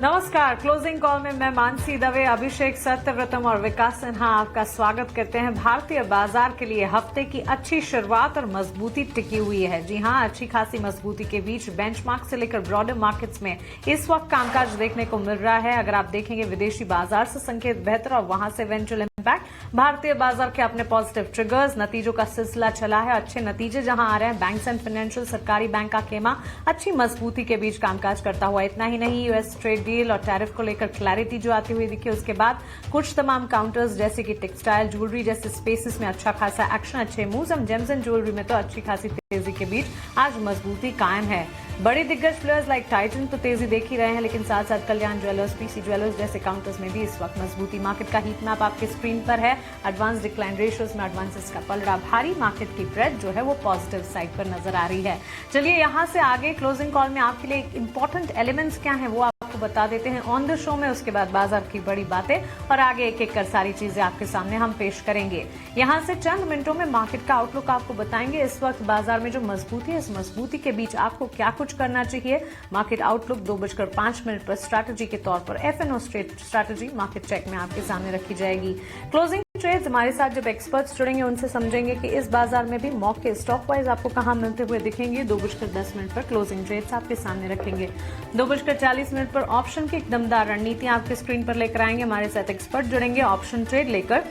नमस्कार। Closing call में मैं मानसी दवे, अभिषेक सत्यव्रतम और विकास सिन्हा आपका स्वागत करते हैं। भारतीय बाजार के लिए हफ्ते की अच्छी शुरुआत और मजबूती टिकी हुई है। जी हां, अच्छी खासी मजबूती के बीच बेंचमार्क से लेकर ब्रॉडर मार्केट्स में इस वक्त कामकाज देखने को मिल रहा है। अगर आप देखेंगे विदेशी बाजार से संकेत बेहतर और वहां से इवेंचुअल इम्पैक्ट, भारतीय बाजार के अपने पॉजिटिव ट्रिगर्स, नतीजों का सिलसिला चला है। अच्छे नतीजे जहां आ रहे हैं, बैंक्स एंड फाइनेंशियल, सरकारी बैंक का खेमा अच्छी मजबूती के बीच कामकाज करता हुआ। इतना ही नहीं, यूएस ट्रेड डील और टैरिफ को लेकर क्लैरिटी जो आती हुई दिखी, उसके बाद कुछ तमाम काउंटर्स जैसे कि टेक्सटाइल, ज्वेलरी जैसे स्पेसेस में अच्छा खासा एक्शन, अच्छे मूव्स। हम जेम्स एंड ज्वेलरी में तो अच्छी खासी तेजी के बीच आज मजबूती कायम है। बड़े दिग्गज प्लेयर्स लाइक टाइटन तो तेजी देख ही रहे हैं, लेकिन साथ साथ कल्याण ज्वेलर्स, पीसी ज्वेलर्स जैसे काउंटर्स में भी इस वक्त मजबूती। मार्केट का हीट मैप आपके स्क्रीन पर है। एडवांस डिक्लाइन रेशियोज में एडवांसेस का पलड़ा भारी, मार्केट की ब्रेड जो है वो पॉजिटिव साइड पर नजर आ रही है। चलिए यहां से आगे क्लोजिंग कॉल में आपके लिए इंपॉर्टेंट एलिमेंट्स क्या है वो आपको बता देते हैं ऑन द शो में। उसके बाद बाजार की बड़ी बातें और आगे एक एक कर सारी चीजें आपके सामने हम पेश करेंगे। यहां से चंद मिनटों में मार्केट का आउटलुक आपको बताएंगे। इस वक्त बाजार में जो मजबूती है, इस मजबूती के बीच आपको क्या कुछ करना चाहिए। मार्केट आउटलुक 2:05 पर स्ट्रैटेजी के तौर पर एफएनओ स्ट्रैटेजी मार्केट चेक में आपके सामने रखी जाएगी। क्लोजिंग ट्रेड्स हमारे साथ जब एक्सपर्ट्स जुड़ेंगे उनसे समझेंगे कि इस बाजार में भी मौके स्टॉक वाइज आपको कहां मिलते हुए दिखेंगे। 2:10 पर क्लोजिंग ट्रेड्स आपके सामने रखेंगे। 2:40 पर ऑप्शन की एक दमदार रणनीति आपके स्क्रीन पर लेकर आएंगे। हमारे साथ एक्सपर्ट जुड़ेंगे ऑप्शन ट्रेड लेकर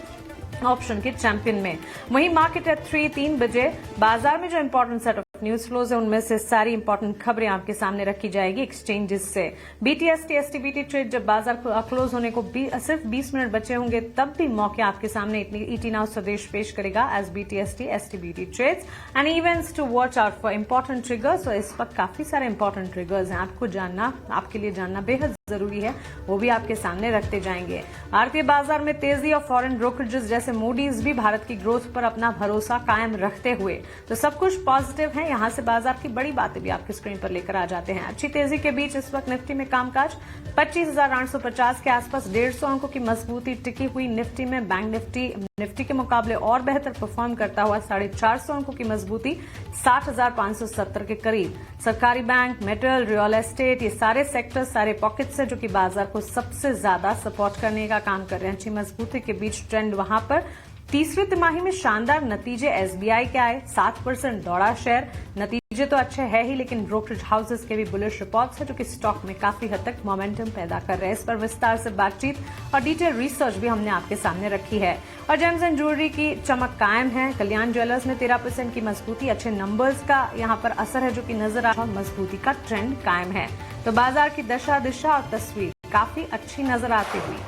ऑप्शन के चैंपियन में। वहीं मार्केट एट 3 बजे बाजार में जो important set of news flows है उनमें से सारी इंपॉर्टेंट खबरें आपके सामने रखी जाएगी एक्सचेंजेस से। बीटीएसटी एसटीबीटी ट्रेड जब बाजार क्लोज होने को सिर्फ 20 मिनट बचे होंगे तब भी मौके आपके सामने ईटी नाउ स्वदेश पेश करेगा as BTST STBT trades and events to watch out for important triggers. और इस वक्त काफी सारे इंपॉर्टेंट ट्रिगर्स हैं, आपको जानना, आपके लिए जानना बेहद जरूरी है, वो भी आपके सामने रखते जाएंगे। भारतीय बाजार में तेजी और फॉरेन ब्रोकरेजेस जैसे मूडीज भी भारत की ग्रोथ पर अपना भरोसा कायम रखते हुए तो सब कुछ पॉजिटिव है। यहां से बाजार की बड़ी बातें भी आपकी स्क्रीन पर लेकर आ जाते हैं। अच्छी तेजी के बीच इस वक्त निफ्टी में कामकाज 25,850 के आसपास 150 अंकों की मजबूती टिकी हुई। निफ्टी में बैंक निफ्टी के मुकाबले और बेहतर परफॉर्म करता हुआ 450 अंकों की मजबूती 60,570 के करीब। सरकारी बैंक, मेटल, रियल एस्टेट, ये सारे सेक्टर, सारे पॉकेट्स है जो कि बाजार को सबसे ज्यादा सपोर्ट करने का काम कर रहे हैं। अच्छी मजबूती के बीच ट्रेंड वहां पर। तीसरी तिमाही में शानदार नतीजे एसबीआई के आए, 7% दौड़ा शेयर। नतीजे तो अच्छे है ही, लेकिन ब्रोकरेज हाउसेस के भी बुलिश रिपोर्ट्स है जो कि स्टॉक में काफी हद तक मोमेंटम पैदा कर रहे हैं। इस पर विस्तार से बातचीत और डिटेल रिसर्च भी हमने आपके सामने रखी है। और जेम्स एंड ज्वेलरी की चमक कायम है। कल्याण ज्वेलर्स में 13% की मजबूती, अच्छे नंबर्स का यहां पर असर है जो कि नजर आ रहा है। मजबूती का ट्रेंड कायम है, तो बाजार की दशा दिशा और तस्वीर काफी अच्छी नजर आती हुई।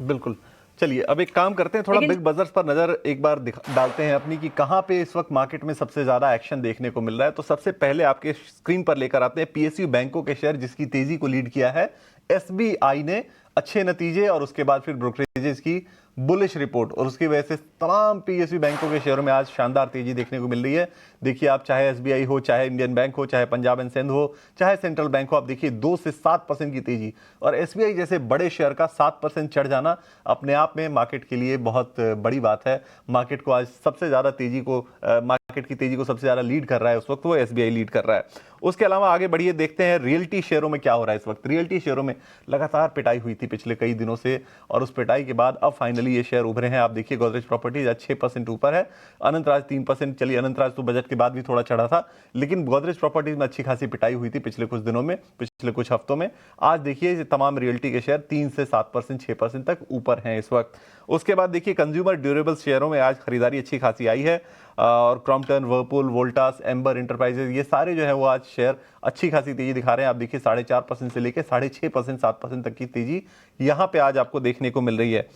बिल्कुल। चलिए अब एक काम करते हैं, थोड़ा बिग बजर्स पर नजर एक बार डालते हैं अपनी कि कहां पे इस वक्त मार्केट में सबसे ज्यादा एक्शन देखने को मिल रहा है। तो सबसे पहले आपके स्क्रीन पर लेकर आते हैं पीएसयू बैंकों के शेयर, जिसकी तेजी को लीड किया है एसबीआई ने। अच्छे नतीजे और उसके बाद फिर ब्रोकरेजेस की बुलिश रिपोर्ट, और उसकी वजह से तमाम पीएसयू बैंकों के शेयरों में आज शानदार तेजी देखने को मिल रही है। देखिए आप, चाहे एसबीआई हो, चाहे इंडियन बैंक हो, चाहे पंजाब एंड सिंध हो, चाहे सेंट्रल बैंक हो, आप देखिए 2 से 7% की तेजी। और एसबीआई जैसे बड़े शेयर का 7% चढ़ जाना अपने आप में मार्केट के लिए बहुत बड़ी बात है। मार्केट को आज सबसे ज्यादा तेजी को मार्केट की तेजी को सबसे ज्यादा लीड कर रहा है उस वक्त, वो एसबीआई लीड कर रहा है। उसके अलावा आगे बढ़िए, देखते हैं रियल्टी शेयरों में क्या हो रहा है इस वक्त। रियल्टी शेयरों में लगातार पिटाई हुई थी पिछले कई दिनों से, और उस पिटाई के बाद अब फाइनली ये शेयर उभरे हैं। आप देखिए गोदरेज प्रॉपर्टीज आज 6% ऊपर है, अनंतराज 3%। चलिए अनंतराज तो बजट के बाद भी थोड़ा चढ़ा था, लेकिन गोदरेज प्रॉपर्टीज में अच्छी खासी पिटाई हुई थी पिछले कुछ दिनों में, पिछले कुछ हफ्तों में। आज देखिए तमाम रियल्टी के शेयर 3 से 7%, 6% तक ऊपर हैं इस वक्त। उसके बाद देखिए कंज्यूमर ड्यूरेबल्स शेयरों में आज खरीदारी अच्छी खासी आई है, और Crompton, Whirlpool, Voltas, amber enterprises, ये सारे जो है वो आज शेयर अच्छी खासी तेजी दिखा रहे हैं। आप देखिए 4.5% से लेकर 6.5%, 7% तक की तेजी यहां पे आज आपको देखने को मिल रही है।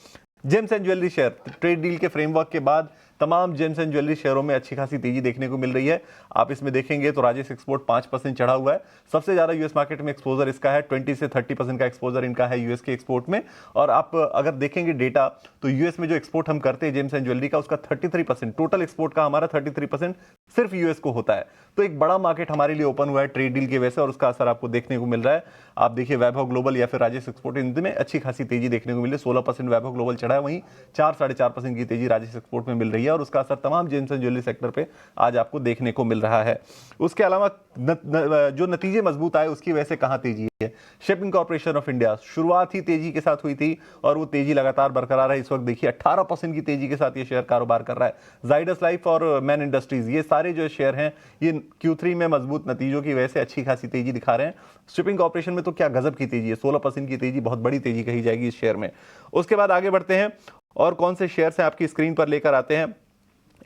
James and jewellery share trade deal के फ्रेमवर्क के बाद तमाम जेम्स एंड ज्वेलरी शेयरों में अच्छी खासी तेजी देखने को मिल रही है। आप इसमें देखेंगे तो राजेश एक्सपोर्ट 5% चढ़ा हुआ है। सबसे ज्यादा यूएस मार्केट में एक्सपोजर इसका है, 20 से 30% का एक्सपोजर इनका है यूएस के एक्सपोर्ट में। और आप अगर देखेंगे डेटा तो यूएस में जो एक्सपोर्ट हम करते हैं जेम्स एंड ज्वेलरी का, उसका 33%, टोटल एक्सपोर्ट का हमारा 33%, सिर्फ यूएस को होता है। तो एक बड़ा मार्केट हमारे लिए ओपन हुआ है ट्रेड डील की वजह से, और उसका असर आपको देखने को मिल रहा है। आप देखिए वैभव ग्लोबल या फिर राजेश एक्सपोर्ट, इन में अच्छी खासी तेजी देखने को मिल रही है। 16% वैभव ग्लोबल चढ़ा है, वहीं 4-4.5% की तेजी राजेश एक्सपोर्ट में मिल रही है, और उसका असर तमाम जेम्स एंड ज्वेलरी सेक्टर पे आज आपको देखने को मिल रहा है। उसके अलावा जो नतीजे मजबूत आए उसकी वजह से कहां तेजी है। शिपिंग कॉर्पोरेशन ऑफ इंडिया शुरुआत ही तेजी के साथ हुई थी, और वो तेजी लगातार बरकरार है। इस वक्त देखिए 18% की तेजी के साथ ये शेयर कारोबार कर रहा है। जाइडस लाइफ और मैन इंडस्ट्रीज, ये सारे जो शेयर हैं ये Q3 में मजबूत नतीजों की वजह से अच्छी खासी तेजी दिखा रहे हैं। शिपिंग कॉर्पोरेशन में तो क्या गजब की तेजी है, 16% की तेजी, बहुत बड़ी तेजी कही जाएगी इस शेयर में। उसके बाद आगे बढ़ते हैं, और कौन से शेयर्स हैं आपकी स्क्रीन पर लेकर आते हैं।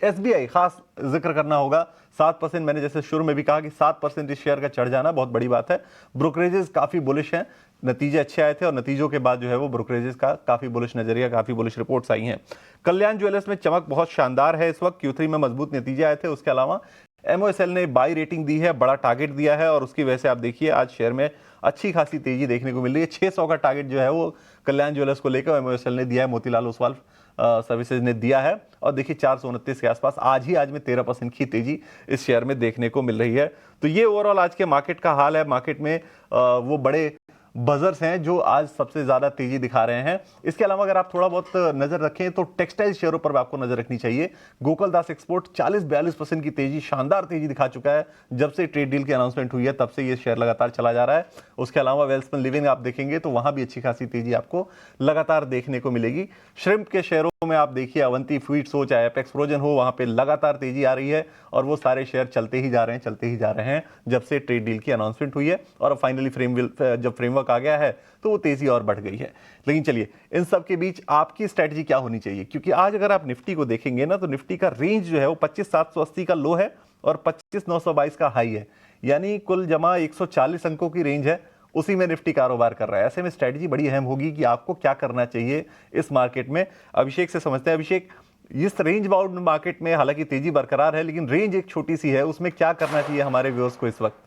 एसबीआई खास जिक्र करना होगा, 7%, मैंने जैसे शुरू में भी कहा कि 7% इस शेयर का चढ़ जाना बहुत बड़ी बात है। ब्रोकरेजेस काफी बुलिश हैं, नतीजे अच्छे आए थे, और नतीजों के बाद जो है वो ब्रोकरेजेस का काफी बुलिश नजरिया, काफी बुलिश रिपोर्ट्स आई हैं। कल्याण ज्वेलर्स में चमक बहुत शानदार है इस वक्त, Q3 में मजबूत नतीजे आए थे। उसके अलावा एमओएसएल ने बाई रेटिंग दी है, बड़ा टारगेट दिया है, और उसकी वजह से आप देखिए आज शेयर में अच्छी खासी तेजी देखने को मिल रही है। 600 का टारगेट जो है वो कल्याण ज्वेलर्स को लेकर एमओएसएल ने दिया है, मोतीलाल ओसवाल सर्विसेज ने दिया है, और देखिए 429 के आसपास आज में 13% की तेजी इस शेयर में देखने को मिल रही है। तो ये ओवरऑल आज के मार्केट का हाल है। मार्केट में वो बड़े बजर्स हैं जो आज सबसे ज्यादा तेजी दिखा रहे हैं। इसके अलावा अगर आप थोड़ा बहुत नजर रखें तो टेक्सटाइल शेयरों पर आपको नजर रखनी चाहिए। गोकुलदास एक्सपोर्ट 40-42% की तेजी, शानदार तेजी दिखा चुका है। जब से ट्रेड डील की अनाउंसमेंट हुई है तब से ये शेयर लगातार चला जा रहा है। उसके अलावा वेल्सपन लिविंग आप देखेंगे तो वहां भी अच्छी खासी तेजी आपको लगातार देखने को मिलेगी। श्रिम्प के शेयरों में आप देखिए अवंती फीड्स हो चाहे एपेक्स फ्रोजन हो, वहां पे लगातार तेजी आ रही है, और वो सारे शेयर चलते ही जा रहे हैं जब से ट्रेड डील की अनाउंसमेंट हुई है, और फाइनली जब फ्रेमवर्क आ गया है तो वो तेजी और बढ़ गई है। लेकिन चलिए, इन सब के बीच आपकी स्ट्रेटजी क्या होनी चाहिए, क्योंकि आज अगर आप निफ्टी को देखेंगे ना तो निफ्टी का रेंज जो है वो 25,780 का लो है और 25,922 का हाई है, यानी कुल जमा 140 अंकों की रेंज है, उसी में निफ्टी कारोबार कर रहा है। ऐसे में स्ट्रेटजी बड़ी अहम होगी कि आपको क्या करना चाहिए इस मार्केट में। अभिषेक से समझते हैं। अभिषेक, इस रेंज बाउंड मार्केट में हालांकि तेजी बरकरार है, लेकिन रेंज एक छोटी सी है, उसमें क्या करना चाहिए हमारे व्यूअर्स को इस वक्त?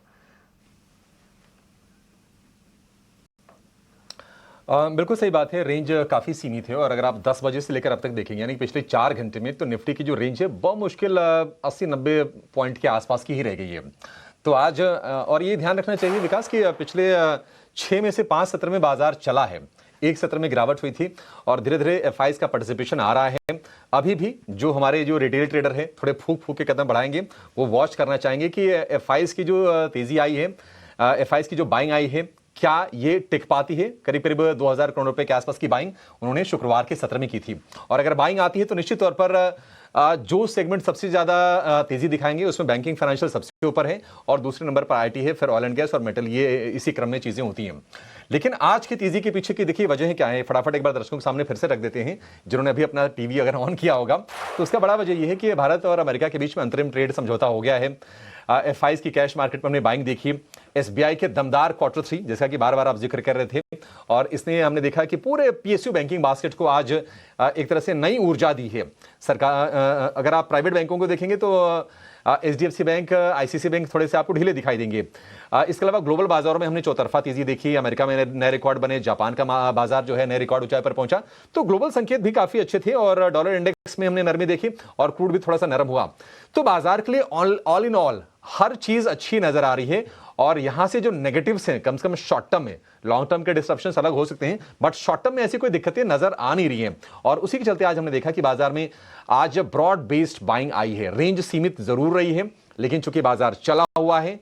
बिल्कुल सही बात है, रेंज काफ़ी सीमित है, और अगर आप 10 बजे से लेकर अब तक देखेंगे यानी पिछले 4 घंटे में, तो निफ्टी की जो रेंज है बहुत मुश्किल 80-90 पॉइंट के आसपास की ही रह गई है। तो आज और ये ध्यान रखना चाहिए विकास कि पिछले 6 में से 5 सत्र में बाजार चला है, एक सत्र में गिरावट हुई थी, और धीरे धीरे एफआईज का पार्टिसिपेशन आ रहा है। अभी भी जो हमारे जो रिटेल ट्रेडर है थोड़े फूक फूक के कदम बढ़ाएंगे, वो वॉच करना चाहेंगे कि एफआईज की जो तेजी आई है, एफआईज की जो बाइंग आई है, क्या ये टिक पाती है। करीब करीब 2000 करोड़ रुपए के आसपास की बाइंग उन्होंने शुक्रवार के सत्र में की थी, और अगर बाइंग आती है तो निश्चित तौर पर जो सेगमेंट सबसे ज्यादा तेजी दिखाएंगे उसमें बैंकिंग फाइनेंशियल सबसे ऊपर है, और दूसरे नंबर पर आईटी है, फिर ऑयल एंड गैस और मेटल, ये इसी क्रम में चीजें होती हैं। लेकिन आज की तेजी के पीछे की देखिए वजह क्या है, फटाफट एक बार दर्शकों के सामने फिर से रख देते हैं, जिन्होंने अभी अपना टीवी अगर ऑन किया होगा तो उसका बड़ा वजह यह है कि भारत और अमेरिका के बीच में अंतरिम ट्रेड समझौता हो गया है। एफआईज की कैश मार्केट में हमने बाइंग देखी, एसबीआई के दमदार Q3 जैसा कि बार बार आप जिक्र कर रहे थे, और इसने हमने देखा कि पूरे पीएसयू बैंकिंग बास्केट को आज एक तरह से नई ऊर्जा दी है सरकार। अगर आप प्राइवेट बैंकों को देखेंगे तो एचडीएफसी बैंक, आईसीसी बैंक थोड़े से आपको ढीले दिखाई देंगे। इसके अलावा ग्लोबल बाजारों में हमने चौतरफा तेजी देखी, अमेरिका में नए रिकॉर्ड बने, जापान का बाजार जो है नए रिकॉर्ड ऊंचाई पर पहुंचा, तो ग्लोबल संकेत भी काफी अच्छे थे, और डॉलर इंडेक्स में हमने नरमी देखी, और क्रूड भी थोड़ा सा नरम हुआ। तो बाजार के लिए ऑल इन ऑल हर चीज अच्छी नजर आ रही है, और यहां से जो नेगेटिव्स हैं कम से कम शॉर्ट टर्म में, लॉन्ग टर्म के डिस्ट्रप्शंस अलग हो सकते हैं, बट शॉर्ट टर्म में ऐसी कोई दिक्कतें नजर आ नहीं रही हैं, और उसी के चलते आज हमने देखा कि बाजार में आज ब्रॉड बेस्ड बाइंग आई है। रेंज सीमित जरूर रही है, लेकिन चूंकि बाजार चला हुआ है,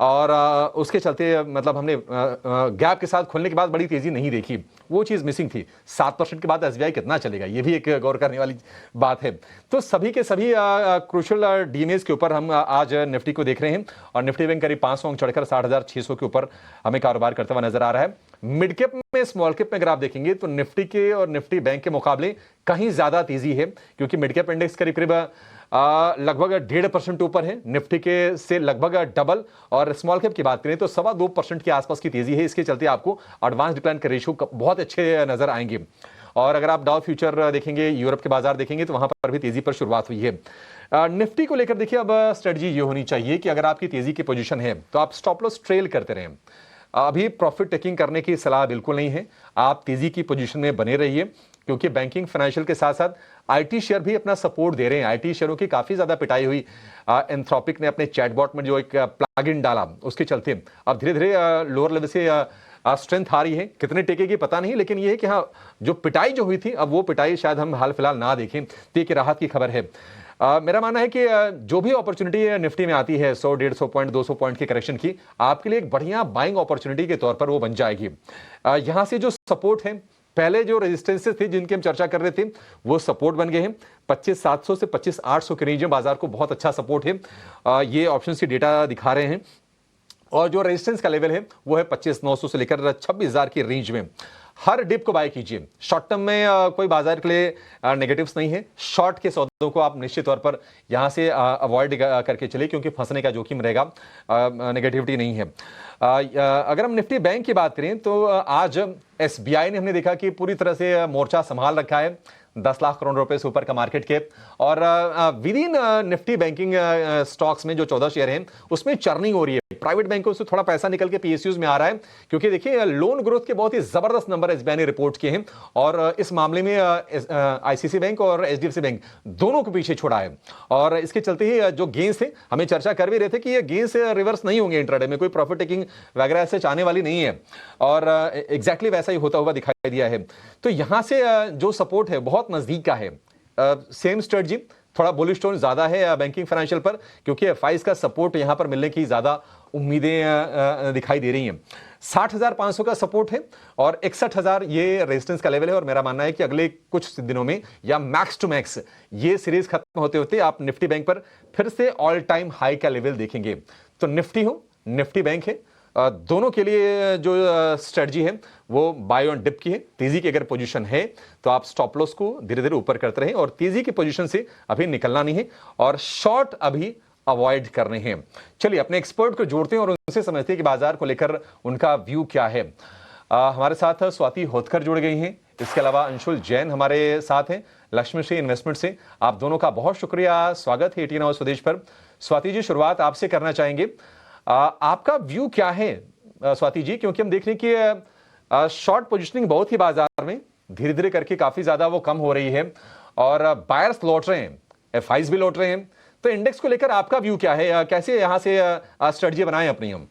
और उसके चलते मतलब हमने गैप के साथ खुलने के बाद बड़ी तेजी नहीं देखी, वो चीज मिसिंग थी। 7% के बाद एसबीआई कितना चलेगा, ये भी एक गौर करने वाली बात है। तो सभी के सभी क्रूशियल डीएमएस के ऊपर हम आज निफ्टी को देख रहे हैं, और निफ्टी बैंक करीब 500 अंक चढ़कर 60,600 के ऊपर हमें कारोबार करता हुआ नजर आ रहा है। मिड कैप में, स्मॉल कैप में अगर आप देखेंगे तो निफ्टी के और निफ्टी बैंक के मुकाबले कहीं ज्यादा तेजी है, क्योंकि मिड कैप इंडेक्स करीब करीब लगभग 1.5% ऊपर है, निफ्टी के से लगभग डबल, और स्मॉल कैप की बात करें तो 2.25% के आसपास की तेजी है। इसके चलते आपको एडवांस डिक्लाइन के रेशियो बहुत अच्छे नजर आएंगे। और अगर आप डाउ फ्यूचर देखेंगे, यूरोप के बाजार देखेंगे, तो वहां पर भी तेजी पर शुरुआत हुई है। निफ्टी को लेकर देखिए अब स्ट्रेटजी ये होनी चाहिए कि अगर आपकी तेजी की पोजीशन है तो आप स्टॉप लॉस ट्रेल करते रहें। अभी प्रॉफिट टेकिंग करने की सलाह बिल्कुल नहीं है, आप तेजी की पोजीशन में बने रहिए, क्योंकि बैंकिंग फाइनेंशियल के साथ साथ आईटी शेयर भी अपना सपोर्ट दे रहे हैं। आईटी शेयरों की काफी ज्यादा पिटाई हुई। एंथ्रोपिक ने अपने चैटबॉट में जो एक प्लग इन डाला, उसके चलते अब धीरे धीरे लोअर लेवल से स्ट्रेंथ आ रही है। कितने टेकेगी पता नहीं, लेकिन ये है कि हाँ, जो पिटाई जो हुई थी, अब वो पिटाई शायद हम हाल फिलहाल ना देखें, तो एक राहत की खबर है। मेरा मानना है कि जो भी अपॉर्चुनिटी निफ्टी में आती है 100, 150 पॉइंट, 200 पॉइंट के करेक्शन की, आपके लिए एक बढ़िया बाइंग अपॉर्चुनिटी के तौर पर वो बन जाएगी। यहां से जो सपोर्ट है, पहले जो रेजिस्टेंसेस थे जिनके हम चर्चा कर रहे थे, वो सपोर्ट बन गए हैं। 25,700 से 25,800 के रेंज में बाजार को बहुत अच्छा सपोर्ट है। ये ऑप्शन की डेटा दिखा रहे हैं। और जो रेजिस्टेंस का लेवल है वो है 25,900 से लेकर 26,000 की रेंज में। हर डिप को बाय कीजिए। शॉर्ट टर्म में कोई बाजार के लिए नेगेटिव्स नहीं है। शॉर्ट के सौदों को आप निश्चित तौर पर यहां से अवॉइड करके चले, क्योंकि फंसने का जोखिम रहेगा, नेगेटिविटी नहीं है। अगर हम निफ्टी बैंक की बात करें तो आज एसबीआई ने हमने देखा कि पूरी तरह से मोर्चा संभाल रखा है। 10 लाख करोड़ रुपए से ऊपर का मार्केट कैप, और with in Nifty banking stocks में जो 14 शेयर हैं उसमें चर्निंग हो रही है। प्राइवेट बैंकों से थोड़ा पैसा निकल के पीएसयूज में आ रहा है, क्योंकि देखिए लोन ग्रोथ के बहुत ही जबरदस्त नंबर एसबीआई ने रिपोर्ट किए हैं, और इस मामले में आईसीसी बैंक और एचडीएफसी बैंक दोनों को पीछे छोड़ा है। और इसके चलते ही जो गेंस थे, हमें चर्चा कर भी रहे थे कि ये गेंस रिवर्स नहीं होंगे इंट्राडे में, कोई प्रॉफिट टेकिंग वगैरह ऐसे आने वाली नहीं है, और एग्जैक्टली वैसा ही होता हुआ दिखाई दिया है। तो यहां से जो सपोर्ट है बहुत नजदीक का है। सेम स्ट्रेटजी, थोड़ा बुलिश टोन ज्यादा है बैंकिंग फाइनेंशियल पर, क्योंकि एफआईज का सपोर्ट यहां पर मिलने की ज्यादा उम्मीदें दिखाई दे रही हैं। 60,500 का सपोर्ट है और 61,000 ये रेजिस्टेंस का लेवल है। और मेरा मानना है कि अगले कुछ दिनों में या मैक्स टू मैक्स ये सीरीज खत्म होते होते आप निफ्टी बैंक पर फिर से ऑल टाइम हाई का लेवल देखेंगे। तो निफ्टी हो, निफ्टी बैंक है, दोनों के लिए जो स्ट्रेटजी है वो बाय ऑन डिप की है। तेजी की अगर पोजीशन है तो आप स्टॉप लॉस को धीरे धीरे ऊपर करते रहें, और तेजी की पोजीशन से अभी निकलना नहीं है, और शॉर्ट अभी अवॉइड करने हैं। चलिए अपने एक्सपर्ट को जोड़ते हैं और उनसे समझते हैं कि बाजार को लेकर उनका व्यू क्या है। हमारे साथ स्वाति होतकर जुड़ गई हैं, इसके अलावा अंशुल जैन हमारे साथ हैं लक्ष्मीश्री इन्वेस्टमेंट से। आप दोनों का बहुत शुक्रिया, स्वागत है 18 आवर स्वदेश पर। स्वाति जी, शुरुआत आपसे करना चाहेंगे, आपका व्यू क्या है स्वाति जी, क्योंकि हम देख रहे हैं कि शॉर्ट पोजीशनिंग बहुत ही बाजार में धीरे धीरे करके काफी ज्यादा वो कम हो रही है, और बायर्स लौट रहे हैं, एफआईज भी लौट रहे हैं। तो इंडेक्स को लेकर आपका व्यू क्या है, कैसे यहां से स्ट्रेटजी बनाएं अपनी हम?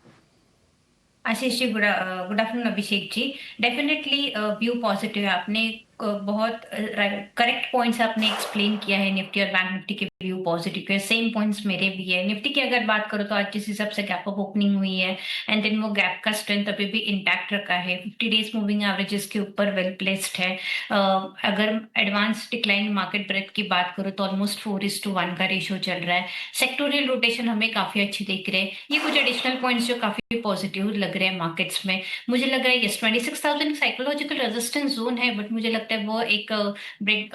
Ashish ji, good afternoon Abhishek ji. Definitely view positive है। आपने बहुत करेक्ट पॉइंट्स आपने एक्सप्लेन किया है। निफ्टी और बैंक निफ्टी के व्यू पॉजिटिव है, सेम पॉइंट्स मेरे भी है। निफ्टी की अगर बात करो तो आज जिस हिसाब से गैप अप ओपनिंग हुई है, एंड देन वो गैप का स्ट्रेंथ अभी भी इंटैक्ट रखा है। 50 डेज मूविंग एवरेजेस के ऊपर वेल प्लेस्ड है। अगर एडवांस डिक्लाइन मार्केट ब्रेथ की बात करो तो ऑलमोस्ट 4:1 का रेशियो चल रहा है। सेक्टोरियल रोटेशन हमें काफी अच्छी दिख रहे हैं। ये कुछ एडिशनल पॉइंट्स जो काफी पॉजिटिव लग रहे हैं मार्केट्स में। मुझे लग रहा है ये 26,000 साइकोलॉजिकल रेजिस्टेंस जोन है, बट मुझे लगता है वो एक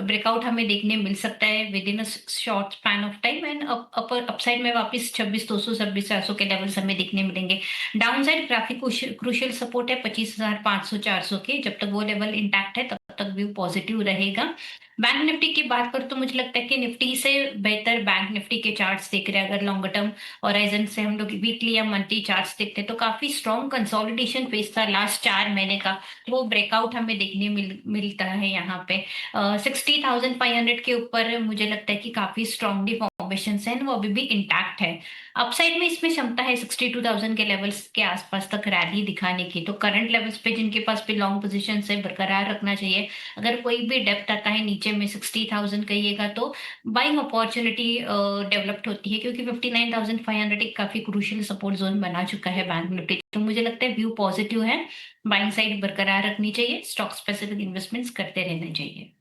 ब्रेकआउट हमें देखने मिल सकता है with in a short span of time, and upside में वापस 26,200 26,400 के लेवल्स हमें देखने मिलेंगे। डाउनसाइड ग्राफिक क्रूशियल सपोर्ट है 25,500 400 के। जब तक वो लेवल इंटैक्ट है तब तक व्यू पॉजिटिव रहेगा। बैंक निफ्टी की बात करूं तो मुझे लगता है कि निफ्टी से बेहतर बैंक निफ्टी के चार्ट्स देख रहे हैं। अगर लॉन्गर टर्म होराइजन से हम लोग वीकली या मंथली चार्ट्स देखते हैं तो काफी स्ट्रॉन्ग कंसोलिडेशन फेज था लास्ट 4 महीने का, वो ब्रेकआउट हमें देखने मिलता है यहाँ पे। 60,500 के ऊपर मुझे लगता है कि काफी स्ट्रॉन्गली फॉर्मेशन है, वो अभी भी इंटैक्ट है। अपसाइड में इसमें क्षमता है 62,000 के लेवल्स के आसपास तक रैली दिखाने की। तो करंट लेवल्स पे जिनके पास भी लॉन्ग पोजीशन है बरकरार रखना चाहिए। अगर कोई भी डेप्थ आता है नीचे में 60,000 कहिएगा तो बाइंग अपॉर्चुनिटी डेवलप्ड होती है, क्योंकि 59,500 एक काफी क्रूशियल सपोर्ट जोन बना चुका है बैंक निफ्टी। तो मुझे लगता है व्यू पॉजिटिव है, बाइंग साइड बरकरार रखनी चाहिए, स्टॉक स्पेसिफिक इन्वेस्टमेंट्स करते रहने चाहिए।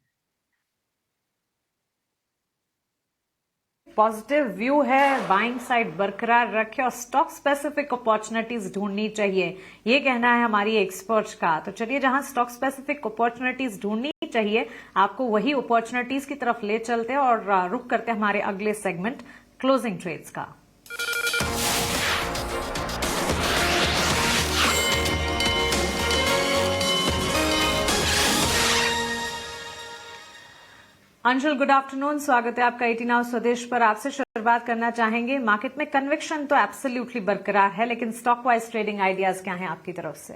पॉजिटिव व्यू है, बाइंग साइड बरकरार रखे और स्टॉक स्पेसिफिक अपॉर्चुनिटीज ढूंढनी चाहिए, ये कहना है हमारी एक्सपर्ट्स का। तो चलिए, जहां स्टॉक स्पेसिफिक अपॉर्चुनिटीज ढूंढनी चाहिए आपको, वही अपॉर्चुनिटीज की तरफ ले चलते हैं और रुक करते हैं हमारे अगले सेगमेंट क्लोजिंग ट्रेड्स का। अंशुल, गुड आफ्टरनून, स्वागत है आपका 18 आवर स्वदेश पर। आपसे शुरुआत करना चाहेंगे, मार्केट में कन्विक्शन तो एब्सोल्युटली बरकरार है, लेकिन स्टॉक वाइज ट्रेडिंग आइडियाज क्या हैं आपकी तरफ से?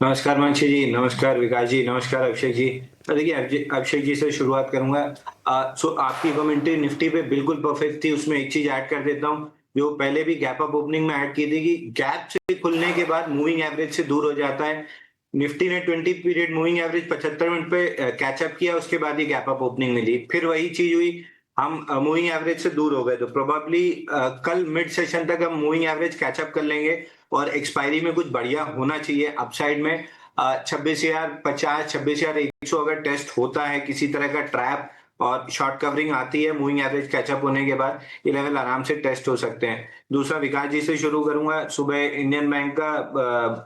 नमस्कार मानसी जी, नमस्कार विकास जी, नमस्कार अभिषेक जी। तो देखिए अभिषेक जी से शुरुआत करूंगा। सो आपकी कमेंट्री निफ्टी पे बिल्कुल परफेक्ट थी। उसमें एक चीज ऐड कर देता हूँ जो पहले भी गैप अप ओपनिंग में ऐड की थी कि गैप से खुलने के बाद मूविंग एवरेज से दूर हो जाता है। निफ्टी ने 20 पीरियड मूविंग एवरेज 75 मिनट पे कैचअप किया, उसके बाद ही गैप अप ओपनिंग मिली, फिर वही चीज हुई, हम मूविंग एवरेज से दूर हो गए। तो प्रोबेबली कल मिड सेशन तक हम मूविंग एवरेज कैचअप कर लेंगे और एक्सपायरी में कुछ बढ़िया होना चाहिए अपसाइड में। 26,050 26,100 अगर टेस्ट होता है किसी तरह का ट्रैप और शॉर्ट कवरिंग आती है मूविंग एवरेज कैचअप होने के बाद, ये लेवल आराम से टेस्ट हो सकते हैं। दूसरा विकास जी से शुरू करूंगा। सुबह इंडियन बैंक का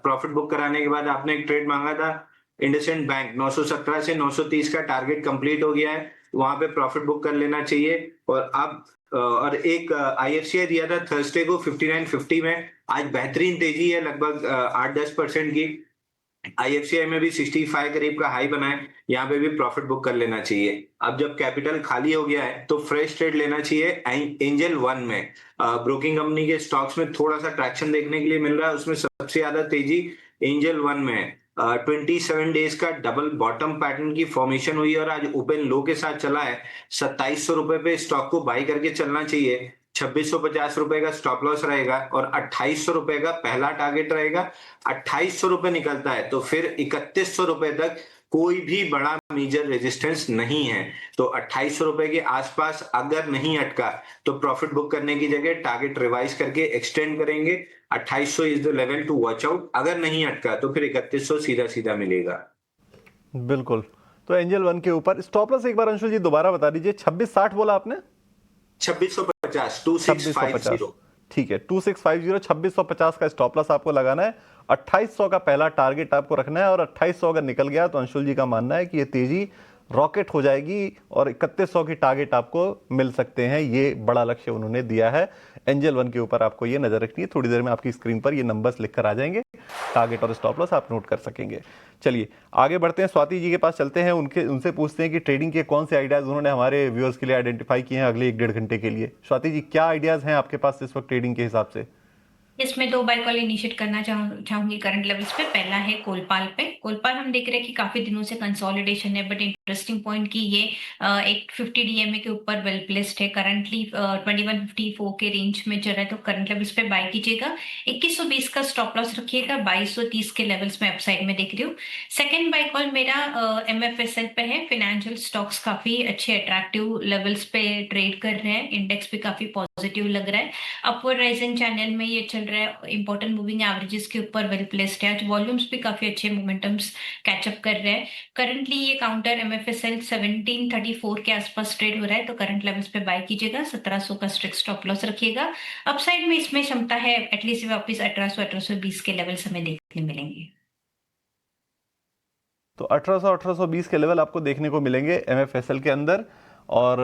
प्रॉफिट बुक कराने के बाद आपने एक ट्रेड मांगा था इंडसइंड बैंक, 917 से 930 का टारगेट कंप्लीट हो गया है, वहां पे प्रॉफिट बुक कर लेना चाहिए। और अब और एक आईएफसीआई दिया था थर्सडे को 5950 में, आज बेहतरीन तेजी है लगभग 8-10% की। आईएफसीआई में भी 65 करीब का हाई बना है, यहाँ पे भी प्रॉफिट बुक कर लेना चाहिए। अब जब कैपिटल खाली हो गया है तो फ्रेश ट्रेड लेना चाहिए एंजल वन में। ब्रोकिंग कंपनी के स्टॉक्स में थोड़ा सा ट्रैक्शन देखने के लिए मिल रहा है, उसमें सबसे ज्यादा तेजी एंजल वन में है। 27 डेज का डबल बॉटम पैटर्न की फॉर्मेशन हुई और आज ओपन लो के साथ चला है। 2700 रुपए पे स्टॉक को बाई करके चलना चाहिए। 2650 रुपए का स्टॉप लॉस रहेगा और 2800 रुपए का पहला टारगेट रहेगा। 2800 रुपए निकलता है तो फिर 3100 रुपए तक कोई भी बड़ा मेजर रेजिस्टेंस नहीं है। तो 2800 रुपए के आसपास अगर नहीं अटका तो प्रॉफिट बुक करने की जगह टारगेट रिवाइज करके एक्सटेंड करेंगे। 2800 is the level to watch out. अगर नहीं अटका तो फिर 3100 सीधा सीधा मिलेगा। बिल्कुल। तो एंजल वन के ऊपर स्टॉप लॉस एक बार अंशुल जी दोबारा बता दीजिए। 2660 बोला आपने? 2650 2650। ठीक है, 2650 2650 का स्टॉप लॉस आपको लगाना है। 2800 का पहला टारगेट आपको रखना है और 2800 अगर निकल गया तो अंशुल जी का मानना है कि ये तेजी रॉकेट हो जाएगी और 3100 की टारगेट आपको मिल सकते हैं। ये बड़ा लक्ष्य उन्होंने दिया है। एंजल वन के ऊपर आपको ये नजर रखनी है। थोड़ी देर में आपकी स्क्रीन पर ये नंबर्स लिखकर आ जाएंगे, टारगेट और स्टॉप लॉस आप नोट कर सकेंगे। चलिए आगे बढ़ते हैं, स्वाति जी के पास चलते हैं, उनसे पूछते हैं कि ट्रेडिंग के कौन से आइडियाज उन्होंने हमारे व्यूअर्स के लिए आइडेंटिफाई किए हैं अगले 1-1.5 घंटे के लिए। स्वाति जी क्या आइडियाज हैं आपके पास इस वक्त ट्रेडिंग के हिसाब से? इसमें 2 बाय कॉल इनिशिएट करना चाहूंगी करंट लेवल्स पे। पहला है कोलपाल पे। कोलपाल हम देख रहे हैं कि काफी दिनों से कंसोलिडेशन है, बट इंटरेस्टिंग पॉइंट की ये एक 50 डीएमए के ऊपर वेल प्लेस्ड है। करंटली 2154 के रेंज में चल रहा है, तो करंट लेवल्स पे बाय कीजिएगा। 2120 का स्टॉप लॉस रखिएगा। 2230 के लेवल्स में अपसाइड में देख रही हूँ। सेकेंड बाय कॉल मेरा एमएफएसएल पे है। फाइनेंशियल स्टॉक्स काफी अच्छे अट्रैक्टिव लेवल्स पे ट्रेड कर रहे हैं, इंडेक्स भी काफी पॉजिटिव लग रहा है। अपवर्ड राइजिंग चैनल में ये चल रहा है, इंपॉर्टेंट मूविंग एवरेजेस के ऊपर वेल प्लेस्ड है। आज वॉल्यूम्स भी काफी अच्छे मोमेंटम्स कैचअप कर रहे हैं। करंटली ये काउंटर एमएफएसएल 1734 के आसपास ट्रेड हो रहा है, तो करंट लेवल्स पे बाय कीजिएगा। 1700 का स्ट्रिक्ट स्टॉप लॉस रखिएगा। अपसाइड में इसमें क्षमता है एटलीस्ट वापस 1800-1820 के लेवल्स हमें देखने मिलेंगे। तो 1800-1820 के लेवल आपको देखने को मिलेंगे एमएफएसएल के अंदर। और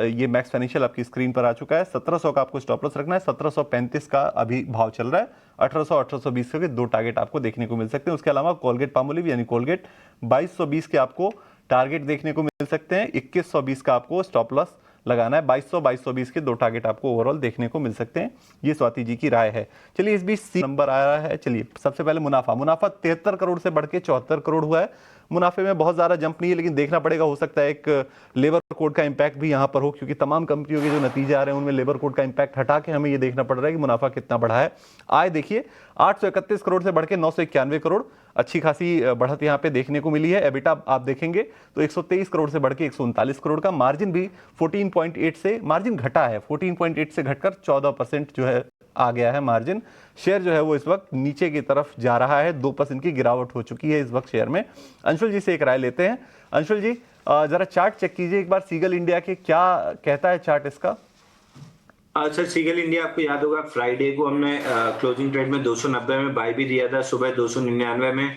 ये मैक्स फाइनेंशियल आपकी स्क्रीन पर आ चुका है। 1700 का आपको स्टॉप लॉस रखना है। 1735 का अभी भाव चल रहा है। 1800-1820 के 2 टारगेट आपको देखने को मिल सकते हैं। उसके अलावा कोलगेट पामोलिव यानी कोलगेट 2220 के आपको टारगेट देखने को मिल सकते हैं। 2120 का आपको स्टॉप लॉस लगाना है। 2220 के 2 टारगेट आपको ओवरऑल देखने को मिल सकते हैं। ये स्वाति जी की राय है। चलिए इस बीच सी नंबर आ रहा है। चलिए सबसे पहले मुनाफा 73 करोड़ से बढ़ के 74 करोड़ हुआ है। मुनाफे में बहुत ज़्यादा जंप नहीं है, लेकिन देखना पड़ेगा, हो सकता है एक लेबर कोड का इंपैक्ट भी यहाँ पर हो, क्योंकि तमाम कंपनियों के जो नतीजे आ रहे हैं उनमें लेबर कोड का इंपैक्ट हटा के हमें ये देखना पड़ रहा है कि मुनाफा कितना बढ़ा है। आय देखिए 831 करोड़ से बढ़ के 991 करोड़, अच्छी खासी बढ़त यहाँ पे देखने को मिली है। एबिटा आप देखेंगे तो 123 करोड़ से बढ़ के 139 करोड़ का। मार्जिन भी 14.8 से मार्जिन घटा है, 14.8 से घटकर 14% जो है आ गया है मार्जिन। शेयर जो है वो इस वक्त नीचे की तरफ जा रहा है, 2% की गिरावट हो चुकी है इस वक्त शेयर में। अंशुल जी से एक राय लेते हैं। अंशुल जी जरा चार्ट चेक कीजिए एक बार सीगल इंडिया के, क्या कहता है चार्ट इसका? सर सीगल इंडिया आपको याद होगा फ्राइडे को हमने क्लोजिंग ट्रेड में 290 में बाय भी दिया था, सुबह 299 में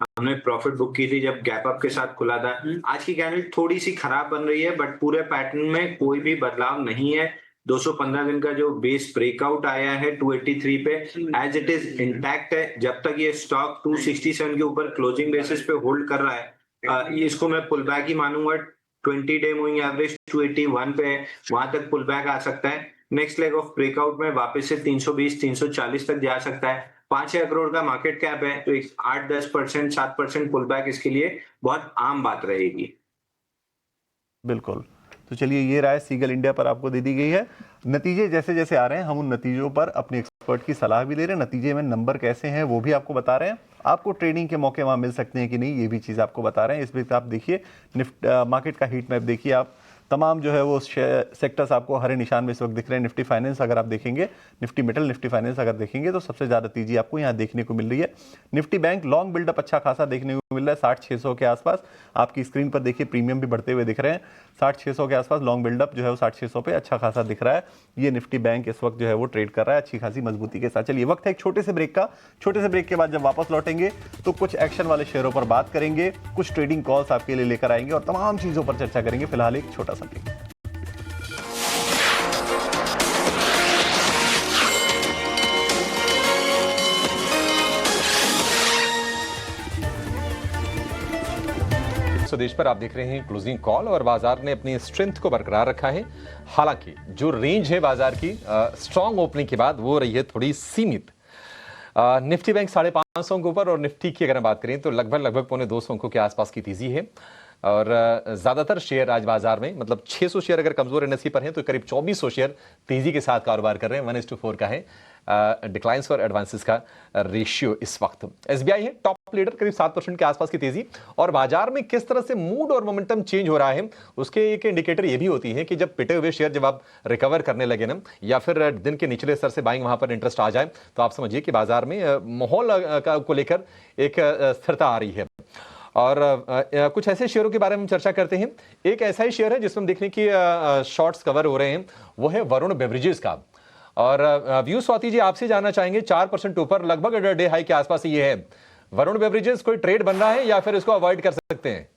हमने प्रॉफिट बुक की थी जब गैप अप के साथ खुला था। आज की कैंडल थोड़ी सी खराब बन रही है, बट पूरे पैटर्न में कोई भी बदलाव नहीं है। 215 दिन का जो बेस ब्रेकआउट आया है 283 पे एज इट इज इंटैक्ट है। जब तक ये स्टॉक 267 के ऊपर क्लोजिंग बेसिस पे होल्ड कर रहा है, इसको मैं पुल बैक ही मानूंगा। 20 डे मूविंग एवरेज 281 पे है, वहां तक पुल बैक आ सकता है। नेक्स्ट लेग ऑफ ब्रेकआउट में वापस से 320 340 तक जा सकता है। 5,000 करोड़ का मार्केट कैप है, तो 8-10%, 7% पुल बैक इसके लिए बहुत आम बात रहेगी। बिल्कुल। तो चलिए, ये राय सीगल इंडिया पर आपको दे दी गई है। नतीजे जैसे जैसे आ रहे हैं, हम उन नतीजों पर अपने एक्सपर्ट की सलाह भी ले रहे हैं। नतीजे में नंबर कैसे हैं वो भी आपको बता रहे हैं। आपको ट्रेडिंग के मौके वहाँ मिल सकते हैं कि नहीं, ये भी चीज़ आपको बता रहे हैं। इस वक्त आप देखिए मार्केट का हीट मैप देखिए आप, तमाम जो है वो सेक्टर्स आपको हरे निशान में इस वक्त दिख रहे हैं। निफ्टी फाइनेंस अगर आप देखेंगे, निफ्टी मेटल, निफ्टी फाइनेंस अगर देखेंगे तो सबसे ज़्यादा तेजी आपको यहाँ देखने को मिल रही है। निफ्टी बैंक लॉन्ग बिल्डअप अच्छा खासा देखने को मिल रहा है, 60-600 के आसपास। आपकी स्क्रीन पर देखिए प्रीमियम भी बढ़ते हुए दिख रहे हैं। 60-600 के आसपास लॉन्ग बिल्डअप जो है वो 60-600 पे अच्छा खासा दिख रहा है। ये निफ्टी बैंक इस वक्त जो है वो ट्रेड कर रहा है अच्छी खासी मजबूती के साथ। चलिए, वक्त है एक छोटे से ब्रेक का। छोटे से ब्रेक के बाद जब वापस लौटेंगे तो कुछ एक्शन वाले शेयरों पर बात करेंगे, कुछ ट्रेडिंग कॉल्स आपके लिए लेकर आएंगे और तमाम चीज़ों पर चर्चा करेंगे। फिलहाल एक छोटा सा ब्रेक। स्वदेश पर आप देख रहे हैं क्लोजिंग कॉल, और बाजार ने अपनी स्ट्रेंथ को बरकरार रखा है। हालांकि जो रेंज है बाजार की स्ट्रांग ओपनिंग के बाद वो रही है थोड़ी सीमित। निफ्टी बैंक 550 अंकों पर, और निफ्टी की अगर हम बात करें तो लगभग 250 अंकों के आसपास की तेजी है। और ज्यादातर शेयर आज बाजार में, मतलब 600 शेयर अगर कमजोर एनएससी पर हैं तो करीब 2400 शेयर तेजी के साथ कारोबार कर रहे हैं। 1:4 का है डिक्लाइंस और एडवांसेस का रेशियो इस वक्त। एसबीआई है टॉप लीडर, करीब 7% के आसपास की तेजी। और बाजार में किस तरह से मूड और मोमेंटम चेंज हो रहा है, उसके एक इंडिकेटर ये भी होती है कि जब पिटे हुए शेयर जब आप रिकवर करने लगे ना, या फिर दिन के निचले स्तर से बाइंग वहां पर इंटरेस्ट आ जाए, तो आप समझिए कि बाजार में माहौल को लेकर एक स्थिरता आ रही है। और कुछ ऐसे शेयरों के बारे में चर्चा करते हैं। एक ऐसा ही शेयर है जिसमें देखने की शॉर्ट्स कवर हो रहे हैं, वो है वरुण बेवरेजेस का। और व्यू स्वाति जी आपसे जानना चाहेंगे, 4% ऊपर लगभग डे हाई के आसपास ये है। वरुण बेवरेजेस कोई ट्रेड बन रहा है या फिर इसको अवॉइड कर सकते हैं?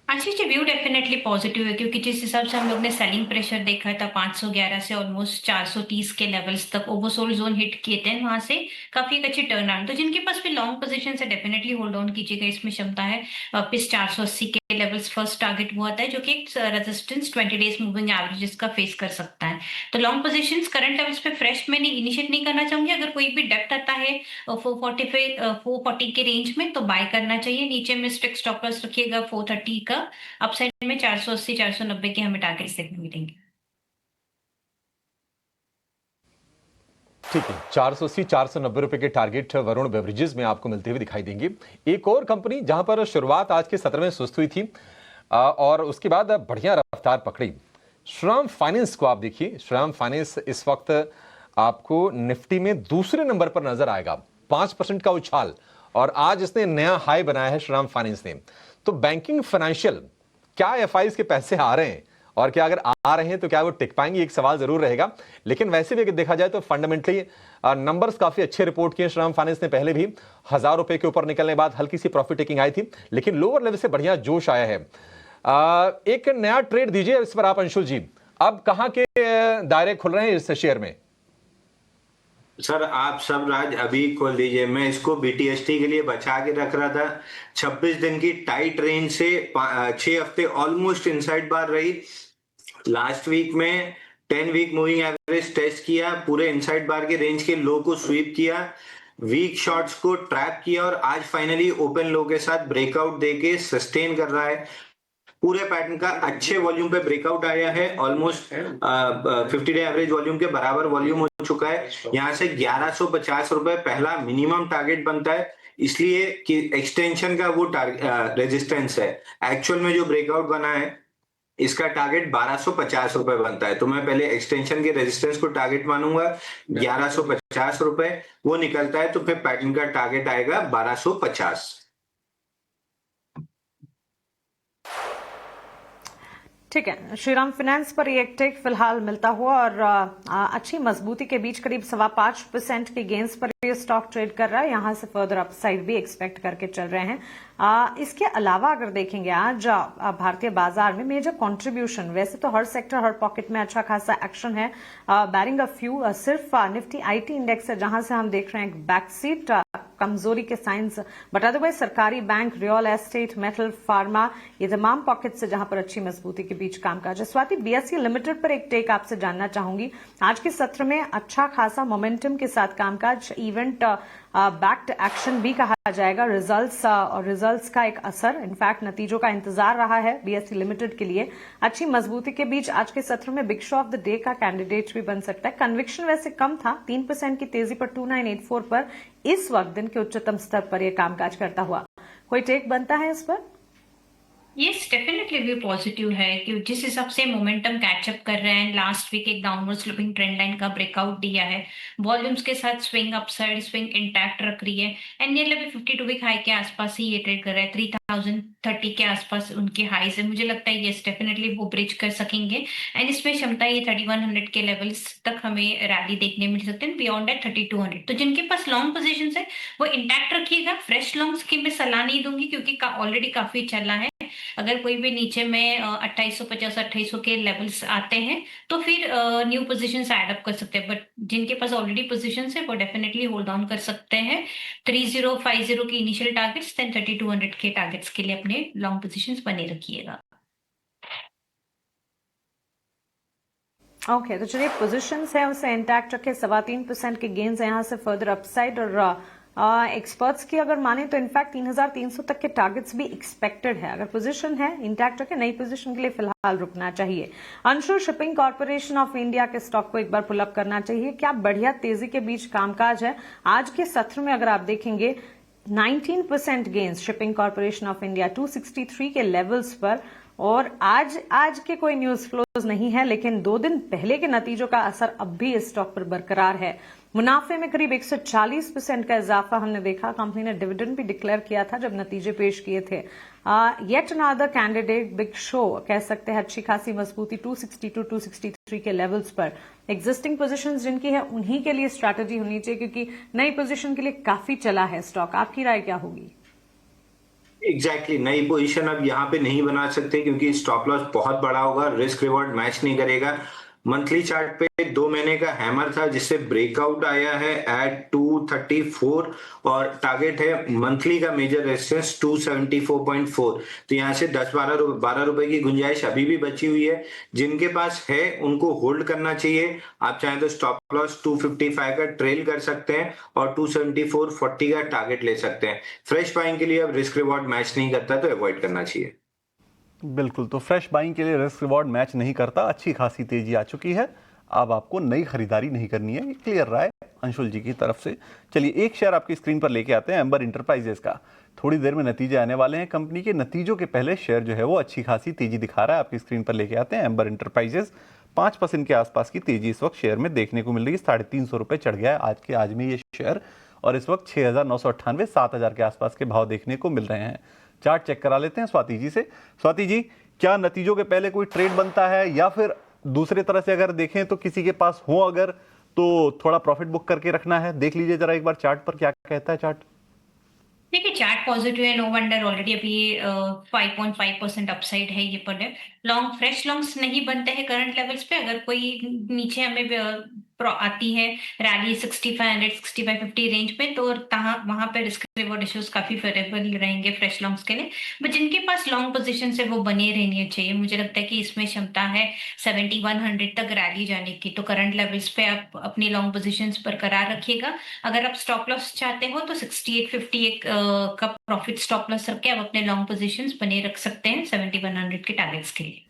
Ashish ji, view definitely positive है, क्योंकि जिस हिसाब से हम लोग ने सेलिंग प्रेशर देखा था 511 से ऑलमोस्ट 430 के लेवल्स तक ओवरसोल्ड जोन हिट किए थे, वहां से काफी एक अच्छी टर्न आउट। तो जिनके पास भी लॉन्ग पोजीशन है डेफिनेटली होल्ड ऑन कीजिएगा, इसमें क्षमता है। वापस 480 के लेवल्स फर्स्ट टारगेट हुआ था, जो कि एक रेजिस्टेंस 20 डेज मूविंग एवरेजेस का फेस कर सकता है। तो लॉन्ग पोजीशन करंट लेवल्स पे फ्रेश में इनिशिएट नहीं करना चाहूंगी। अगर कोई भी डेप्थ आता है 440 के रेंज में तो बाय करना चाहिए। नीचे में स्ट्रिक्ट स्टॉप लॉस रखिएगा 430 का। अपसाइड में 480 490 के हमें टारगेट्स देखने मिलेंगे। ठीक है, 480 490 रुपए के टारगेट वरुण बेवरेजेस में आपको मिलते हुए दिखाई देंगे। एक और कंपनी जहां पर शुरुआत आज के सत्र में सुस्त हुई थी और उसके बाद बढ़िया रफ्तार पकड़ी, श्रीराम फाइनेंस को आप देखिए। श्रीराम फाइनेंस इस वक्त आपको निफ्टी में दूसरे नंबर पर नजर आएगा, 5% का उछाल, और आज इसने नया हाई बनाया है श्रीराम फाइनेंस ने। तो बैंकिंग फाइनेंशियल, क्या एफआईज के पैसे आ रहे हैं, और क्या अगर आ रहे हैं तो क्या वो टिक पाएंगे, एक सवाल जरूर रहेगा। लेकिन वैसे भी अगर देखा जाए तो फंडामेंटली नंबर्स काफी अच्छे रिपोर्ट किए श्रीराम फाइनेंस ने। पहले भी 1000 रुपए के ऊपर निकलने के बाद हल्की सी प्रॉफिट टेकिंग आई थी, लेकिन लोअर लेवल से बढ़िया जोश आया है। एक नया ट्रेड दीजिए इस पर आप अंशुल जी, अब कहां के दायरे खुल रहे हैं इस शेयर में? सर आप सब राज अभी खोल दीजिए, मैं इसको बीटीएसटी के लिए बचा के रख रहा था। 26 दिन की टाइट रेंज से 6 हफ्ते ऑलमोस्ट इनसाइड बार रही। लास्ट वीक में 10 वीक मूविंग एवरेज टेस्ट किया, पूरे इनसाइड बार के रेंज के लो को स्वीप किया, वीक शॉट्स को ट्रैप किया, और आज फाइनली ओपन लो के साथ ब्रेकआउट देके सस्टेन कर रहा है। पूरे पैटर्न का अच्छे वॉल्यूम पे ब्रेकआउट आया है, ऑलमोस्ट 50 डे एवरेज वॉल्यूम के बराबर वॉल्यूम हो चुका है। यहाँ से 1150 रुपए पहला मिनिमम टारगेट बनता है, इसलिए कि एक्सटेंशन का वो रेजिस्टेंस है। एक्चुअल में जो ब्रेकआउट बना है इसका टारगेट 1250 रुपए बनता है, तो मैं पहले एक्सटेंशन के रेजिस्टेंस को टारगेट मानूंगा 1150 रुपए। वो निकलता है तो फिर पैटर्न का टारगेट आएगा 1250। ठीक है, श्रीराम फाइनेंस पर ये एक टेक फिलहाल मिलता हुआ और अच्छी मजबूती के बीच करीब 5.25% के गेंस पर ये स्टॉक ट्रेड कर रहा है। यहां से फर्दर अपसाइड भी एक्सपेक्ट करके चल रहे हैं। इसके अलावा अगर देखेंगे आज भारतीय बाजार में मेजर कंट्रीब्यूशन, वैसे तो हर सेक्टर हर पॉकेट में अच्छा खासा एक्शन है, बैरिंग अ फ्यू, सिर्फ निफ्टी आईटी इंडेक्स है जहां से हम देख रहे हैं बैक सीट कमजोरी के साइंस, बट अदरवाइज सरकारी bank, real estate, metal, pharma, ये तमाम पॉकेट्स है जहां पर अच्छी मजबूती के बीच कामकाज है। स्वाति, बीएसई लिमिटेड पर एक टेक आपसे जानना चाहूंगी। आज के सत्र में अच्छा खासा मोमेंटम के साथ कामकाज, इवेंट बैक्ड एक्शन भी कहा जाएगा, रिजल्ट्स और रिजल्ट्स का एक असर, इनफैक्ट नतीजों का इंतजार रहा है बीएसई लिमिटेड के लिए। अच्छी मजबूती के बीच आज के सत्र में big show off the day का कैंडिडेट भी बन सकता है। कन्विक्शन वैसे कम था, 3% की तेजी पर 2984 पर इस वक्त दिन के उच्चतम स्तर पर यह कामकाज करता हुआ। कोई टेक बनता है इस पर? यस, डेफिनेटली व्यू पॉजिटिव है कि जिस हिसाब से मोमेंटम कैचअप कर रहे हैं, लास्ट वीक एक डाउनवर्ड स्लोपिंग ट्रेंड लाइन का ब्रेकआउट दिया है, वॉल्यूम्स के साथ स्विंग अपसाइड स्विंग इंटैक्ट रख रही है एंड नियरली अभी 52 वीक हाई के आसपास ही ये ट्रेड कर रहा है, 3030 के आसपास उनके हाई से। मुझे लगता है यस डेफिनेटली वो ब्रिज कर सकेंगे एंड इसमें क्षमता ये 3100 के लेवल्स तक हमें रैली देखने मिल सकते हैं, बियॉन्ड दैट 3200। तो जिनके पास लॉन्ग पोजीशंस है वो इंटैक्ट रखिएगा। फ्रेश लॉन्ग्स की मैं सलाह नहीं दूंगी क्योंकि ऑलरेडी काफी चला है। अगर कोई भी नीचे में 2850 2800 के लेवल्स आते हैं तो फिर न्यू पोजीशंस ऐड अप कर सकते हैं, बट जिनके पास ऑलरेडी पोजीशंस है वो डेफिनेटली होल्ड ऑन कर सकते हैं। 3050 की इनिशियल टारगेट्स, देन 3200 के टारगेट्स के लिए अपने लॉन्ग पोजीशंस बने रखिएगा। ओके, तो चलिए पोजीशंस है उसे इंटैक्ट रखे, 3.25% के गेन्स है यहाँ से फर्दर अपसाइड, और एक्सपर्ट्स की अगर माने तो इनफैक्ट 3300 तक के टारगेट्स भी एक्सपेक्टेड है। अगर पोजीशन है इंटैक्ट रखे, नई पोजीशन के लिए फिलहाल रुकना चाहिए। Anshul, shipping corporation of India के स्टॉक को एक बार पुल अप करना चाहिए। क्या बढ़िया तेजी के बीच कामकाज है आज के सत्र में? अगर आप देखेंगे 19% gains shipping corporation of India 263 के लेवल्स पर, और आज के कोई न्यूज फ्लोज नहीं है, लेकिन 2 दिन पहले के नतीजों का असर अब भी इस स्टॉक पर बरकरार है। मुनाफे में करीब 140% का इजाफा हमने देखा। कंपनी ने डिविडेंड भी डिक्लेयर किया था जब नतीजे पेश किए थे। Yet another candidate big show कह सकते हैं, अच्छी खासी मजबूती 262 263 के लेवल्स पर। एग्जिस्टिंग पोजीशंस जिनकी है उन्हीं के लिए स्ट्रैटेजी होनी चाहिए क्योंकि नई पोजीशन के लिए काफी चला है स्टॉक। आपकी राय क्या होगी? एग्जैक्टली नई पोजीशन अब यहाँ पे नहीं बना सकते क्योंकि स्टॉप लॉस बहुत बड़ा होगा, रिस्क रिवॉर्ड मैच नहीं करेगा। मंथली चार्ट पे 2 महीने का हैमर था जिससे ब्रेकआउट आया है एट 234 और टारगेट है मंथली का मेजर रेजिस्टेंस 274.4। तो यहाँ से 10-12 रुपए की गुंजाइश अभी भी बची हुई है। जिनके पास है उनको होल्ड करना चाहिए। आप चाहें तो स्टॉप लॉस 255 का ट्रेल कर सकते हैं और 274.40 का टारगेट ले सकते हैं। फ्रेश बाइंग के लिए अब रिस्क रिवॉर्ड मैच नहीं करता तो अवॉइड करना चाहिए। बिल्कुल, तो फ्रेश बाइंग के लिए रिस्क रिवॉर्ड मैच नहीं करता। अच्छी खासी तेजी आ चुकी है, अब आपको नई खरीदारी नहीं करनी है। ये क्लियर रहा है अंशुल जी की तरफ से। चलिए एक शेयर आपकी स्क्रीन पर लेके आते हैं, एम्बर इंटरप्राइजेस का। थोड़ी देर में नतीजे आने वाले हैं कंपनी के, नतीजों के पहले शेयर जो है वो अच्छी खासी तेजी दिखा रहा है। आपकी स्क्रीन पर लेके आते हैं एम्बर इंटरप्राइजेस। 5% के आसपास की तेजी इस वक्त शेयर में देखने को मिल रही है। 350 रुपए चढ़ गया है आज में ये शेयर, और इस वक्त 6,998 7,000 के आसपास के भाव देखने को मिल रहे हैं। चार्ट चेक करा लेते हैं स्वाति जी से। स्वाति जी, क्या नतीजों के पहले कोई ट्रेड बनता है, या फिर दूसरी तरह से अगर देखें तो किसी के पास हो अगर तो थोड़ा प्रॉफिट बुक करके रखना है? देख लीजिए जरा एक बार चार्ट पर क्या कहता है चार्ट। देखिए चार्ट पॉजिटिव है, नो वंडर ऑलरेडी अभी 5.5% अपसाइड है ये पर। लॉन्ग फ्रेश लॉन्ग्स नहीं बनते हैं करंट लेवल्स पे। अगर कोई नीचे हमें आती है रैली 6500 6550 रेंज पे तो वहां पे रिस्क रिवॉर्ड इश्यूज काफी फेवरेबल रहेंगे फ्रेश लॉन्ग्स के लिए। बट जिनके पास लॉन्ग पोजीशन है वो बने रहनी चाहिए। मुझे लगता है कि इसमें क्षमता है 7100 तक रैली जाने की। तो करंट लेवल्स पे आप अपनी लॉन्ग पोजीशंस बरकरार रखिएगा। अगर आप स्टॉप लॉस चाहते हो तो 6850 एक का प्रॉफिट स्टॉप लॉस रख के आप अपने लॉन्ग पोजीशंस बने रख सकते हैं 7100 के टारगेट्स के लिए।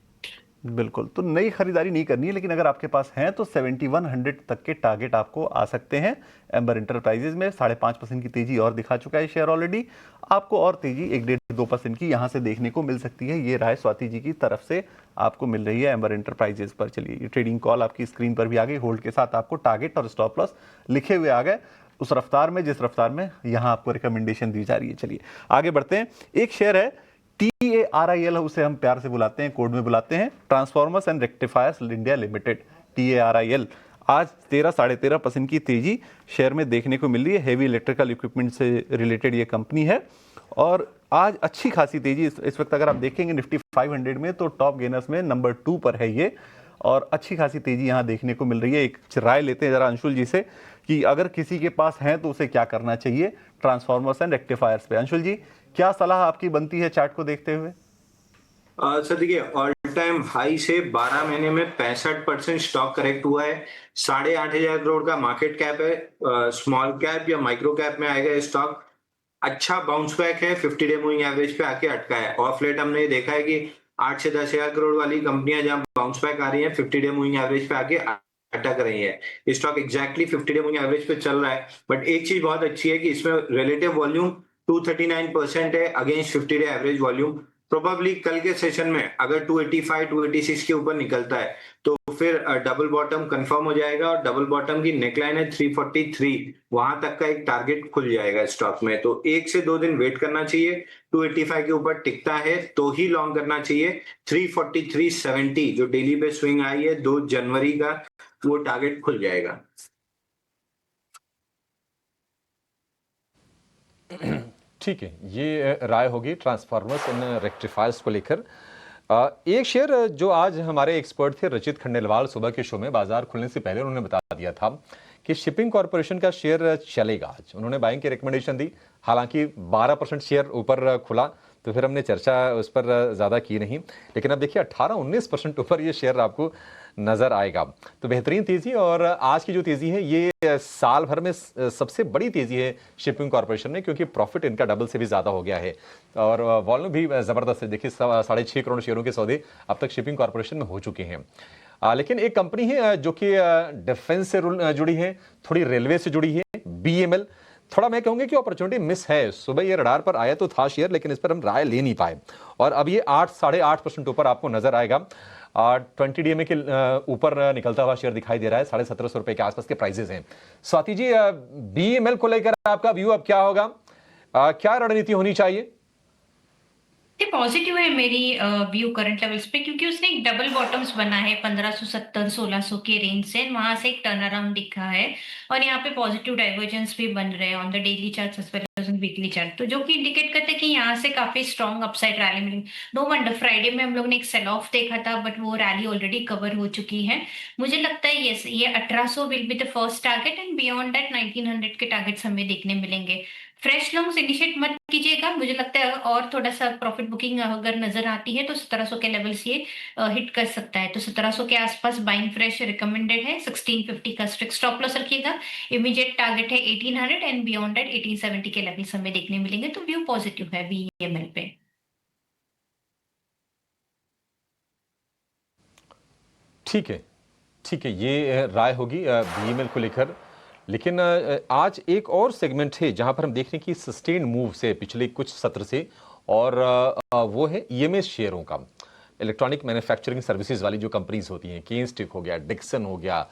बिल्कुल, तो नई खरीदारी नहीं करनी है, लेकिन अगर आपके पास है तो 7100 तक के टारगेट आपको आ सकते हैं। एम्बर इंटरप्राइजेज में 5.5% की तेजी और दिखा चुका है शेयर ऑलरेडी। आपको और तेजी 1-1.5-2% की यहां से देखने को मिल सकती है। ये राय स्वाति जी की तरफ से आपको मिल रही है एम्बर इंटरप्राइजेज पर। चलिए ये ट्रेडिंग कॉल आपकी स्क्रीन पर भी आ गई, होल्ड के साथ आपको टारगेट और स्टॉप लॉस लिखे हुए आ गए उस रफ्तार में जिस रफ्तार में यहां आपको रिकमेंडेशन दी जा रही है। चलिए आगे बढ़ते हैं। एक शेयर है TARIL, उसे हम प्यार से बुलाते हैं, कोड में बुलाते हैं, transformers and rectifiers India limited, TARIL। आज 13-13.5% की तेजी शेयर में देखने को मिल रही है। हेवी इलेक्ट्रिकल इक्विपमेंट से रिलेटेड ये कंपनी है और आज अच्छी खासी तेजी इस वक्त अगर आप देखेंगे निफ्टी 500 में तो टॉप गेनर्स में नंबर 2 पर है ये। और अच्छी खासी तेजी यहाँ देखने को मिल रही है। एक राय लेते हैं जरा अंशुल जी से कि अगर किसी के पास है तो उसे क्या करना चाहिए ट्रांसफॉर्मर्स एंड रेक्टिफायर्स पे। अंशुल जी, क्या सलाह आपकी बनती है चार्ट को देखते हुए? सर देखिए, ऑल टाइम हाई से 12 महीने में 65% स्टॉक करेक्ट हुआ है। 8,500 करोड़ का मार्केट कैप है। स्मॉल कैप या माइक्रो कैप में आएगा ये स्टॉक। अच्छा बाउंस बैक है, 50 डे मूविंग एवरेज पे आके अटका है। ऑफ लेट हमने ये देखा है कि 8 से 10,000 करोड़ वाली कंपनियां जहां बाउंस बैक आ रही हैं, 50 डे मूविंग एवरेज पे आके अटक रही है। ये stock exactly 50 day moving average पे चल रहा है। बट एक चीज बहुत अच्छी है कि इसमें रिलेटिव वॉल्यूम 239% है against 50 day average volume. Probably कल के सेशन में अगर 285 286 के ऊपर निकलता है तो फिर डबल बॉटम कंफर्म हो जाएगा, और डबल बॉटम की नेकलाइन है 343, वहां तक का एक टारगेट खुल जाएगा स्टॉक में। तो 1 से 2 दिन वेट करना चाहिए। 285 के ऊपर टिकता है तो ही लॉन्ग करना चाहिए। 343.70 जो डेली पे स्विंग आई है 2 जनवरी का, वो टारगेट खुल जाएगा। ठीक है, ये राय होगी ट्रांसफार्मर्स एंड रेक्टिफायर्स को लेकर। एक शेयर जो आज हमारे एक्सपर्ट थे रचित खंडेलवाल, सुबह के शो में बाजार खुलने से पहले उन्होंने बता दिया था कि शिपिंग कॉरपोरेशन का शेयर चलेगा आज। उन्होंने बाइंग की रिकमेंडेशन दी, हालांकि 12% शेयर ऊपर खुला तो फिर हमने चर्चा उस पर ज़्यादा की नहीं, लेकिन अब देखिए 18-19% ऊपर ये शेयर आपको नज़र आएगा। तो बेहतरीन तेज़ी, और आज की जो तेज़ी है ये साल भर में सबसे बड़ी तेज़ी है शिपिंग कॉरपोरेशन में, क्योंकि प्रॉफिट इनका डबल से भी ज़्यादा हो गया है और वॉल्यूम भी ज़बरदस्त है। देखिए 6.5 करोड़ शेयरों के सौदे अब तक शिपिंग कॉरपोरेशन में हो चुके हैं। लेकिन एक कंपनी है जो कि डिफेंस से जुड़ी है, थोड़ी रेलवे से जुड़ी है, BEML। थोड़ा मैं कहूँगी कि अपॉर्चुनिटी मिस है। सुबह ये रडार पर आया तो था शेयर, लेकिन इस पर हम राय ले नहीं पाए और अब ये 8-8.5% ऊपर आपको नजर आएगा। 20 DMA के ऊपर निकलता हुआ शेयर दिखाई दे रहा है। 1750 रुपए के आसपास के प्राइसेस हैं। स्वाति जी, BEML को लेकर आपका व्यू अब क्या होगा? क्या रणनीति होनी चाहिए? पॉजिटिव है मेरी व्यू करंट लेवल्स पे, क्योंकि उसने एक डबल बॉटम्स बना है 1570-1600 के रेंज से, वहां से एक टर्न अराउंड दिखा है और यहाँ पे पॉजिटिव डाइवर्जेंस भी बन रहे हैं on the daily chart as well as on weekly chart, तो जो कि इंडिकेट करते हैं कि यहाँ से काफी स्ट्रॉन्ग अपसाइड रैली मिलेगी। नो वंडर फ्राइडे में हम लोग ने एक सेल ऑफ देखा था, बट वो रैली ऑलरेडी कवर हो चुकी है। मुझे लगता है ये 1800 will be the first target and beyond that 1900 के टारगेट्स हमें देखने मिलेंगे। फ्रेश लॉन्ग्स इनिशिएट मत कीजिएगा, मुझे लगता है और थोड़ा सा प्रॉफिट बुकिंग अगर नजर आती है तो 1700 के लेवल्स ये हिट कर सकता है। तो 1700 के आसपास बाइंग फ्रेश रिकमेंडेड है। 1650 का स्ट्रिक्ट स्टॉप लॉस रखिएगा। इमीडिएट टारगेट है 1800 एंड बियॉन्ड दैट 1870 के लेवल्स हमें देखने मिलेंगे। तो व्यू पॉजिटिव है BEML पे। ठीक है, ठीक है, ये राय होगी BEML को लेकर। लेकिन आज एक और सेगमेंट है जहां पर हम देख रहे हैं कि सस्टेन मूव से पिछले कुछ सत्र से, और वो है EMS शेयरों का। इलेक्ट्रॉनिक मैन्युफैक्चरिंग सर्विसेज वाली जो कंपनीज होती हैं, केनस्टिक हो गया, डिक्सन हो गया,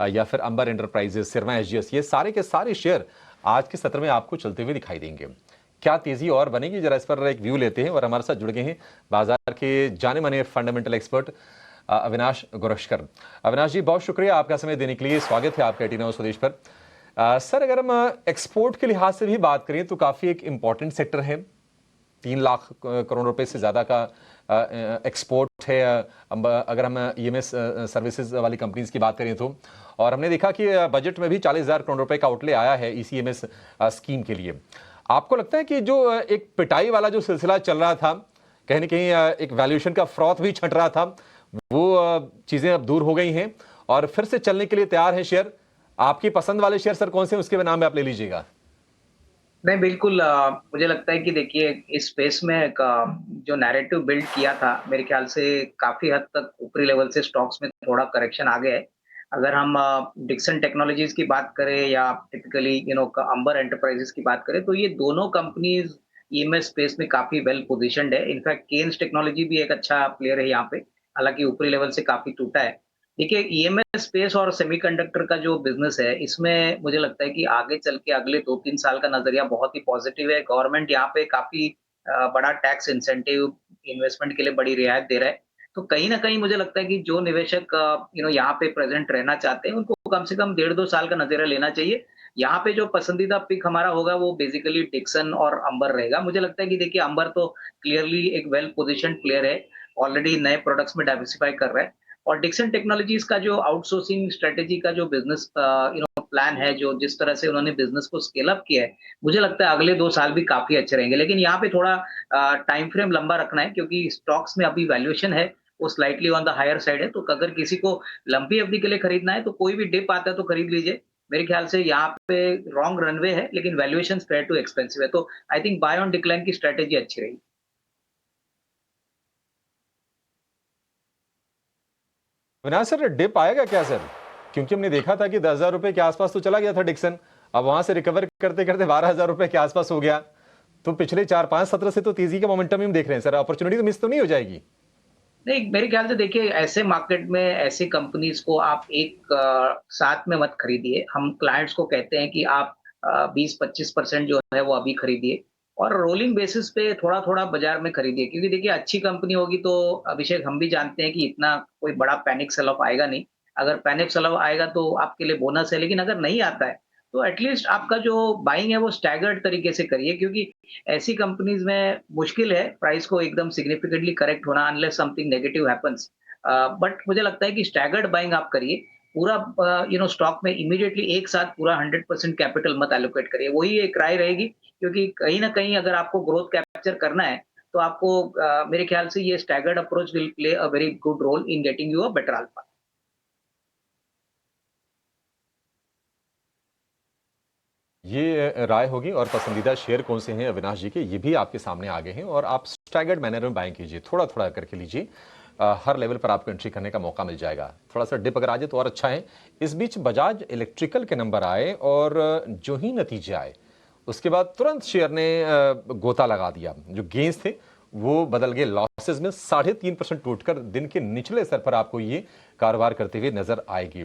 या फिर अंबर एंटरप्राइजेस, सिरमा SGS, ये सारे के सारे शेयर आज के सत्र में आपको चलते हुए दिखाई देंगे। क्या तेजी और बनेगी, जरा इस पर एक व्यू लेते हैं। और हमारे साथ जुड़ गए हैं बाजार के जाने माने फंडामेंटल एक्सपर्ट अविनाश गोरशकर। अविनाश जी, बहुत शुक्रिया आपका समय देने के लिए। स्वागत है आपका 18 स्वदेश पर। सर, अगर हम एक्सपोर्ट के लिहाज से भी बात करें तो काफ़ी एक इम्पॉर्टेंट सेक्टर है। 3 लाख करोड़ रुपए से ज़्यादा का एक्सपोर्ट है अगर हम EMS सर्विसेज वाली कंपनीज की बात करें तो। और हमने देखा कि बजट में भी 40,000 करोड़ रुपए का आउटले आया है ECMS स्कीम के लिए। आपको लगता है कि जो एक पिटाई वाला जो सिलसिला चल रहा था, कहीं ना कहीं एक वैल्यूएशन का फ्रॉथ भी छट रहा था, वो चीज़ें अब दूर हो गई हैं और फिर से चलने के लिए तैयार है शेयर? आपकी पसंद वाले शेयर सर कौन से हैं, उसके नाम में आप ले लीजिएगा। नहीं, बिल्कुल। मुझे लगता है कि देखिए इस स्पेस में एक जो नैरेटिव बिल्ड किया था, मेरे ख्याल से काफी हद तक ऊपरी लेवल से स्टॉक्स में थोड़ा करेक्शन आ गया है। अगर हम डिक्सन टेक्नोलॉजीज की बात करें या टिपिकली अंबर एंटरप्राइजेस की बात करें, तो ये दोनों कंपनीज EMS स्पेस में काफी वेल पोजिशनड है। इनफैक्ट केन्स टेक्नोलॉजी भी एक अच्छा प्लेयर है यहाँ पे, हालांकि ऊपरी लेवल से काफी टूटा है। देखिए EMS स्पेस और सेमीकंडक्टर का जो बिजनेस है, इसमें मुझे लगता है कि आगे चल के अगले 2-3 साल का नजरिया बहुत ही पॉजिटिव है। गवर्नमेंट यहाँ पे काफी बड़ा टैक्स इंसेंटिव इन्वेस्टमेंट के लिए बड़ी रियायत दे रहा है। तो कहीं ना कहीं मुझे लगता है कि जो निवेशक यहाँ पे प्रेजेंट रहना चाहते हैं, उनको कम से कम 1.5-2 साल का नजरिया लेना चाहिए। यहाँ पे जो पसंदीदा पिक हमारा होगा वो बेसिकली डिक्सन और अंबर रहेगा। मुझे लगता है कि देखिए अंबर तो क्लियरली एक वेल पोजिशन प्लेयर है, ऑलरेडी नए प्रोडक्ट्स में डाइवर्सिफाई कर रहा है। और डिक्सन टेक्नोलॉजीज का जो आउटसोर्सिंग स्ट्रेटेजी का जो बिजनेस प्लान है, जो जिस तरह से उन्होंने बिजनेस को स्केल अप किया है, मुझे लगता है अगले 2 साल भी काफी अच्छे रहेंगे। लेकिन यहाँ पे थोड़ा टाइम फ्रेम लंबा रखना है, क्योंकि स्टॉक्स में अभी वैल्यूएशन है वो slightly on the higher side है। तो अगर किसी को लंबी अवधि के लिए खरीदना है तो कोई भी डिप आता है तो खरीद लीजिए। मेरे ख्याल से यहाँ पे रॉन्ग रनवे है, लेकिन वैल्यूएशन फेयर टू एक्सपेंसिव है, तो I think by on decline की स्ट्रेटेजी अच्छी रहेगी। अविनाश सर, डिप आएगा क्या सर? क्योंकि हमने देखा था कि 10,000 रुपए के आसपास तो चला गया था डिक्सन, अब वहां से रिकवर करते करते 12,000 रुपए के आसपास हो गया। तो पिछले 4-5 सत्र से तो तेजी का मोमेंटम हम देख रहे हैं सर, अपॉर्चुनिटी तो मिस तो नहीं हो जाएगी? नहीं, मेरे ख्याल से देखिए, ऐसे मार्केट में ऐसी कंपनीज को आप एक साथ में मत खरीदिए। हम क्लाइंट्स को कहते हैं कि आप 20-25% जो है वो अभी खरीदिए और रोलिंग बेसिस पे थोड़ा थोड़ा बाजार में खरीदिए, क्योंकि देखिए अच्छी कंपनी होगी तो अभिषेक हम भी जानते हैं कि इतना कोई बड़ा पैनिक सेल ऑफ आएगा नहीं। अगर पैनिक सेल ऑफ आएगा तो आपके लिए बोनस है, लेकिन अगर नहीं आता है तो एटलीस्ट आपका जो बाइंग है वो स्टैगर्ड तरीके से करिए, क्योंकि ऐसी कंपनीज में मुश्किल है प्राइस को एकदम सिग्निफिकेंटली करेक्ट होना unless something negative happens. But मुझे लगता है कि स्टैगर्ड बाइंग आप करिए। पूरा स्टॉक में इमीडिएटली एक साथ पूरा 100% कैपिटल मत एलोकेट करिए। वही एक राय रहेगी, क्योंकि कहीं ना कहीं अगर आपको ग्रोथ कैप्चर करना है तो आपको मेरे ख्याल से ये staggered approach will play a very good role in getting you a better alpha. ये राय होगी और पसंदीदा शेयर कौन से हैं अविनाश जी के, ये भी आपके सामने आ गए हैं और आप स्टैगर्ड मैनर में बाइंग कीजिए, थोड़ा थोड़ा करके लीजिए। हर लेवल पर आपको एंट्री करने का मौका मिल जाएगा। थोड़ा सा डिप अगर आ जाए तो और अच्छा है। इस बीच बजाज इलेक्ट्रिकल के नंबर आए और जो ही नतीजे आए उसके बाद तुरंत शेयर ने गोता लगा दिया। जो गेंस थे वो बदल गए लॉसेस में, 3.5% टूटकर दिन के निचले स्तर पर आपको ये कारोबार करते हुए नजर आएगी।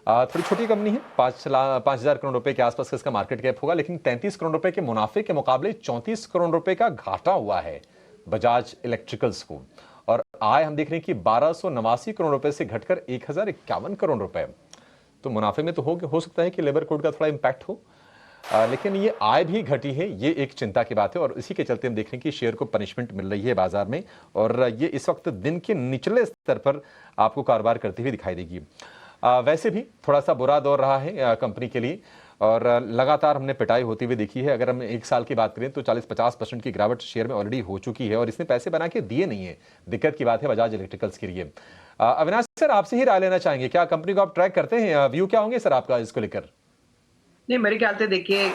थोड़ी छोटी कंपनी है, 5,000 करोड़ रुपए के आसपास का इसका मार्केट कैप होगा, लेकिन 33 करोड़ रुपए के मुनाफे के मुकाबले 34 करोड़ रुपए का घाटा हुआ है बजाज इलेक्ट्रिकल्स को। और आय हम देख रहे हैं कि 1289 करोड़ रुपए से घटकर 1,051 करोड़ रुपए। तो मुनाफे में तो हो सकता है कि लेबर कोड का थोड़ा इंपैक्ट हो, लेकिन ये आय भी घटी है, ये एक चिंता की बात है। और इसी के चलते हम देख रहे हैं कि शेयर को पनिशमेंट मिल रही है बाजार में और ये इस वक्त दिन के निचले स्तर पर आपको कारोबार करती हुई दिखाई देगी। वैसे भी थोड़ा सा बुरा दौर रहा है कंपनी के लिए और लगातार हमने पिटाई होती हुई देखी है। अगर हम एक साल की बात करें तो 40-50% की गिरावट शेयर में ऑलरेडी हो चुकी है और इसने पैसे बना के दिए नहीं है। दिक्कत की बात है बजाज इलेक्ट्रिकल्स के लिए। अविनाश सर, आपसे ही राय लेना चाहेंगे, क्या कंपनी को आप ट्रैक करते हैं? व्यू क्या होंगे सर आपका इसको लेकर? नहीं, मेरे ख्याल से देखिए,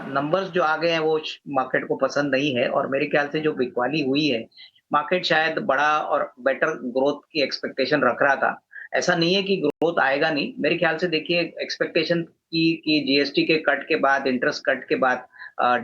नंबर्स जो आ गए हैं वो मार्केट को पसंद नहीं है और मेरे ख्याल से जो बिकवाली हुई है, मार्केट शायद बड़ा और बेटर ग्रोथ की एक्सपेक्टेशन रख रहा था। ऐसा नहीं है कि ग्रोथ आएगा नहीं। मेरे ख्याल से देखिए, एक्सपेक्टेशन की कि जीएसटी के कट के बाद, इंटरेस्ट कट के बाद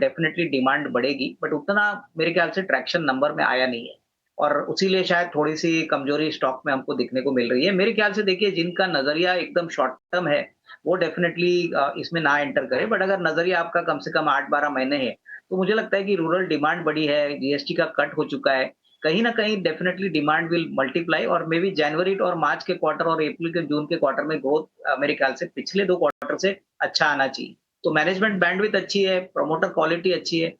डेफिनेटली डिमांड बढ़ेगी, बट उतना मेरे ख्याल से ट्रैक्शन नंबर में आया नहीं है और उसीलिए शायद थोड़ी सी कमजोरी स्टॉक में हमको दिखने को मिल रही है। मेरे ख्याल से देखिए, जिनका नजरिया एकदम शॉर्ट टर्म है वो डेफिनेटली इसमें ना एंटर करे, बट अगर नजरिया आपका कम से कम 8-12 महीने है तो मुझे लगता है कि रूरल डिमांड बढ़ी है, जीएसटी का कट हो चुका है, कहीं ना कहीं डेफिनेटली डिमांड विल मल्टीप्लाई और मे बी जनवरी और मार्च के क्वार्टर और अप्रैल के जून के क्वार्टर में ग्रोथ मेरे ख्याल से पिछले 2 क्वार्टर से अच्छा आना चाहिए। तो मैनेजमेंट बैंडविड्थ अच्छी है, प्रमोटर क्वालिटी अच्छी है,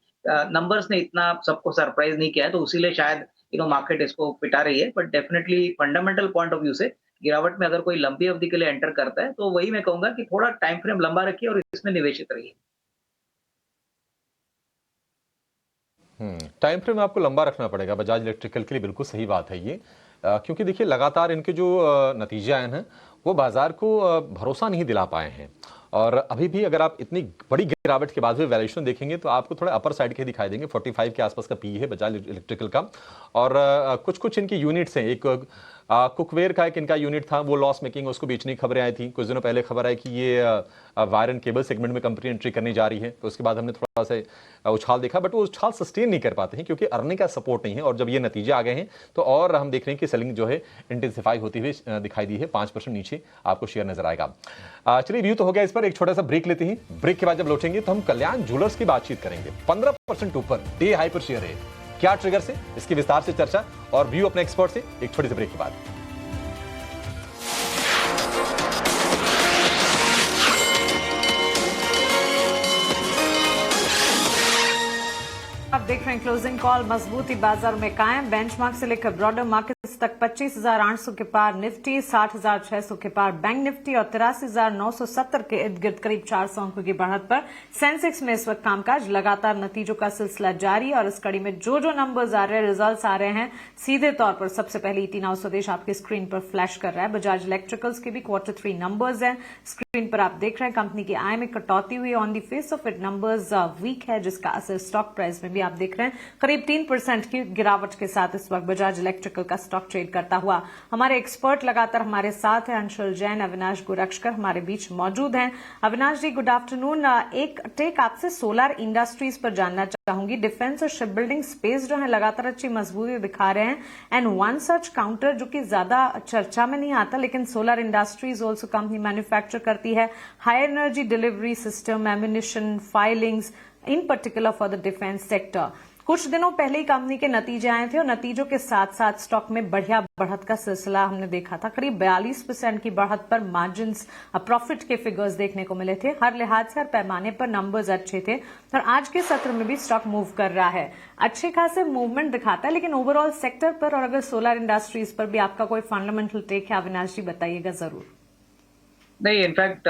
नंबर्स ने इतना सबको सरप्राइज नहीं किया है, तो उसीलिए शायद मार्केट इसको पिटा रही है। But definitely fundamental point of view से गिरावट में अगर कोई लंबी अवधि के लिए एंटर करता है तो वही मैं कहूंगा कि थोड़ा टाइम फ्रेम लंबा रखिए और इसमें निवेशित रहिए। टाइम फ्रेम आपको लंबा रखना पड़ेगा बजाज इलेक्ट्रिकल के लिए, बिल्कुल सही बात है ये। क्योंकि देखिए लगातार इनके जो नतीजे आए हैं वो बाजार को भरोसा नहीं दिला पाए हैं और अभी भी अगर आप इतनी बड़ी गिरावट के बाद भी वैल्यूएशन देखेंगे तो आपको थोड़ा अपर साइड के दिखाई देंगे। 45 के आसपास का पी है बजाज इलेक्ट्रिकल का और कुछ इनकी यूनिट्स हैं। एक कुकवेयर का एक इनका यूनिट था, वो लॉस मेकिंग, उसको बेचने की खबरें आई थी। कुछ दिनों पहले खबर आई कि ये वायर एंड केबल सेगमेंट में कंपनी एंट्री करने जा रही है, तो उसके बाद हमने थोड़ा सा उछाल देखा, बट वो उछाल सस्टेन नहीं कर पाते हैं क्योंकि अर्निंग का सपोर्ट नहीं है। और जब ये नतीजे आ गए हैं तो और हम देख रहे हैं कि सेलिंग जो है इंटेंसिफाई होती हुई दिखाई दी है। 5% नीचे आपको शेयर नजर आएगा। चलिए, व्यू तो हो गया इस पर, एक छोटा सा ब्रेक लेते हैं। ब्रेक के बाद जब लौटेंगे तो हम कल्याण ज्वेलर्स की बातचीत करेंगे। 15% ऊपर डे हाई पर शेयर है, क्या ट्रिगर से, इसकी विस्तार से चर्चा और व्यू अपने एक्सपर्ट से एक छोटे से ब्रेक के बाद। आप देख रहे हैं क्लोजिंग कॉल। मजबूती बाजार में कायम, बेंचमार्क से लेकर ब्रॉडर मार्केट तक 25,800 के पार निफ्टी, 60,600 के पार बैंक निफ्टी और 83,970 के इर्द गिर्द करीब 400 अंकों की बढ़त पर सेंसेक्स में इस वक्त कामकाज। लगातार नतीजों का सिलसिला जारी और इस कड़ी में जो नंबर्स आ रहे हैं, रिजल्ट्स आ रहे हैं, सीधे तौर पर सबसे पहले ईटी नाउ स्वदेश आपकी स्क्रीन पर फ्लैश कर रहा है। बजाज इलेक्ट्रिकल्स के भी Q3 नंबर्स हैं, स्क्रीन पर आप देख रहे हैं। कंपनी की आय में कटौती हुई, on the face of it numbers weak है, जिसका असर स्टॉक प्राइस में भी आप देख रहे हैं। करीब 3% की गिरावट के साथ इस वक्त बजाज इलेक्ट्रिकल का स्टॉक ट्रेड करता हुआ। हमारे एक्सपर्ट लगातार हमारे साथ हैं, अंशुल जैन, अविनाश गोरक्षकर हमारे बीच मौजूद हैं। अविनाश जी, गुड आफ्टरनून। एक टेक आपसे सोलर इंडस्ट्रीज पर जानना चाहूंगी। डिफेंस और शिप बिल्डिंग स्पेस जो है लगातार अच्छी मजबूती दिखा रहे हैं, एंड वन सच काउंटर जो कि ज्यादा चर्चा में नहीं आता, लेकिन solar industries also company manufacture करती है higher energy delivery system, ammunition, fillings, in particular for the defence sector. कुछ दिनों पहले ही कंपनी के नतीजे आए थे और नतीजों के साथ साथ स्टॉक में बढ़िया बढ़त का सिलसिला हमने देखा था। करीब 42% की बढ़त पर मार्जिन्स, प्रॉफिट के फिगर्स देखने को मिले थे। हर लिहाज से, हर पैमाने पर नंबर्स अच्छे थे और आज के सत्र में भी स्टॉक मूव कर रहा है, अच्छे खासे मूवमेंट दिखाता है। लेकिन ओवरऑल सेक्टर पर और अगर सोलर इंडस्ट्रीज पर भी आपका कोई फंडामेंटल टेक है, अविनाश जी बताइएगा जरूर। नहीं, इनफैक्ट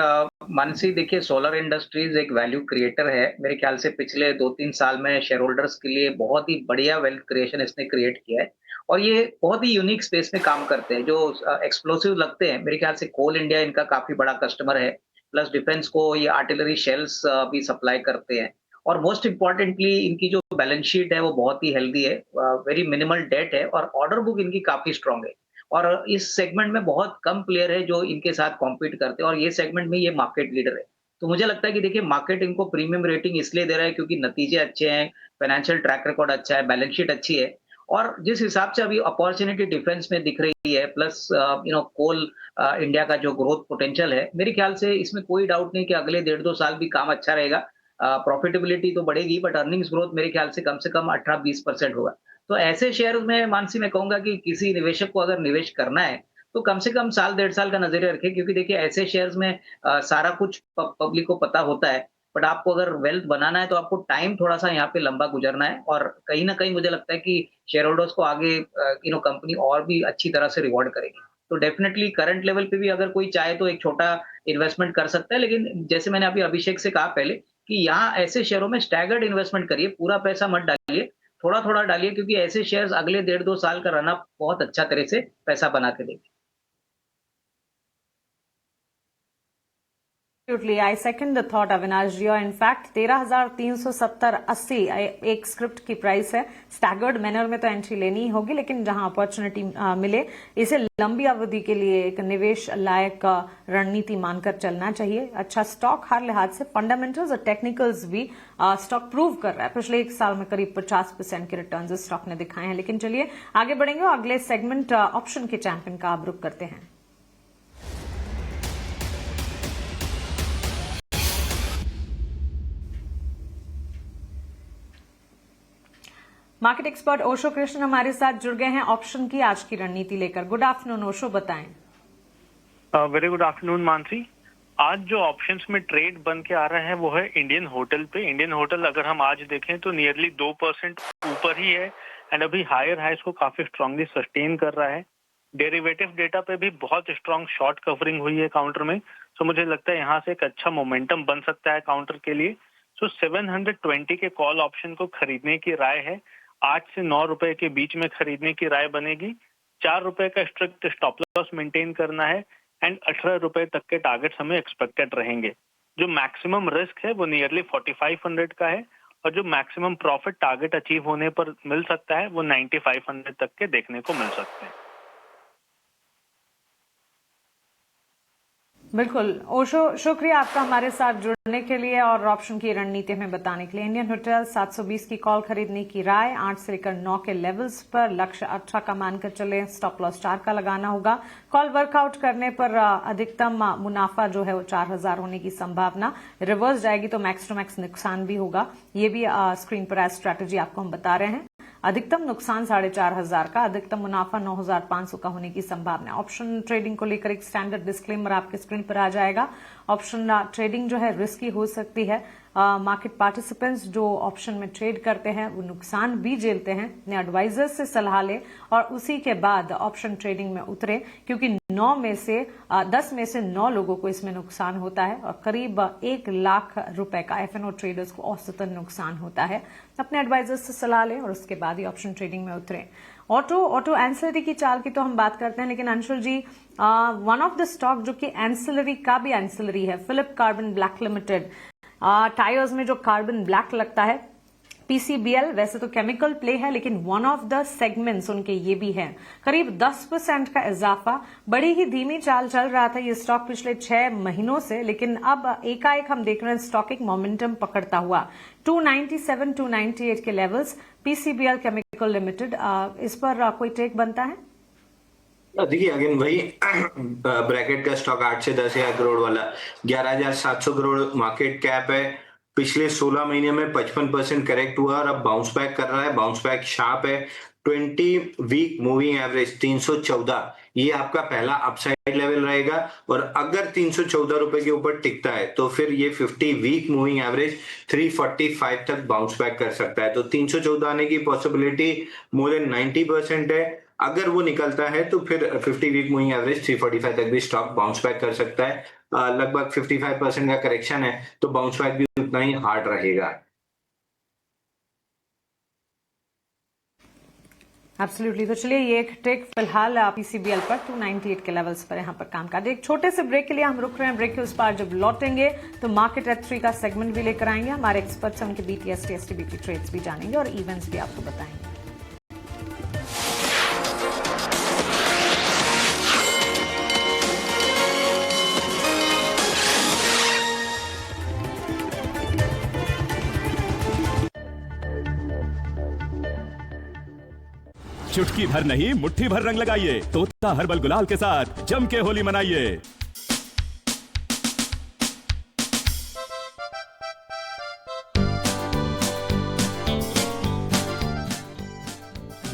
मानसी देखिए, सोलर इंडस्ट्रीज एक वैल्यू क्रिएटर है। मेरे ख्याल से पिछले 2-3 साल में शेयर होल्डर्स के लिए बहुत ही बढ़िया वेल्थ क्रिएशन इसने क्रिएट किया है और ये बहुत ही यूनिक स्पेस में काम करते हैं जो एक्सप्लोसिव लगते हैं। मेरे ख्याल से कोल इंडिया इनका काफी बड़ा कस्टमर है, प्लस डिफेंस को ये आर्टिलरी शेल्स भी सप्लाई करते हैं और मोस्ट इंपॉर्टेंटली इनकी जो बैलेंस शीट है वो बहुत ही हेल्दी है, वेरी मिनिमल डेट है और ऑर्डर बुक इनकी काफी स्ट्रांग है और इस सेगमेंट में बहुत कम प्लेयर है जो इनके साथ कॉम्पीट करते हैं और ये सेगमेंट में ये मार्केट लीडर है। तो मुझे लगता है कि देखिए, मार्केट इनको प्रीमियम रेटिंग इसलिए दे रहा है क्योंकि नतीजे अच्छे हैं, फाइनेंशियल ट्रैक रिकॉर्ड अच्छा है, बैलेंस शीट अच्छी है और जिस हिसाब से अभी अपॉर्चुनिटी डिफेंस में दिख रही है, प्लस कोल इंडिया का जो ग्रोथ पोटेंशियल है, मेरे ख्याल से इसमें कोई डाउट नहीं कि अगले 1.5-2 साल भी काम अच्छा रहेगा। प्रॉफिटेबिलिटी तो बढ़ेगी बट अर्निंग्स ग्रोथ मेरे ख्याल से कम 18-20% होगा। तो ऐसे शेयर में मानसी मैं कहूंगा कि किसी निवेशक को अगर निवेश करना है तो कम से कम साल 1.5 साल का नजरिया रखें क्योंकि देखिए ऐसे शेयर्स में सारा कुछ पब्लिक को पता होता है, बट आपको अगर वेल्थ बनाना है तो आपको टाइम थोड़ा सा यहाँ पे लंबा गुजरना है और कहीं ना कहीं मुझे लगता है कि शेयर होल्डर्स को आगे कंपनी और भी अच्छी तरह से रिवॉर्ड करेगी। तो डेफिनेटली करंट लेवल पे भी अगर कोई चाहे तो एक छोटा इन्वेस्टमेंट कर सकता है, लेकिन जैसे मैंने अभी अभिषेक से कहा पहले कि यहाँ ऐसे शेयरों में स्टैगर्ड इन्वेस्टमेंट करिए, पूरा पैसा मत डालिए, थोड़ा थोड़ा डालिए क्योंकि ऐसे शेयर्स अगले 1.5-2 साल का रन अप बहुत अच्छा तरह से पैसा बना के देंगे। Absolutely, I second the thought, Avinash ji. और इनफैक्ट 13,370.80 एक स्क्रिप्ट की प्राइस है। स्टैगर्ड मैनर में तो एंट्री लेनी ही होगी, लेकिन जहां अपॉर्चुनिटी मिले इसे लंबी अवधि के लिए एक निवेश लायक रणनीति मानकर चलना चाहिए। अच्छा स्टॉक हर लिहाज से, फंडामेंटल्स और टेक्निकल्स भी स्टॉक प्रूव कर रहा है। पिछले एक साल में करीब 50% के रिटर्न्स इस स्टॉक ने दिखाए हैं। लेकिन चलिए आगे बढ़ेंगे और अगले सेगमेंट ऑप्शन के चैंपियन का आप रुख करते हैं। मार्केट एक्सपर्ट ओशो कृष्ण हमारे साथ जुड़ गए हैं ऑप्शन की आज की रणनीति लेकर। गुड आफ्टरनून ओशो, बताएं। Very good afternoon Mansi. आज जो ऑप्शंस में ट्रेड बन के आ रहा है वो है इंडियन होटल पे। इंडियन होटल अगर हम आज देखें तो नियरली 2% ऊपर ही है एंड अभी हायर हाइस को काफी स्ट्रांगली सस्टेन कर रहा है। डेरिवेटिव डेटा पे भी बहुत स्ट्रांग शॉर्ट कवरिंग हुई है काउंटर में, सो मुझे लगता है यहाँ से एक अच्छा मोमेंटम बन सकता है काउंटर के लिए। सो 720 के कॉल ऑप्शन को खरीदने की राय है। 8 से 9 रुपए के बीच में खरीदने की राय बनेगी। 4 रुपए का स्ट्रिक्ट स्टॉप लॉस मेंटेन करना है एंड 18 रुपए तक के टारगेट्स हमें एक्सपेक्टेड रहेंगे। जो मैक्सिमम रिस्क है वो नियरली 4500 का है और जो मैक्सिमम प्रॉफिट टारगेट अचीव होने पर मिल सकता है वो 9500 तक के देखने को मिल सकते हैं। बिल्कुल ओशो, शुक्रिया आपका हमारे साथ जुड़ने के लिए और ऑप्शन की रणनीति हमें बताने के लिए। इंडियन होटल 720 की कॉल खरीदने की राय, 8 से लेकर 9 के लेवल्स पर, लक्ष्य 18 का मानकर चले, स्टॉप लॉस 4 का लगाना होगा। कॉल वर्कआउट करने पर अधिकतम मुनाफा जो है वो 4000 होने की संभावना, रिवर्स जाएगी तो मैक्स टू मैक्स नुकसान भी होगा। ये भी स्क्रीन पर एज स्ट्रैटेजी आपको हम बता रहे हैं। अधिकतम नुकसान 4,500 का, अधिकतम मुनाफा 9,500 का होने की संभावना है। ऑप्शन ट्रेडिंग को लेकर एक स्टैंडर्ड डिस्क्लेमर आपके स्क्रीन पर आ जाएगा। ऑप्शन ट्रेडिंग जो है रिस्की हो सकती है। मार्केट पार्टिसिपेंट्स जो ऑप्शन में ट्रेड करते हैं वो नुकसान भी झेलते हैं। अपने एडवाइजर से सलाह लें और उसी के बाद ऑप्शन ट्रेडिंग में उतरे, क्योंकि 10 में से 9 लोगों को इसमें नुकसान होता है और करीब 1 लाख रुपए का एफएनओ ट्रेडर्स को औसतन नुकसान होता है। अपने एडवाइजर से सलाह लें और उसके बाद ही ऑप्शन ट्रेडिंग में उतरे। ऑटो एंसिलरी की चाल की तो हम बात करते हैं, लेकिन Anshul ji, one of the stock जो कि एंसिलरी का भी एंसिलरी है, Phillips carbon black limited. Tyres में जो कार्बन ब्लैक लगता है, पीसीबीएल वैसे तो केमिकल प्ले है, लेकिन वन ऑफ द सेगमेंट्स उनके ये भी है। करीब 10% का इजाफा, बड़ी ही धीमी चाल चल रहा था ये स्टॉक पिछले 6 महीनों से, लेकिन अब एकाएक हम देख रहे हैं स्टॉक एक मोमेंटम पकड़ता हुआ। 297, 298 के लेवल्स, पीसीबीएल केमिकल लिमिटेड, इस पर कोई टेक बनता है? देखिए अगेन वही ब्रैकेट का स्टॉक 8 से 10,000 करोड़ वाला, 11,700 करोड़ मार्केट कैप है। पिछले 16 महीने में 55% करेक्ट हुआ और अब बाउंस बैक कर रहा है। बाउंस बैक शार्प है। 20 वीक मूविंग एवरेज 314, ये आपका पहला अपसाइड लेवल रहेगा और अगर 314 रुपए के ऊपर टिकता है तो फिर ये 50 वीक मूविंग एवरेज 345 तक बाउंस बैक कर सकता है। तो 314 आने की पॉसिबिलिटी मोर देन 90% है। अगर वो निकलता है तो फिर 50 वीक मूविंग एवरेज 345 तक भी स्टॉक बाउंस बैक कर सकता है। लगभग 55% का करेक्शन है तो बाउंस बैक भी उतना ही हार्ड रहेगा। एब्सोल्युटली। तो चलिए ये एक टेक फिलहाल पीसीबीएल पर 298 के लेवल्स पर यहाँ पर काम कर दे। एक छोटे से ब्रेक के लिए हम रुक रहे हैं। ब्रेक के उस पार जब लौटेंगे तो मार्केट एट 3 का सेगमेंट भी लेकर आएंगे। हमारे एक्सपर्ट्स हैं, उनके बीटीएस टीएसटीबी की ट्रेड्स भी जानेंगे और इवेंट्स भी आपको बताएंगे। चुटकी भर नहीं, मुट्ठी भर रंग लगाइए तोता हर्बल गुलाल के साथ जम के होली मनाइए।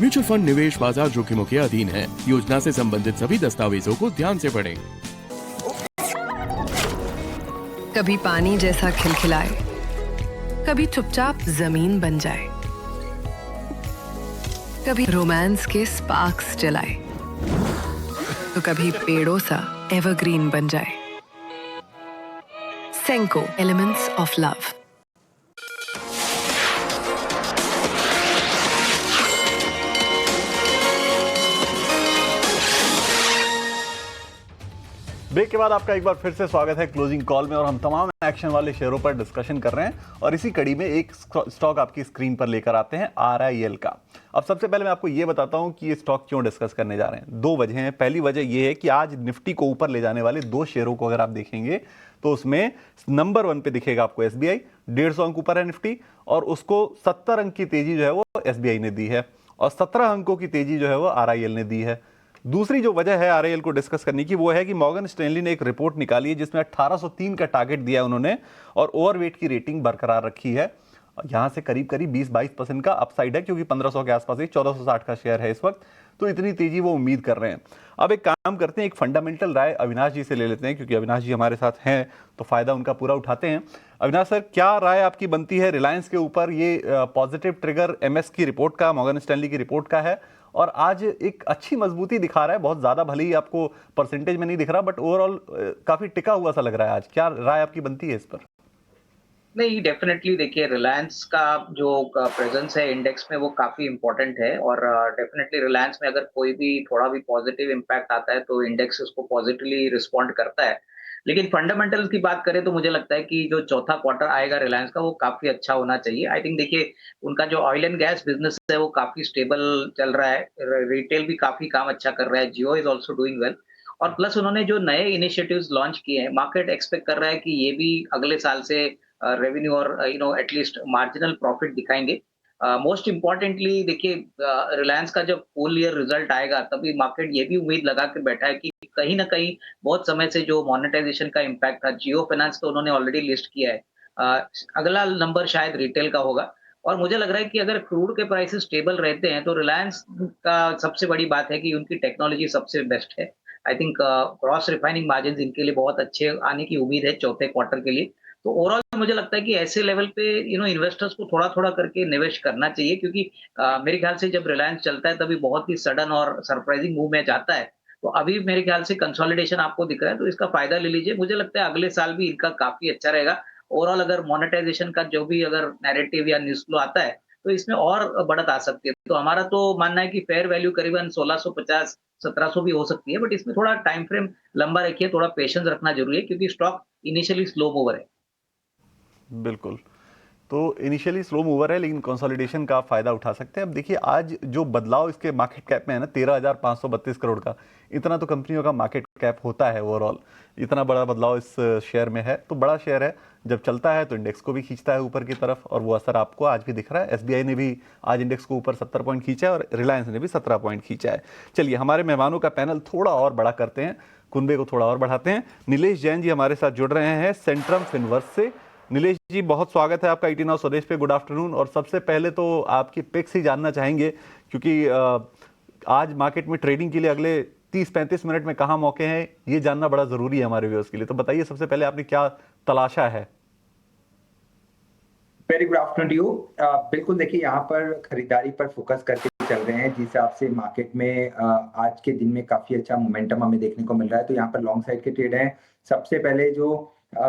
म्यूचुअल फंड निवेश बाजार जोखिमों के अधीन है। योजना से संबंधित सभी दस्तावेजों को ध्यान से पढ़ें। कभी पानी जैसा खिलखिलाए, कभी चुपचाप जमीन बन जाए, कभी रोमांस के स्पार्क्स जलाए, तो कभी पेड़ों सा एवरग्रीन बन जाए। Senco elements of love. Break के बाद आपका एक बार फिर से स्वागत है क्लोजिंग कॉल में और हम तमाम एक्शन वाले शेयरों पर डिस्कशन कर रहे हैं और इसी कड़ी में एक स्टॉक आपकी स्क्रीन पर लेकर आते हैं RIL का। अब सबसे पहले मैं आपको ये बताता हूं कि ये स्टॉक क्यों डिस्कस करने जा रहे हैं। 2 वजह हैं। पहली वजह ये है कि आज निफ्टी को ऊपर ले जाने वाले 2 शेयरों को अगर आप देखेंगे तो उसमें नंबर 1 पे दिखेगा आपको SBI, 150 अंक ऊपर है निफ्टी और उसको 70 अंक की तेजी जो है वो SBI ने दी है और 17 अंकों की तेजी जो है वो RIL ने दी है। दूसरी जो वजह है RIL को डिस्कस करने की वो है कि मॉर्गन स्टैनली ने एक रिपोर्ट निकाली है जिसमें 1803 का टारगेट दिया है उन्होंने और ओवरवेट की रेटिंग बरकरार रखी है। यहां से करीब करीब 20-22% का अपसाइड है क्योंकि 1500 के आसपास 1460 का शेयर है इस वक्त, तो इतनी तेजी वो उम्मीद कर रहे हैं। अब एक काम करते हैं, एक फंडामेंटल राय अविनाश जी से ले लेते हैं क्योंकि अविनाश जी हमारे साथ हैं तो फायदा उनका पूरा उठाते हैं। अविनाश सर, क्या राय आपकी बनती है रिलायंस के ऊपर? ये पॉजिटिव ट्रिगर MS की रिपोर्ट का, मॉर्गन स्टैनली की रिपोर्ट का है और आज एक अच्छी मजबूती दिखा रहा है, बहुत ज्यादा भले ही आपको परसेंटेज में नहीं दिख रहा बट ओवरऑल काफी टिका हुआ सा लग रहा है आज। क्या राय आपकी बनती है इस पर? नहीं, डेफिनेटली देखिए रिलायंस का जो प्रेजेंस है इंडेक्स में वो काफी इंपॉर्टेंट है और डेफिनेटली रिलायंस में अगर कोई भी थोड़ा भी पॉजिटिव इम्पैक्ट आता है तो इंडेक्स उसको पॉजिटिवली रिस्पॉन्ड करता है। लेकिन फंडामेंटल्स की बात करें तो मुझे लगता है कि जो चौथा क्वार्टर आएगा रिलायंस का वो काफी अच्छा होना चाहिए। आई थिंक देखिए उनका जो ऑयल एंड गैस बिजनेस है वो काफी स्टेबल चल रहा है, रिटेल भी काफी काम अच्छा कर रहा है, जियो इज ऑल्सो डूइंग वेल और प्लस उन्होंने जो नए इनिशिएटिव्स लॉन्च किए हैं मार्केट एक्सपेक्ट कर रहा है कि ये भी अगले साल से रेवेन्यू और एटलीस्ट मार्जिनल प्रॉफिट दिखाएंगे। मोस्ट इम्पॉर्टेंटली देखिए रिलायंस का जब फुल ईयर रिजल्ट आएगा तभी मार्केट ये भी उम्मीद लगा के बैठा है कि कहीं ना कहीं बहुत समय से जो मोनेटाइजेशन का इम्पैक्ट था, जियो फाइनेंस तो उन्होंने ऑलरेडी लिस्ट किया है, अगला नंबर शायद रिटेल का होगा। और मुझे लग रहा है कि अगर क्रूड के प्राइसेस स्टेबल रहते हैं तो रिलायंस का सबसे बड़ी बात है कि उनकी टेक्नोलॉजी सबसे बेस्ट है। I think cross refining margins इनके लिए बहुत अच्छे आने की उम्मीद है चौथे क्वार्टर के लिए। तो ओवरऑल मुझे लगता है कि ऐसे लेवल पे इन्वेस्टर्स को थोड़ा-थोड़ा करके निवेश करना चाहिए, क्योंकि मेरे ख्याल से जब रिलायंस चलता है तभी बहुत ही सडन और सरप्राइजिंग मूव में जाता है। तो अभी मेरे ख्याल से कंसोलिडेशन आपको दिख रहा है, तो इसका फ़ायदा ले लीजिए। मुझे लगता है अगले साल भी इनका काफ़ी अच्छा रहेगा। ओवरऑल अगर मोनेटाइजेशन का जो भी अगर नैरेटिव या न्यूज़ फ्लो आता है, तो इसमें और बढ़त आ सकती है। तो हमारा तो मानना है कि फेयर वैल्यू करीबन 1650 1700 भी हो सकती है, बट इसमें थोड़ा टाइम फ्रेम लंबा रखिए, थोड़ा पेशेंस रखना ज़रूरी है, क्योंकि स्टॉक इनिशियली स्लो मूवर है। बिल्कुल। तो इनिशियली स्लो मूवर है लेकिन कंसोलिडेशन का फायदा उठा सकते हैं। अब देखिए आज जो बदलाव इसके मार्केट कैप में है ना 13,532 करोड़ का, इतना तो कंपनियों का मार्केट कैप होता है ओवरऑल। इतना बड़ा बदलाव इस शेयर में है तो बड़ा शेयर है, जब चलता है तो इंडेक्स को भी खींचता है ऊपर की तरफ और वो असर आपको आज भी दिख रहा है। एसबीआई ने भी आज इंडेक्स को ऊपर 70 पॉइंट खींचा है और रिलायंस ने भी 17 पॉइंट खींचा है। चलिए हमारे मेहमानों का पैनल थोड़ा और बड़ा करते हैं, कुनबे को थोड़ा और बढ़ाते हैं। नीलेश जैन जी हमारे साथ जुड़ रहे हैं सेंट्रम फिनवर्स से। नीलेश जी बहुत स्वागत है आपका ईटी नाउ स्वदेश पे। Good afternoon. और सबसे पहले तो आपकी पिक्स ही जानना चाहेंगे क्योंकि आज मार्केट में ट्रेडिंग के लिए अगले 30-35 मिनट में कहाँ मौके हैं ये जानना बड़ा जरूरी है हमारे व्यूअर्स के लिए। तो बताइए सबसे पहले आपने क्या तलाशा है। Very good afternoon to you. बिल्कुल देखिए यहाँ पर खरीदारी पर फोकस करके चल रहे हैं, जिस हिसाब से मार्केट में आज के दिन में काफी अच्छा मोमेंटम हमें देखने को मिल रहा है। तो यहाँ पर लॉन्ग साइड के ट्रेड हैं। सबसे पहले जो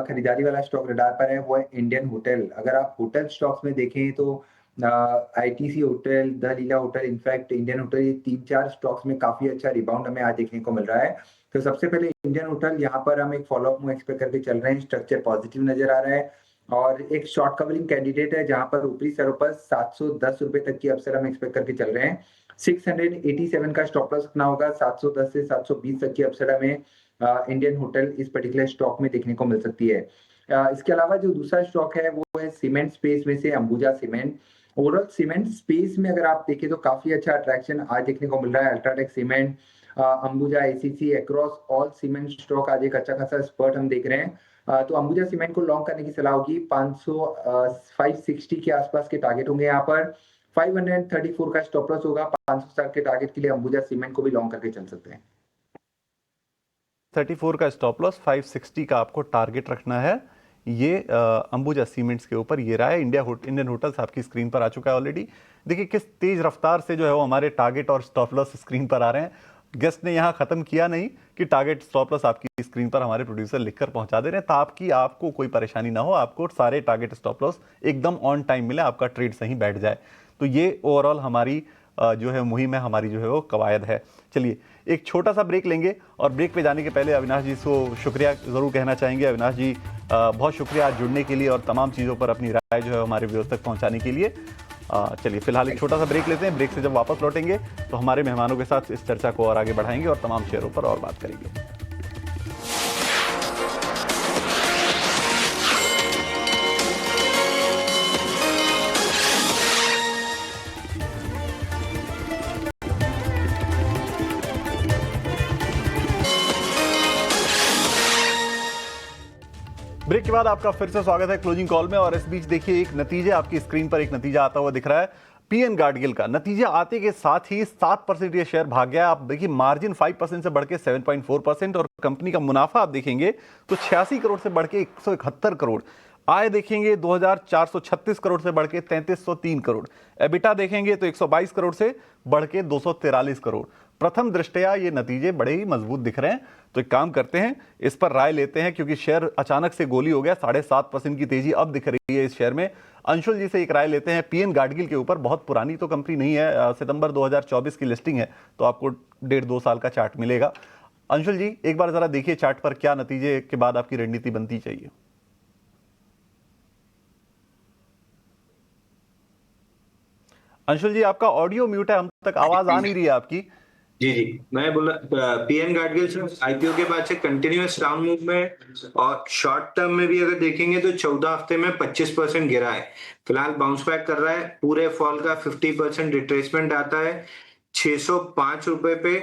खरीदारी वाला स्टॉक रडार पर है वो है इंडियन होटल। अगर आप होटल स्टॉक्स में देखें तो ITC hotel, the Leela hotel, in fact Indian hotel, ये 3-4 स्टॉक्स में काफी अच्छा रिबाउंड हमें आज देखने को मिल रहा है। तो सबसे पहले इंडियन होटल, यहाँ पर हम एक फॉलोअप मूव एक्सपेक्ट करके चल रहे हैं। स्ट्रक्चर पॉजिटिव नजर आ रहा है और एक शॉर्ट कवरिंग कैंडिडेट है जहां पर ऊपरी सरों पर 710 रुपए तक की अवसर हम एक्सपेक्ट करके चल रहे हैं। 687 का स्टॉप लॉस रखना होगा। 710 से 720 तक की अवसर हमें इंडियन होटल इस पर्टिकुलर स्टॉक में देखने को मिल सकती है। इसके अलावा जो दूसरा स्टॉक है वो है सीमेंट स्पेस में से Ambuja cement. Overall cement space में अगर आप देखें तो काफी अच्छा अट्रैक्शन आज देखने को मिल रहा है। UltraTech cement, Ambuja, ACC, across all cement stock आज एक अच्छा खासा स्पर्ट हम देख रहे हैं। तो अंबुजा सीमेंट को लॉन्ग करने की सलाह होगी। 560 के आसपास के टारगेट होंगे यहाँ पर। 534 का स्टॉप लॉस होगा। 560 के टारगेट के लिए अंबुजा सीमेंट को भी लॉन्ग करके चल सकते हैं। 34 का स्टॉप लॉस, 560 का आपको टारगेट रखना है। ये अंबुजा सीमेंट्स के ऊपर ये रहा है। इंडियन होटल्स आपकी स्क्रीन पर आ चुका है ऑलरेडी। देखिए किस तेज रफ्तार से जो है वो हमारे टारगेट और स्टॉप लॉस स्क्रीन पर आ रहे हैं। गेस्ट ने यहाँ खत्म किया नहीं कि टारगेट स्टॉप लॉस आपकी स्क्रीन पर हमारे प्रोड्यूसर लिखकर पहुंचा दे रहे हैं ताकि आपको कोई परेशानी ना हो, आपको सारे टारगेट स्टॉप लॉस एकदम ऑन टाइम मिले, आपका ट्रेड सही बैठ जाए। तो ये ओवरऑल हमारी जो है मुहिम है, हमारी जो है वो कवायद है। चलिए एक छोटा सा ब्रेक लेंगे और ब्रेक पे जाने के पहले अविनाश जी को शुक्रिया ज़रूर कहना चाहेंगे। अविनाश जी बहुत शुक्रिया आज जुड़ने के लिए और तमाम चीज़ों पर अपनी राय जो है हमारे व्यूअर्स तक पहुंचाने के लिए। चलिए फिलहाल एक छोटा सा ब्रेक लेते हैं। ब्रेक से जब वापस लौटेंगे तो हमारे मेहमानों के साथ इस चर्चा को और आगे बढ़ाएंगे और तमाम शेयरों पर और बात करेंगे। ब्रेक के बाद आपका फिर से स्वागत है क्लोजिंग कॉल में। और इस बीच देखिए एक नतीजे आपकी स्क्रीन पर एक नतीजा आता हुआ दिख रहा है पीएन गाडगिल का। नतीजा आते के साथ ही 7% ये शेयर भाग गया। आप देखिए मार्जिन 5% से बढ़ के 7.4% और कंपनी का मुनाफा आप देखेंगे तो 86 करोड़ से बढ़ के 171 करोड़। आय देखेंगे 2436 करोड़ से बढ़ के 3303 करोड़। एबिटा देखेंगे तो 122 करोड़ से बढ़ के 243 करोड़। प्रथम दृष्टया ये नतीजे बड़े ही मजबूत दिख रहे हैं। तो एक काम करते हैं, इस पर राय लेते हैं क्योंकि शेयर अचानक से गोली हो गया। 7.5% की तेजी अब दिख रही है इस शेयर में। अंशुल जी से एक राय लेते हैं पीएन गाडगिल के ऊपर। बहुत पुरानी तो कंपनी नहीं है, सितंबर 2024 की लिस्टिंग है, तो आपको 1.5-2 साल का चार्ट मिलेगा। अंशुल जी एक बार जरा देखिए चार्ट पर क्या नतीजे के बाद आपकी रणनीति बनती चाहिए। अंशुल जी आपका ऑडियो म्यूट है, हम तक आवाज आ नहीं रही है आपकी। जी मैं बोला पीएन गाडगिल से आईपीओ के बाद से कंटिन्यूअस डाउन मूव में और शॉर्ट टर्म में भी अगर देखेंगे तो 14 हफ्ते में 25% गिरा है। फिलहाल बाउंस बैक कर रहा है। पूरे फॉल का 50% रिट्रेसमेंट आता है 605 रुपए पे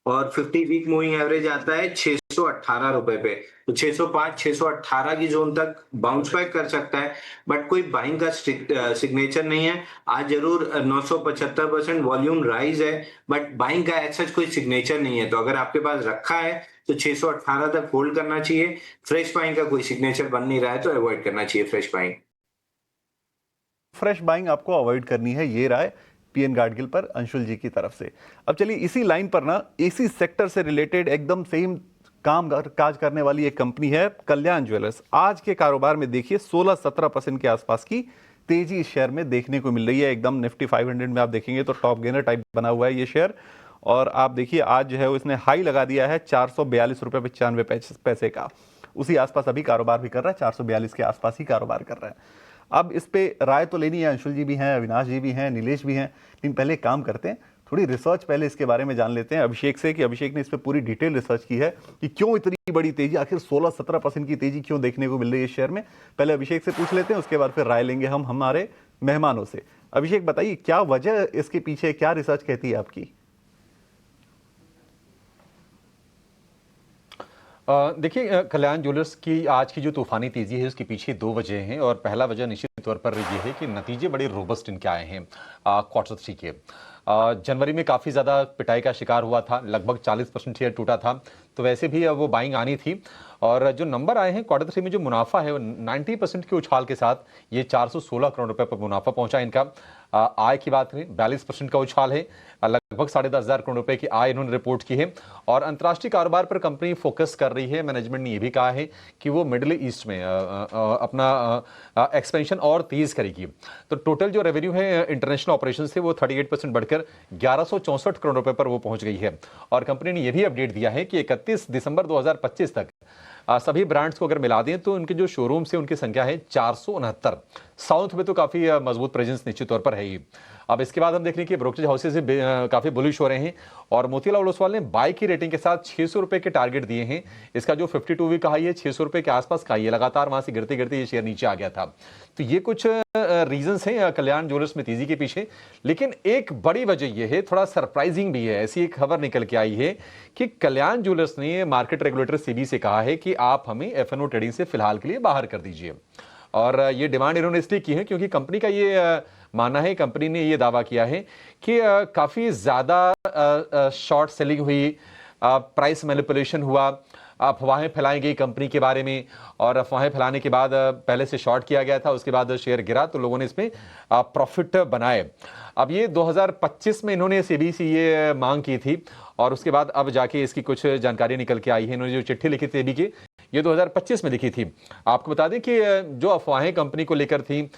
और 50 वीक मूविंग एवरेज आता है 600 618 रुपए पे, तो 605 618 की जोन तक बाउंस बैक कर सकता है, बट कोई बाइंग का सिग्नेचर नहीं है। आज जरूर 975% वॉल्यूम राइज है, बट बाइंग का ऐसा कोई सिग्नेचर नहीं है। तो अगर आपके पास रखा है तो 618 तक होल्ड करना चाहिए। फ्रेश बाइंग का कोई सिग्नेचर बन नहीं रहा है तो अवॉइड करना चाहिए फ्रेश बाइंग। फ्रेश बाइंग आपको अवॉइड करनी है, ये राय पीएन गाडगिल पर अंशुल जी की तरफ से। अब चलिए इसी लाइन पर ना इसी सेक्टर से रिलेटेड एकदम सेम काम काज करने वाली एक कंपनी है कल्याण ज्वेलर्स। आज के कारोबार में देखिए 16-17% के आसपास की तेजी इस शेयर में देखने को मिल रही है। एकदम निफ्टी 500 में आप देखेंगे तो टॉप गेनर टाइप बना हुआ है ये शेयर। और आप देखिए आज जो है उसने हाई लगा दिया है 442 रुपये 95 पैसे का, उसी आसपास अभी कारोबार भी कर रहा है, 442 के आसपास ही कारोबार कर रहा है। अब इस पे राय तो लेनी है, अंशुल जी भी हैं, अविनाश जी भी हैं, नीलेश भी हैं, लेकिन पहले काम करते हैं, थोड़ी रिसर्च पहले इसके बारे में जान लेते हैं अभिषेक से कि अभिषेक ने इस पे पूरी डिटेल रिसर्च की है कि क्यों इतनी बड़ी तेजी, आखिर 16-17% की तेजी क्यों देखने को मिल रही है इस शेयर में। पहले अभिषेक से पूछ लेते हैं, उसके बाद फिर राय लेंगे हम हमारे मेहमानों से। अभिषेक बताइए क्या वजह इसके पीछे, क्या रिसर्च कहती है आपकी? देखिए कल्याण ज्वेलर्स की आज की जो तूफानी तेजी है उसके पीछे दो वजह हैं। और पहला वजह निश्चित तौर पर ये है कि नतीजे बड़े रोबस्ट इनके आए हैं क्वार्टर 3 के। जनवरी में काफ़ी ज़्यादा पिटाई का शिकार हुआ था, लगभग 40% शेयर टूटा था, तो वैसे भी वो बाइंग आनी थी। और जो नंबर आए हैं क्वार्टर 3 में, जो मुनाफा है वो 90% के उछाल के साथ ये 416 करोड़ रुपए पर मुनाफा पहुंचा इनका। आय की बात करें 42% का उछाल है, लगभग 10,500 करोड़ रुपए की आय इन्होंने रिपोर्ट की है। और अंतर्राष्ट्रीय कारोबार पर कंपनी फोकस कर रही है। मैनेजमेंट ने यह भी कहा है कि वो मिडिल ईस्ट में अपना एक्सपेंशन और तेज करेगी। तो टोटल जो रेवेन्यू है इंटरनेशनल ऑपरेशन से वो 38% बढ़कर 1164 करोड़ रुपए पर वो पहुंच गई है। और कंपनी ने यह भी अपडेट दिया है कि 31 दिसंबर 2025 तक सभी ब्रांड्स को अगर मिला दें तो उनके जो शोरूम से उनकी संख्या है 469। साउथ में तो काफी मजबूत प्रेजेंस निश्चित तौर पर है ही। अब इसके बाद हम देख रहे हैं कि ब्रोकरेज हाउसेज काफी बुलिश हो रहे हैं और मोतीलाल ओसवाल ने बाय की रेटिंग के साथ 600 रुपए के टारगेट दिए हैं। इसका जो 52 वीक हाई है 600 रुपए के आसपास का, ये लगातार वहां से गिरते गिरते ये शेयर नीचे आ गया था। तो ये कुछ रीजंस हैं कल्याण ज्वेलर्स में तेजी के पीछे। लेकिन एक बड़ी वजह यह है, थोड़ा सरप्राइजिंग भी है, ऐसी एक खबर निकल के आई है कि कल्याण ज्वेलर्स ने मार्केट रेगुलेटर सेबी से कहा है कि आप हमें एफएनओ ट्रेडिंग से फिलहाल के लिए बाहर कर दीजिए। और ये डिमांड इन्होंने इसलिए की है क्योंकि कंपनी का ये मानना है, कंपनी ने ये दावा किया है कि काफी ज्यादा शॉर्ट सेलिंग हुई, प्राइस मैनिपुलेशन हुआ, अफवाहें फैलाई गई कंपनी के बारे में। और अफवाहें फैलाने के बाद पहले से शॉर्ट किया गया था, उसके बाद शेयर गिरा तो लोगों ने इसमें प्रॉफिट बनाए। अब ये 2025 में इन्होंने सेबी से ये मांग की थी और उसके बाद अब जाके इसकी कुछ जानकारी निकल के आई है। इन्होंने जो चिट्ठी लिखी सेबी की ये 2025 में लिखी थी। आपको बता दें कि जो अफवाहें कंपनी को लेकर थी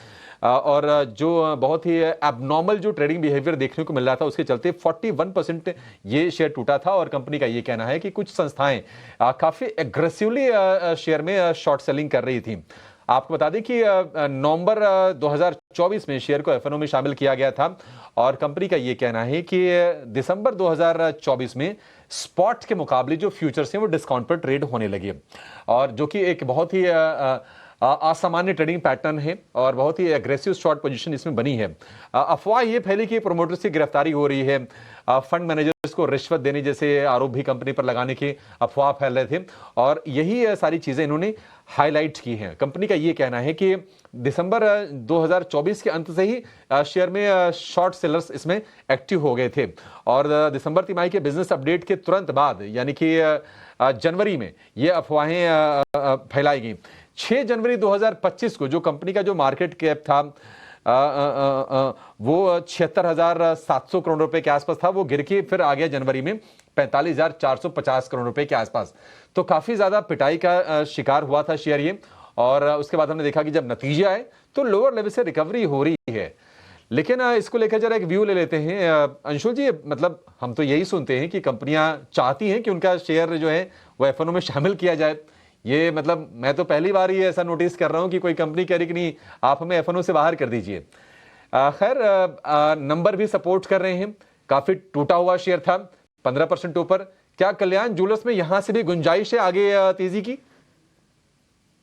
और जो बहुत ही एबनॉर्मल जो ट्रेडिंग बिहेवियर देखने को मिल रहा था उसके चलते 41% ये शेयर टूटा था। और कंपनी का ये कहना है कि कुछ संस्थाएं काफी एग्रेसिवली शेयर में शॉर्ट सेलिंग कर रही थी। आपको बता दें कि नवंबर 2024 में शेयर को एफएनओ में शामिल किया गया था और कंपनी का ये कहना है कि दिसंबर 2024 में स्पॉट के मुकाबले जो फ्यूचर्स हैं वो डिस्काउंट पर ट्रेड होने लगे, और जो कि एक बहुत ही असामान्य ट्रेडिंग पैटर्न है और बहुत ही एग्रेसिव शॉर्ट पोजीशन इसमें बनी है। अफवाह ये फैली कि प्रोमोटर्स की गिरफ्तारी हो रही है, फंड मैनेजर्स को रिश्वत देने जैसे आरोप भी कंपनी पर लगाने की अफवाह फैल रहे थे और यही सारी चीजें इन्होंने हाईलाइट की हैं। कंपनी का ये कहना है कि दिसंबर 2024 के अंत से ही शेयर में शॉर्ट सेलर्स इसमें एक्टिव हो गए थे और दिसंबर तिमाही के बिजनेस अपडेट के तुरंत बाद यानी कि जनवरी में ये अफवाहें फैलाई गई। 6 जनवरी 2025 को जो कंपनी का जो मार्केट कैप था वो 76,700 करोड़ रुपए के आसपास था, वो गिर के फिर आ गया जनवरी में 45,450 करोड़ रुपए के आसपास। तो काफी ज्यादा पिटाई का शिकार हुआ था शेयर ये। और उसके बाद हमने देखा कि जब नतीजे आए तो लोअर लेवल से रिकवरी हो रही है। लेकिन इसको लेकर जरा एक व्यू ले लेते हैं अंशुल जी। मतलब हम तो यही सुनते हैं कि कंपनियां चाहती हैं कि उनका शेयर जो है वो एफएनओ में शामिल किया जाए। ये मतलब मैं तो पहली बार ही ऐसा नोटिस कर रहा हूं कि कोई कंपनी कह रही कि नहीं आप हमें एफएनओ से बाहर कर दीजिए। खैर नंबर भी सपोर्ट कर रहे हैं, काफी टूटा हुआ शेयर था 15% ऊपर। क्या कल्याण ज्वेलर्स में यहां से भी गुंजाइश है आगे तेजी की?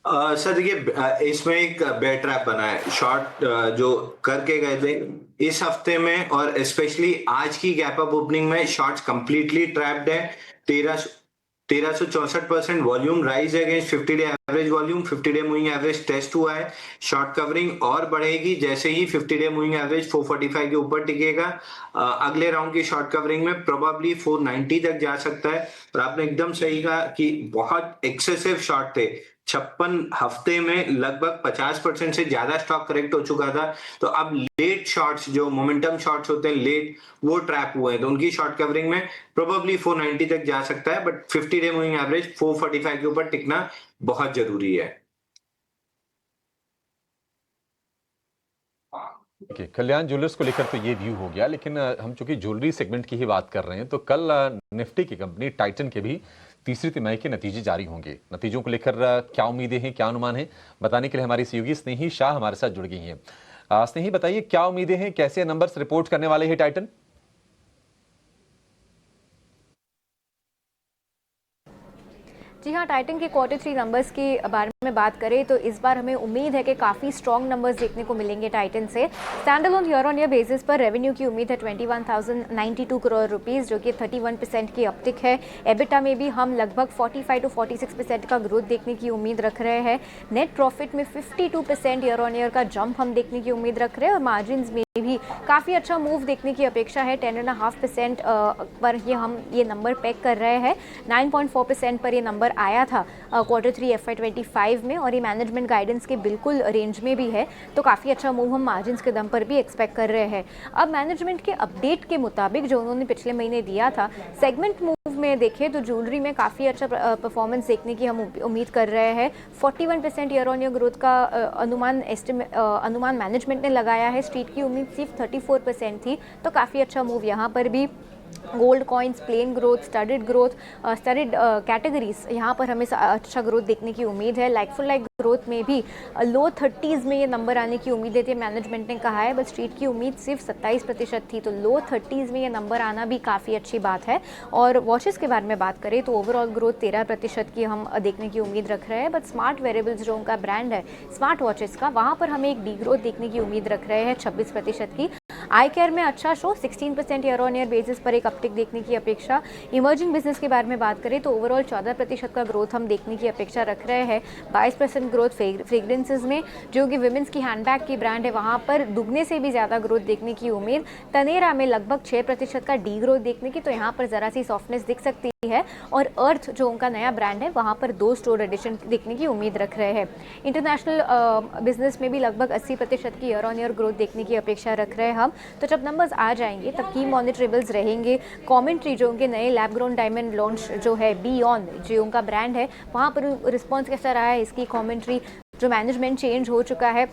सर देखिए इसमें एक बेयर ट्रैप बना है, शॉर्ट जो करके गए थे इस हफ्ते में और स्पेशली आज की गैप अप ओपनिंग में शॉर्ट्स कंप्लीटली ट्रैप्ड है। 1364% volume rise against 50 day average volume, 50 day moving average test हुआ है। शॉर्ट कवरिंग और बढ़ेगी जैसे ही 50 डे मूविंग एवरेज 445 के ऊपर टिकेगा। अगले राउंड की शॉर्ट कवरिंग में प्रोबेबली 490 तक जा सकता है। और आपने एकदम सही कहा कि बहुत एक्सेसिव शॉर्ट थे। 56 हफ्ते में लगभग 50% से ज्यादा स्टॉक करेक्ट हो चुका था। तो अब लेट शॉर्ट्स, जो मोमेंटम शॉर्ट्स होते हैं लेट, वो ट्रैप हुए हैं। तो उनकी शॉर्ट कवरिंग में प्रोबेबली 490 तक जा सकता है, बट 50 डे मूविंग एवरेज 445 के ऊपर टिकना बहुत जरूरी है। Okay, कल्याण ज्वेलर्स को लेकर तो ये व्यू हो गया, लेकिन हम चूंकि ज्वेलरी सेगमेंट की ही बात कर रहे हैं तो कल निफ्टी की कंपनी टाइटन के भी तीसरी तिमाही के नतीजे जारी होंगे। नतीजों को लेकर क्या उम्मीदें हैं, क्या अनुमान है, बताने के लिए हमारी सहयोगी स्नेही शाह हमारे साथ जुड़ गई हैं। स्नेही, बताइए क्या उम्मीदें हैं, कैसे नंबर्स रिपोर्ट करने वाले हैं टाइटन? जी हाँ, टाइटन के Q3 नंबर्स के बारे में बात करें तो इस बार हमें उम्मीद है कि काफ़ी स्ट्रॉन्ग नंबर्स देखने को मिलेंगे टाइटन से। Standalone on year on year basis पर रेवेन्यू की उम्मीद है 21,092 करोड़ रुपीस, जो कि 31% की अपटिक है। एबिटा में भी हम लगभग 45 to 46% का ग्रोथ देखने की उम्मीद रख रहे हैं। नेट प्रॉफिट में 52% ईयर ऑन ईयर का जंप हम देखने की उम्मीद रख रहे हैं और मार्जिन में भी काफ़ी अच्छा मूव देखने की अपेक्षा है। 10.5% पर ये नंबर पैक कर रहे हैं। 9.4% पर ये नंबर आया था Q3 FY25 में और ये मैनेजमेंट गाइडेंस के बिल्कुल रेंज में भी है। तो काफ़ी अच्छा मूव हम मार्जिन्स के दम पर भी एक्सपेक्ट कर रहे हैं। अब मैनेजमेंट के अपडेट के मुताबिक जो उन्होंने पिछले महीने दिया था, सेगमेंट मूव में देखें तो ज्वेलरी में काफ़ी अच्छा परफॉर्मेंस देखने की हम उम्मीद कर रहे हैं। 41% ईयर ऑन ईयर ग्रोथ का अनुमान मैनेजमेंट ने लगाया है। स्ट्रीट की उम्मीद सिर्फ 34% थी, तो काफ़ी अच्छा मूव यहाँ पर भी। Gold coins, plain growth, studded categories, यहाँ पर हमें अच्छा ग्रोथ देखने की उम्मीद है। लाइक फॉर लाइक ग्रोथ में भी लो 30s में ये नंबर आने की उम्मीद थी, मैनेजमेंट ने कहा है, बट स्ट्रीट की उम्मीद सिर्फ 27% थी। तो लो 30s में ये नंबर आना भी काफ़ी अच्छी बात है। और वॉचेस के बारे में बात करें तो ओवरऑल ग्रोथ 13% की हम देखने की उम्मीद रख रहे हैं। बट स्मार्ट वेरेबल्स जो उनका ब्रांड है स्मार्ट वॉचेस का, वहाँ पर हमें एक डी ग्रोथ देखने की उम्मीद रख रहे हैं 26% की। आई केयर में अच्छा show, 16% year on year basis पर एक अपटिक देखने की अपेक्षा। इमर्जिंग बिजनेस के बारे में बात करें तो ओवरऑल 14% का ग्रोथ हम देखने की अपेक्षा रख रहे हैं। 22% ग्रोथ फ्रेग्रेंसेज में, जो कि विमेंस की हैंडबैग की ब्रांड है, वहाँ पर दुगने से भी ज़्यादा ग्रोथ देखने की उम्मीद। तनेरा में लगभग 6% का डी ग्रोथ देखने की, तो यहाँ पर ज़रा सी सॉफ्टनेस दिख सकती है। और अर्थ जो उनका नया ब्रांड है, वहाँ पर 2 स्टोर एडिशन देखने की उम्मीद रख रहे हैं। इंटरनेशनल बिजनेस में भी लगभग 80% की ईयर ऑन ईयर ग्रोथ देखने की अपेक्षा रख रहे हैं हम। तो जब नंबर्स आ जाएंगे तब की मॉनिटरेबल्स रहेंगे। कमेंट्री जो उनके नए लैब ग्रोन डायमंड लॉन्च जो है बियॉन्ड, जो उनका ब्रांड है, वहाँ पर रिस्पॉन्स कैसा रहा है, इसकी कमेंट्री। जो मैनेजमेंट चेंज हो चुका है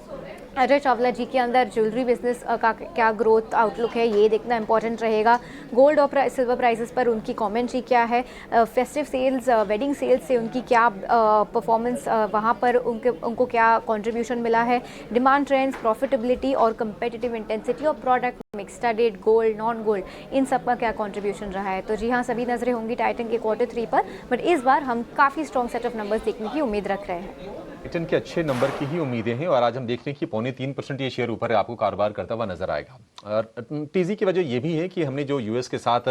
अजय चावला जी के अंदर, ज्वेलरी बिजनेस का क्या ग्रोथ आउटलुक है, ये देखना इंपॉर्टेंट रहेगा। गोल्ड और सिल्वर प्राइसेस पर उनकी कमेंट्री क्या है, फेस्टिव सेल्स, वेडिंग सेल्स से उनकी क्या परफॉर्मेंस, वहाँ पर उनको क्या कंट्रीब्यूशन मिला है। डिमांड ट्रेंड्स, प्रॉफिटेबिलिटी और competitive intensity of product mix, studded, gold, non gold, इन सब का क्या कंट्रीब्यूशन रहा है। तो जी हाँ, सभी नजरें होंगी टाइटन के Q3 पर, बट इस बार हम काफ़ी स्ट्रॉन्ग सेट ऑफ नंबर्स देखने की उम्मीद रख रहे हैं। टाइटन के अच्छे नंबर की ही उम्मीदें हैं और आज हम देख रहे हैं कि 3.25% ये शेयर ऊपर आपको कारोबार करता हुआ नजर आएगा। और टीजी की वजह ये भी है कि हमने जो यूएस के साथ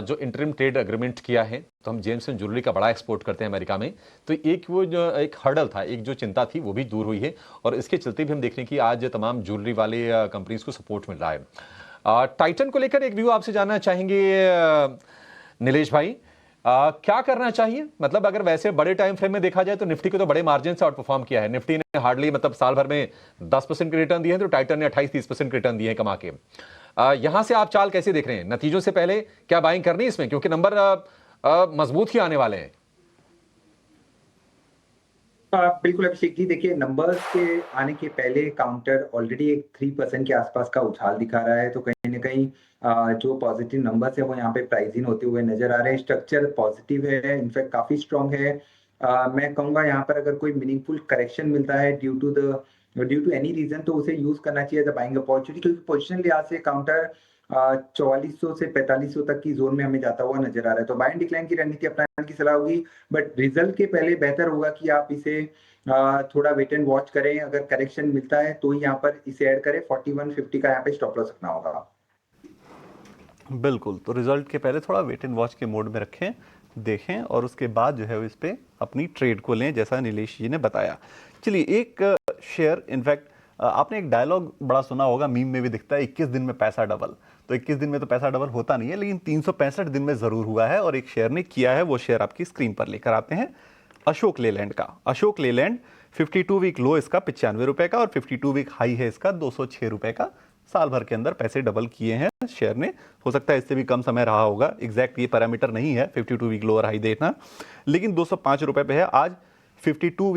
जो इंटरिम ट्रेड एग्रीमेंट किया है, तो हम जेम्सन ज्वेलरी का बड़ा एक्सपोर्ट करते हैं अमेरिका में, तो वो जो एक हर्डल था, एक जो चिंता थी, वो भी दूर हुई है। और इसके चलते भी हम देख रहे हैं कि आज तमाम ज्वेलरी वाले कंपनीज को सपोर्ट मिल रहा है। टाइटन को लेकर एक व्यू आपसे जानना चाहेंगे नीलेश भाई, क्या करना चाहिए? मतलब अगर वैसे बड़े टाइम फ्रेम में देखा जाए तो निफ्टी को तो बड़े मार्जिन से आउट परफॉर्म किया है। निफ्टी ने हार्डली मतलब साल भर में 10% के रिटर्न दिए हैं, तो टाइटन ने 28-30% के रिटर्न दिए हैं कमा के। यहां से आप चाल कैसे देख रहे हैं? नतीजों से पहले क्या बाइंग करनी है इसमें, क्योंकि नंबर मजबूत ही आने वाले हैं? बिल्कुल अभिषेक जी, देखिए नंबर्स के आने के पहले काउंटर ऑलरेडी एक 3% के आसपास का उछाल दिखा रहा है। तो कहीं ना कहीं जो पॉजिटिव नंबर्स है वो यहाँ पे प्राइस इन होते हुए नजर आ रहे हैं। स्ट्रक्चर पॉजिटिव है, इनफैक्ट काफी स्ट्रांग है। मैं कहूंगा यहाँ पर अगर कोई मीनिंगफुल करेक्शन मिलता है ड्यू टू एनी रीजन, तो उसे यूज करना चाहिए एज अ बाइंग अपॉर्चुनिटी, क्योंकि पोजिशन लिहाज से काउंटर 4400 से 4500 तक की जोन में हमें जाता हुआ नजर आ रहा है। तो बाय एंड डिक्लाइन की रणनीति अपनाने की सलाह होगी, बट रिजल्ट के पहले बेहतर होगा कि आप इसे थोड़ा वेट एंड वॉच करें। अगर करेक्शन मिलता है तो यहाँ पर इसे ऐड करें। 4150 का यहाँ पे स्टॉप लॉस रखना होगा। बिल्कुल, तो रिजल्ट के पहले थोड़ा वेट एंड वॉच के मोड में रखें। देखें और उसके बाद जो है वो इस पे अपनी ट्रेड को लें, जैसा नीलेश जी ने बताया। चलिए, एक शेयर, इनफैक्ट आपने एक डायलॉग बड़ा सुना होगा, मीम में भी दिखता है, 21 दिन में पैसा डबल। तो 21 दिन में तो पैसा डबल होता नहीं है, लेकिन 365 दिन में जरूर हुआ है और एक शेयर ने किया है। वो शेयर आपकी स्क्रीन पर लेकर आते हैं, अशोक लेलैंड का। अशोक लेलैंड 52 वीक लो इसका 95 रुपए का और 52 वीक हाई है इसका 206 रुपए का। साल भर के अंदर पैसे डबल किए हैं शेयर ने। हो सकता है इससे भी कम समय रहा होगा, एग्जैक्ट ये पैरामीटर नहीं है 52 वीक लो और हाई देखना, लेकिन 205 रुपए पे है आज। 52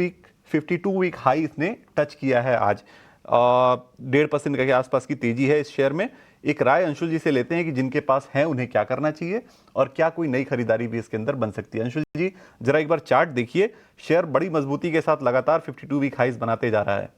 वीक हाई इसने टच किया है आज। 1.5% के आसपास की तेजी है इस शेयर में। एक राय अंशुल जी से लेते हैं कि जिनके पास है उन्हें क्या करना चाहिए और क्या कोई नई खरीदारी भी इसके अंदर बन सकती है। अंशुल जी, जरा एक बार चार्ट देखिए, शेयर बड़ी मजबूती के साथ लगातार 52 वीक हाईज बनाते जा रहा है।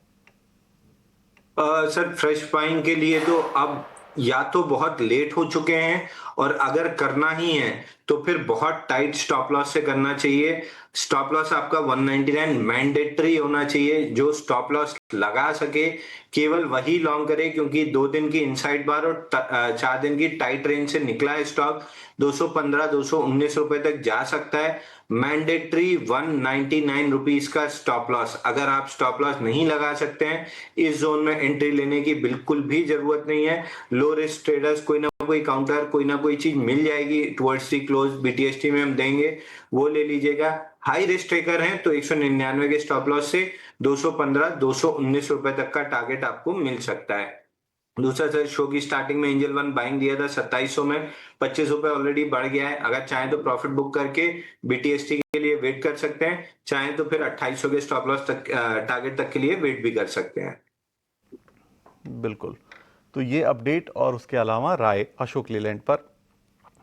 सर, फ्रेश बाइंग के लिए तो अब या तो बहुत लेट हो चुके हैं, और अगर करना ही है तो फिर बहुत टाइट स्टॉप लॉस से करना चाहिए। स्टॉप लॉस आपका 199 मैंडेटरी होना चाहिए। जो स्टॉप लॉस लगा सके केवल वही लॉन्ग करे, क्योंकि 2 दिन की इनसाइड बार और 4 दिन की टाइट रेंज से निकला है स्टॉक। 215-219 रुपए तक जा सकता है। मैंडेटरी 199 रुपीज का स्टॉप लॉस। अगर आप स्टॉप लॉस नहीं लगा सकते हैं, इस जोन में एंट्री लेने की बिल्कुल भी जरूरत नहीं है। लो रिस्क ट्रेडर्स कोई ना कोई काउंटर, कोई ना कोई चीज मिल जाएगी टुवर्ड्स दी क्लोज, BTST में हम देंगे, वो ले लीजिएगा। हाई रिस्क ट्रेकर हैं तो 199 के स्टॉप लॉस से 215-219 रुपए तक का टारगेट आपको मिल सकता है। दूसरा सर, शो की स्टार्टिंग में एंजल वन बाइंग दिया था 2700 में, 25 रुपए ऑलरेडी बढ़ गया है। अगर चाहें तो प्रॉफिट बुक करके BTST के लिए वेट कर सकते हैं, चाहें तो फिर 2800 के स्टॉप लॉस तक टारगेट तक के लिए वेट भी कर सकते हैं। बिल्कुल, तो ये अपडेट और उसके अलावा राय अशोक लेलैंड पर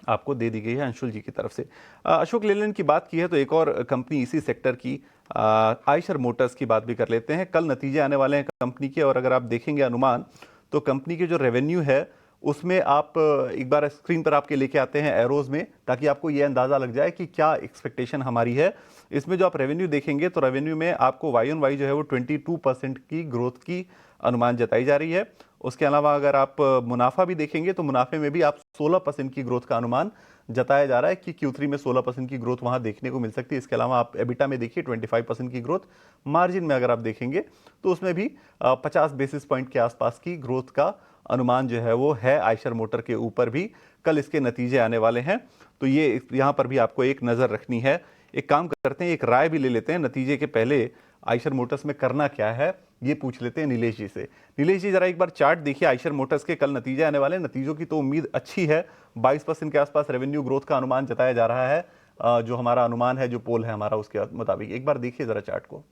आपको दे दी गई है अंशुल जी की तरफ से। अशोक लेलैंड की बात की है तो एक और कंपनी इसी सेक्टर की, आयशर मोटर्स की बात भी कर लेते हैं। कल नतीजे आने वाले हैं कंपनी के, और अगर आप देखेंगे अनुमान तो कंपनी के जो रेवेन्यू है उसमें आप एक बार स्क्रीन पर आपके लेके आते हैं एरोज में, ताकि आपको ये अंदाज़ा लग जाए कि क्या एक्सपेक्टेशन हमारी है। इसमें जो आप रेवेन्यू देखेंगे तो रेवेन्यू में आपको Y-on-Y जो है वो 22% की ग्रोथ की अनुमान जताई जा रही है। उसके अलावा अगर आप मुनाफा भी देखेंगे तो मुनाफे में भी आप 16% की ग्रोथ का अनुमान जताया जा रहा है कि Q3 में 16% की ग्रोथ वहां देखने को मिल सकती है। इसके अलावा आप एबिटा में देखिए 25% की ग्रोथ। मार्जिन में अगर आप देखेंगे तो उसमें भी 50 बेसिस पॉइंट के आसपास की ग्रोथ का अनुमान जो है वो है आयशर मोटर के ऊपर भी। कल इसके नतीजे आने वाले हैं तो ये यहाँ पर भी आपको एक नज़र रखनी है। एक काम करते हैं, एक राय भी ले लेते हैं नतीजे के पहले आयशर मोटर्स में करना क्या है ये पूछ लेते हैं नीलेश जी से। नीलेश जी, जरा एक बार चार्ट देखिए, आयशर मोटर्स के कल नतीजे आने वाले हैं। नतीजों की तो उम्मीद अच्छी है, 22% के आसपास रेवेन्यू ग्रोथ का अनुमान जताया जा रहा है। जो हमारा अनुमान है, जो पोल है हमारा, उसके मुताबिक एक बार देखिए जरा चार्ट को।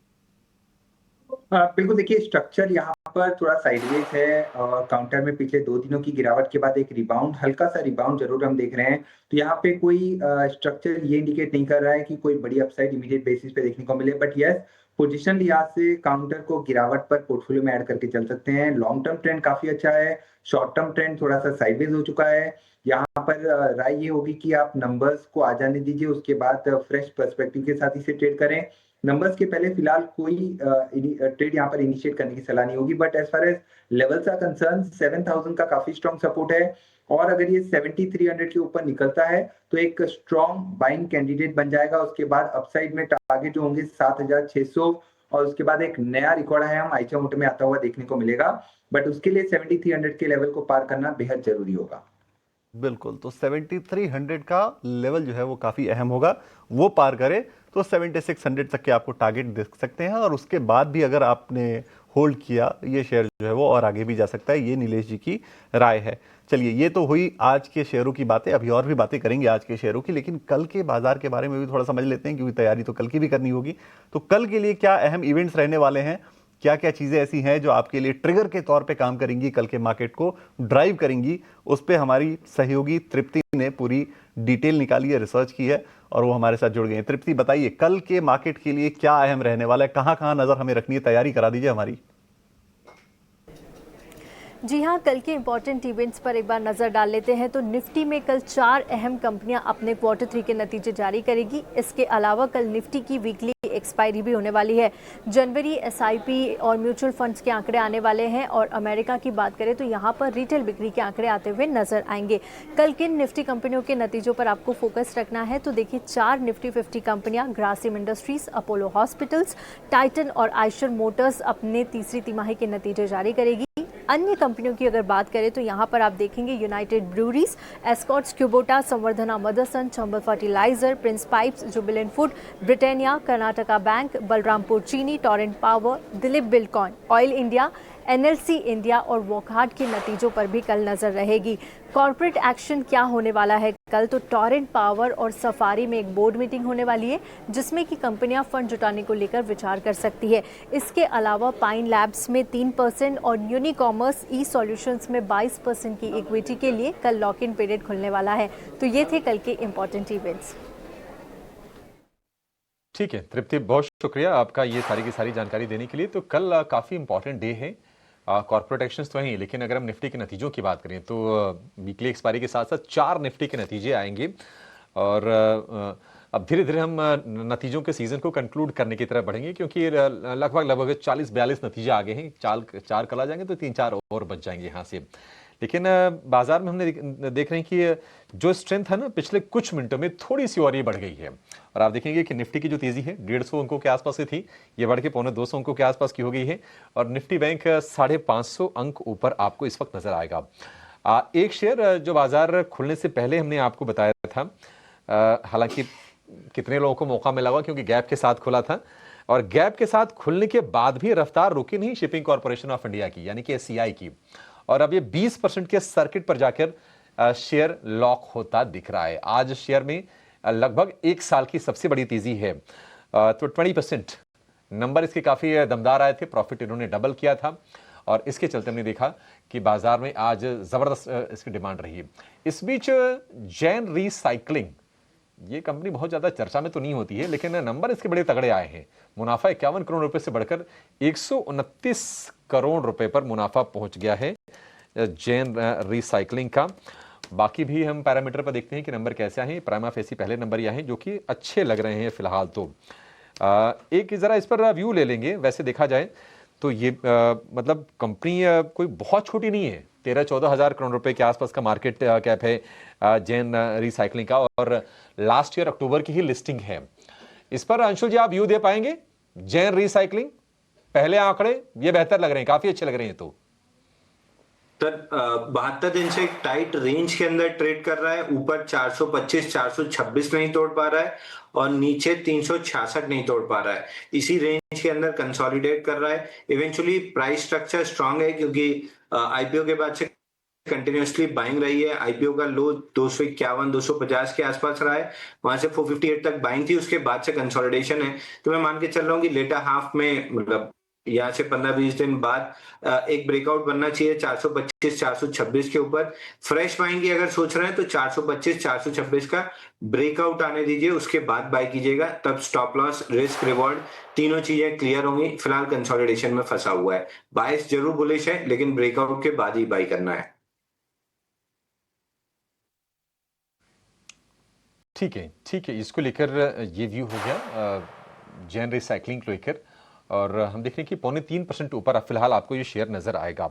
बिल्कुल, देखिए स्ट्रक्चर यहाँ पर थोड़ा साइडवेज है और काउंटर में पिछले 2 दिनों की गिरावट के बाद एक रिबाउंड, हल्का सा रिबाउंड जरूर हम देख रहे हैं। तो यहाँ पे कोई स्ट्रक्चर ये इंडिकेट नहीं कर रहा है कि कोई बड़ी अपसाइड इमीडिएट बेसिस पे देखने को मिले, बट यस, पोजीशन लिहाज से काउंटर को गिरावट पर पोर्टफोलियो में ऐड करके चल सकते हैं। लॉन्ग टर्म ट्रेंड काफी अच्छा है, शॉर्ट टर्म ट्रेंड थोड़ा सा साइडवेज हो चुका है। यहाँ पर राय ये होगी कि आप नंबर्स को आ जाने दीजिए, उसके बाद फ्रेश पर्सपेक्टिव के साथ इसे ट्रेड करें। नंबर्स के पहले फिलहाल कोई ट्रेड यहाँ पर इनिशिएट करने की सलाह नहीं होगी, but as far as levels are concern 7000 का काफी स्ट्रॉन्ग सपोर्ट है, और अगर ये 7300 के ऊपर निकलता है तो एक स्ट्रॉन्ग बाइंग कैंडिडेट बन जाएगा। उसके बाद अपसाइड में टारगेट जो होंगे 7600, और उसके बाद एक नया रिकॉर्ड है हम आयशर मोटर में आता हुआ देखने को मिलेगा, बट उसके लिए 7300 के लेवल को पार करना बेहद जरूरी होगा। बिल्कुल, तो 7300 का लेवल जो है वो काफ़ी अहम होगा, वो पार करे तो 7600 तक के आपको टारगेट देख सकते हैं, और उसके बाद भी अगर आपने होल्ड किया ये शेयर जो है वो और आगे भी जा सकता है। ये नीलेश जी की राय है। चलिए, ये तो हुई आज के शेयरों की बातें, अभी और भी बातें करेंगे आज के शेयरों की, लेकिन कल के बाजार के बारे में भी थोड़ा समझ लेते हैं, क्योंकि तैयारी तो कल की भी करनी होगी। तो कल के लिए क्या अहम इवेंट्स रहने वाले हैं, क्या क्या चीज़ें ऐसी हैं जो आपके लिए ट्रिगर के तौर पे काम करेंगी, कल के मार्केट को ड्राइव करेंगी, उस पे हमारी सहयोगी तृप्ति ने पूरी डिटेल निकाली है, रिसर्च की है, और वो हमारे साथ जुड़ गए हैं। तृप्ति, बताइए कल के मार्केट के लिए क्या अहम रहने वाला है, कहाँ कहाँ नज़र हमें रखनी है, तैयारी करा दीजिए हमारी। जी हाँ, कल के इंपॉर्टेंट इवेंट्स पर एक बार नजर डाल लेते हैं। तो निफ्टी में कल 4 अहम कंपनियां अपने क्वार्टर 3 के नतीजे जारी करेगी। इसके अलावा कल निफ्टी की वीकली एक्सपायरी भी होने वाली है। जनवरी एसआईपी और म्यूचुअल फंड्स के आंकड़े आने वाले हैं और अमेरिका की बात करें तो यहाँ पर रिटेल बिक्री के आंकड़े आते हुए नजर आएंगे। कल किन निफ्टी कंपनियों के नतीजों पर आपको फोकस रखना है, तो देखिए 4 निफ्टी 50 कंपनियां Grasim industries, Apollo hospitals, Titan और आइशर मोटर्स अपने तीसरी तिमाही के नतीजे जारी करेगी। अन्य कंपनियों की अगर बात करें तो यहाँ पर आप देखेंगे United Breweries, Escorts, Kubota, Samvardhana Motherson, Chambal Fertiliser, Prince Pipes, Jubilant Food, Britannia, Karnataka Bank, Balrampur Chini, Torrent Power, Dilip Buildcon, Oil India, NLC India और वॉकहार्ट के नतीजों पर भी कल नजर रहेगी। कॉर्पोरेट एक्शन क्या होने वाला है कल, तो टोरेंट पावर और सफारी में एक बोर्ड मीटिंग होने वाली है जिसमें कि कंपनियां फंड जुटाने को लेकर विचार कर सकती है। इसके अलावा पाइन लैब्स में 3% और यूनिकॉमर्स ई सॉल्यूशंस में 22% की इक्विटी के लिए कल लॉक इन पीरियड खुलने वाला है। तो ये थे कल के इंपॉर्टेंट इवेंट्स। ठीक है तृप्ति, बहुत शुक्रिया आपका ये सारी की सारी जानकारी देने के लिए। तो कल काफ़ी इंपॉर्टेंट डे है, कॉर्पोरेट एक्शंस तो हैं, लेकिन अगर हम निफ्टी के नतीजों की बात करें तो वीकली एक्सपायरी के साथ साथ 4 निफ्टी के नतीजे आएंगे और अब धीरे धीरे हम नतीजों के सीजन को कंक्लूड करने की तरफ बढ़ेंगे, क्योंकि लगभग 40-42 नतीजे आ गए हैं। 4 कल आ जाएंगे तो 3-4 और बच जाएंगे यहाँ से। लेकिन बाजार में हमने देख रहे हैं कि जो स्ट्रेंथ है ना पिछले कुछ मिनटों में थोड़ी सी और ये बढ़ गई है। और आप देखेंगे कि निफ्टी की जो तेजी है 150 अंकों के आसपास से थी, ये बढ़ के 250 अंकों के आसपास की हो गई है और निफ्टी बैंक 550 अंक ऊपर आपको इस वक्त नजर आएगा। एक शेयर जो बाजार खुलने से पहले हमने आपको बताया था, हालांकि कितने लोगों को मौका मिला हुआ क्योंकि गैप के साथ खुला था और गैप के साथ खुलने के बाद भी रफ्तार रुकी नहीं शिपिंग कॉर्पोरेशन ऑफ इंडिया की, यानी कि SCI की, और अब ये 20% के सर्किट पर जाकर शेयर लॉक होता दिख रहा है। आज शेयर में लगभग 1 साल की सबसे बड़ी तेजी है, तो 20% नंबर इसके काफी दमदार आए थे। प्रॉफिट इन्होंने डबल किया था और इसके चलते हमने देखा कि बाजार में आज जबरदस्त इसकी डिमांड रही है। इस बीच जैन रिसाइकलिंग, ये कंपनी बहुत ज्यादा चर्चा में तो नहीं होती है, लेकिन नंबर इसके बड़े तगड़े आए हैं। मुनाफा 51 करोड़ रुपए से बढ़कर 129 करोड़ रुपए पर मुनाफा पहुंच गया है जैन रिसाइकलिंग का। बाकी भी हम पैरामीटर पर देखते हैं कि नंबर कैसे आए हैं। प्राइमा फेसी पहले नंबर ये हैं जो कि अच्छे लग रहे हैं फिलहाल। तो एक जरा इस पर व्यू ले लेंगे। वैसे देखा जाए तो ये मतलब कंपनी कोई बहुत छोटी नहीं है, 13-14 हजार करोड़ रुपए के आसपास का मार्केट कैप है जैन रिसाइकलिंग का और लास्ट ईयर अक्टूबर की ही लिस्टिंग है। इस पर अंशुल जी आप व्यू दे पाएंगे? जैन रिसाइकलिंग पहले आंकड़े ये बेहतर लग रहे हैं, काफी अच्छे लग रहे हैं। तो 72 दिन से एक टाइट रेंज के अंदर ट्रेड कर रहा है। ऊपर 425-426 नहीं तोड़ पा रहा है और नीचे 366 नहीं तोड़ पा रहा है। इसी रेंज के अंदर कंसोलिडेट कर रहा है। इवेंचुअली प्राइस स्ट्रक्चर स्ट्रांग है क्योंकि आईपीओ के बाद से कंटिन्यूसली बाइंग रही है। आईपीओ का लो 251-250 के आसपास रहा है, वहां से 458 तक बाइंग थी, उसके बाद से कंसोलिडेशन है। तो मैं मान के चल रहा हूँ कि लेटर हाफ में मतलब यहाँ से 15-20 दिन बाद एक ब्रेकआउट बनना चाहिए 425-426 के ऊपर। फ्रेश बाइंग की अगर सोच रहे हैं तो 425-426 का ब्रेकआउट आने दीजिए, उसके बाद बाय कीजिएगा, तब स्टॉप लॉस, रिस्क, रिवॉर्ड तीनों चीजें क्लियर होंगी। फिलहाल कंसोलिडेशन में फंसा हुआ है। बायस जरूर बुलिश है लेकिन ब्रेकआउट के बाद ही बाय करना है। ठीक है, इसको लेकर ये व्यू हो गया जैन रिसाइकलिंग को लेकर। और हम देख रहे हैं कि 3.25% ऊपर फिलहाल आपको ये शेयर नजर आएगा।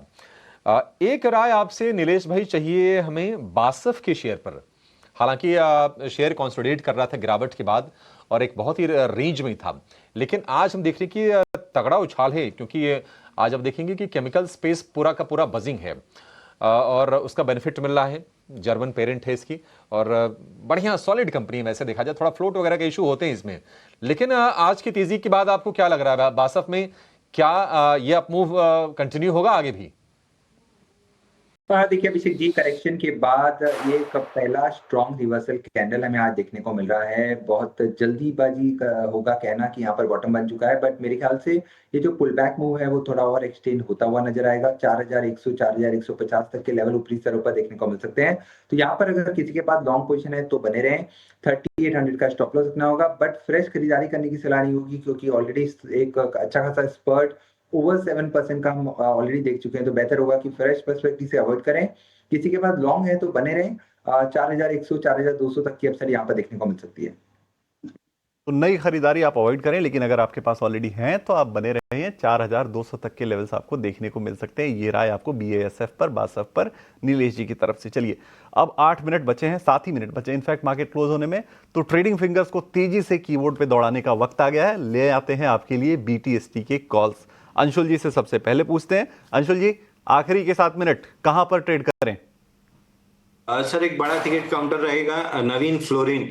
एक राय आपसे नीलेश भाई चाहिए हमें बासफ के शेयर पर। हालांकि शेयर कंसोलिडेट कर रहा था गिरावट के बाद और एक बहुत ही रेंज में था, लेकिन आज हम देख रहे हैं कि तगड़ा उछाल है, क्योंकि आज आप देखेंगे कि केमिकल स्पेस पूरा का पूरा बजिंग है और उसका बेनिफिट मिल रहा है। जर्मन पेरेंट है इसकी और बढ़िया सॉलिड कंपनी है। वैसे देखा जाए थोड़ा फ्लोट वगैरह के इशू होते हैं इसमें, लेकिन आज की तेजी के बाद आपको क्या लग रहा है बासफ में? क्या ये अप मूव कंटिन्यू होगा आगे भी? हाँ देखिए अभिषेक जी, करेक्शन के बाद ये पहला स्ट्रॉन्ग रिवर्सल कैंडल हमें आज देखने को मिल रहा है। बहुत जल्दीबाजी होगा कहना कि यहाँ पर बॉटम बन चुका है, बट मेरे ख्याल से ये जो पुल बैक मूव है वो थोड़ा और एक्सटेंड होता हुआ नजर आएगा। 4100 4150 तक के लेवल ऊपरी स्तरों पर देखने को मिल सकते हैं। तो यहाँ पर अगर किसी के पास लॉन्ग पोजीशन है तो बने रहें। 3800 का स्टॉप लॉस रखना होगा, बट फ्रेश खरीदारी करने की सलाह नहीं होगी क्योंकि ऑलरेडी एक अच्छा खासा स्पर्ट ओवर 7% का हम ऑलरेडी देख चुके हैं, तो बेहतर होगा कि फ्रेश पर्सपेक्टिव से अवॉइड करें। किसी के पास लॉन्ग है तो बने रहें। 4100 4200 तक की अपसाइड यहाँ पर देखने को मिल सकती है। तो नई खरीदारी आप अवॉइड करें, लेकिन अगर आपके पास ऑलरेडी हैं तो आप बने रहे हैं। 4200 तक के लेवल्स आपको देखने को मिल सकते हैं। ये राय आपको BASF पर बासफ पर नीलेश जी की तरफ से। चलिए, अब 8 मिनट बचे हैं, 7 ही मिनट बचे हैं इनफैक्ट मार्केट क्लोज होने में। तो ट्रेडिंग फिंगर्स को तेजी से कीबोर्ड पे दौड़ाने का वक्त आ गया है। ले आते हैं आपके लिए BTST के कॉल्स। अंशुल जी से सबसे पहले पूछते हैं। अंशुल जी, आखिरी के 7 मिनट कहां पर ट्रेड करें? सर, एक बड़ा टिकट काउंटर रहेगा नवीन फ्लोरिन।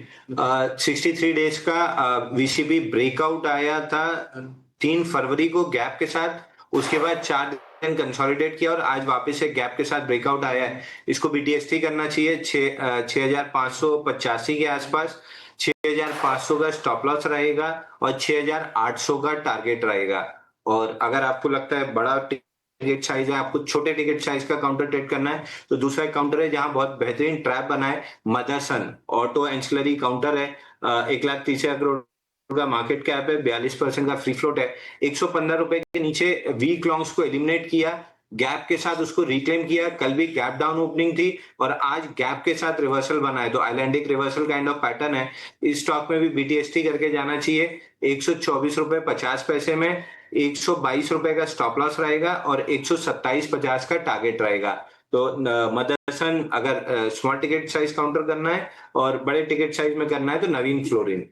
63 डेज का VCB ब्रेकआउट आया था 3 फरवरी को गैप के साथ। उसके बाद 4 दिन कंसोलिडेट किया और आज वापस एक गैप के साथ ब्रेकआउट आया है। इसको BTST करना चाहिए 6585 के आसपास। 6500 का स्टॉप लॉस रहेगा और 6800 का टारगेट रहेगा। और अगर आपको लगता है बड़ा टिकट साइज है, आपको छोटे टिकट साइज का काउंटर ट्रेड करना है, तो दूसरा एक काउंटर है जहां बहुत बेहतरीन ट्रैप बना है, मदरसन ऑटो एंसिलरी काउंटर है। 1,30,000 करोड़ का मार्केट कैप है, 42% का फ्री फ्लोट है। 115 रुपए के नीचे वीक लॉन्ग्स को एलिमिनेट किया, गैप के साथ उसको रिक्लेम किया। कल भी गैप डाउन ओपनिंग थी और आज गैप के साथ रिवर्सल बना है, तो आइलैंडिक रिवर्सल काइंड ऑफ पैटर्न है। इस स्टॉक में भी BTST करके जाना चाहिए। 124 रुपए 50 पैसे में 122 रुपए का स्टॉप लॉस रहेगा और 127.50 का टारगेट रहेगा। तो मदरसन अगर स्मॉल टिकट साइज काउंटर करना है और बड़े टिकट साइज में करना है तो नवीन फ्लोरिन।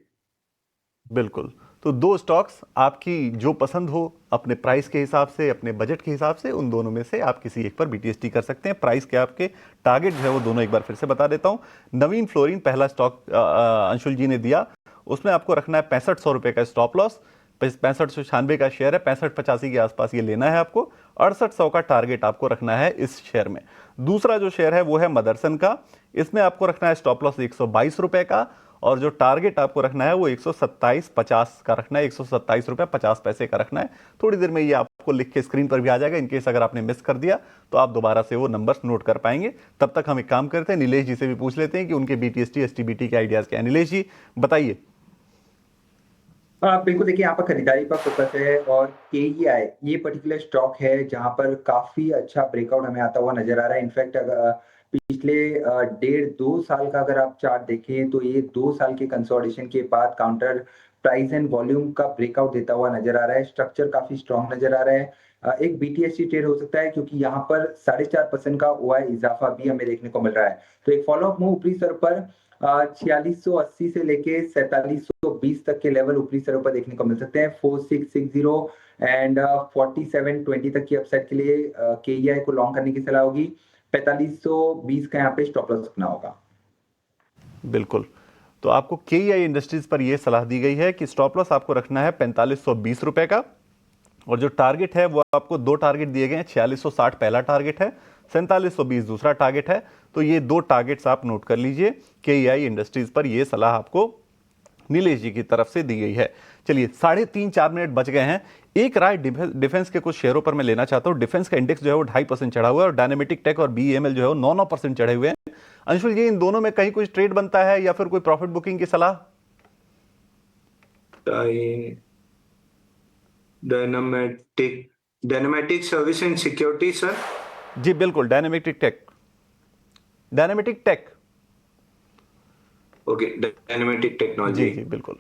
बिल्कुल। तो 2 स्टॉक्स आपकी जो पसंद हो, अपने प्राइस के हिसाब से, अपने बजट के हिसाब से, उन दोनों में से आप किसी एक पर BTST कर सकते हैं। प्राइस के आपके टारगेट जो है वो दोनों एक बार फिर से बता देता हूं। नवीन फ्लोरिन पहला स्टॉक अंशुल जी ने दिया, उसमें आपको रखना है 6500 रुपए का स्टॉप लॉस। 6596 का शेयर है, 6585 के आसपास ये लेना है आपको। 6800 का टारगेट आपको रखना है इस शेयर में। दूसरा जो शेयर है वो है मदरसन का। इसमें आपको रखना है स्टॉप लॉस 122 रुपए का और जो टारगेट आपको रखना है वो 127.50 का रखना है। 127 रुपए 50 पैसे का रखना है। थोड़ी देर में ये आपको लिख के स्क्रीन पर भी आ जाएगा। इनकेस अगर आपने मिस कर दिया तो आप दोबारा से वो नंबर्स नोट कर पाएंगे। तब तक हम एक काम करते हैं, नीलेश जी से भी पूछ लेते हैं कि उनके BTST STBT के आइडियाज क्या है। नीलेश जी बताइए। बिल्कुल, देखिए यहाँ पर खरीदारी पर फोकस है और KEI ये पर्टिकुलर स्टॉक है जहां पर काफी अच्छा ब्रेकआउट हमें आता हुआ नजर आ रहा है। इनफैक्ट अगर पिछले 1.5-2 साल का अगर आप चार्ट देखें तो ये 2 साल के कंसोलिडेशन के बाद काउंटर प्राइस एंड वॉल्यूम का ब्रेकआउट देता हुआ नजर आ रहा है। स्ट्रक्चर काफी स्ट्रॉन्ग नजर आ रहा है। एक BTST ट्रेड हो सकता है क्योंकि यहाँ पर 4.5% का OI इजाफा भी हमें देखने को मिल रहा है। तो एक फॉलोअप मूव ऊपरी स्तर पर 4680 से लेके 4720 तक के लेवल ऊपरी स्तरों पर देखने को मिल सकते हैं। 4660 एंड 4720 तक की अपसाइड के लिए KEI को लॉन्ग करने की सलाह होगी। 4520 का यहाँ पे स्टॉप लॉस रखना होगा। बिल्कुल। तो आपको KEI इंडस्ट्रीज पर यह सलाह दी गई है कि स्टॉप लॉस आपको रखना है 4520 रुपए का और जो टारगेट है वो आपको 2 टारगेट दिए गए हैं। 4660 पहला टारगेट है, 4720 दूसरा टारगेट है। तो ये 2 टारगेट्स आप नोट कर लीजिए। KEI इंडस्ट्रीज पर यह सलाह आपको नीलेश जी की तरफ से दी गई है। चलिए, 3.5-4 मिनट बच गए हैं। एक राय डिफेंस के कुछ शेयरों पर मैं लेना चाहता हूं। डिफेंस का इंडेक्स जो है वो 2.5% चढ़ा हुआ है और डायनेमिटिक टेक और BEML जो है वो 9% चढ़े हुए हैं। अंशुल जी, इन दोनों में कहीं कुछ ट्रेड बनता है या फिर कोई प्रॉफिट बुकिंग की सलाह? Dynamatic service and security sir. जी बिल्कुल, Dynamatic Tech. Okay, Dynamatic Technology. जी बिल्कुल।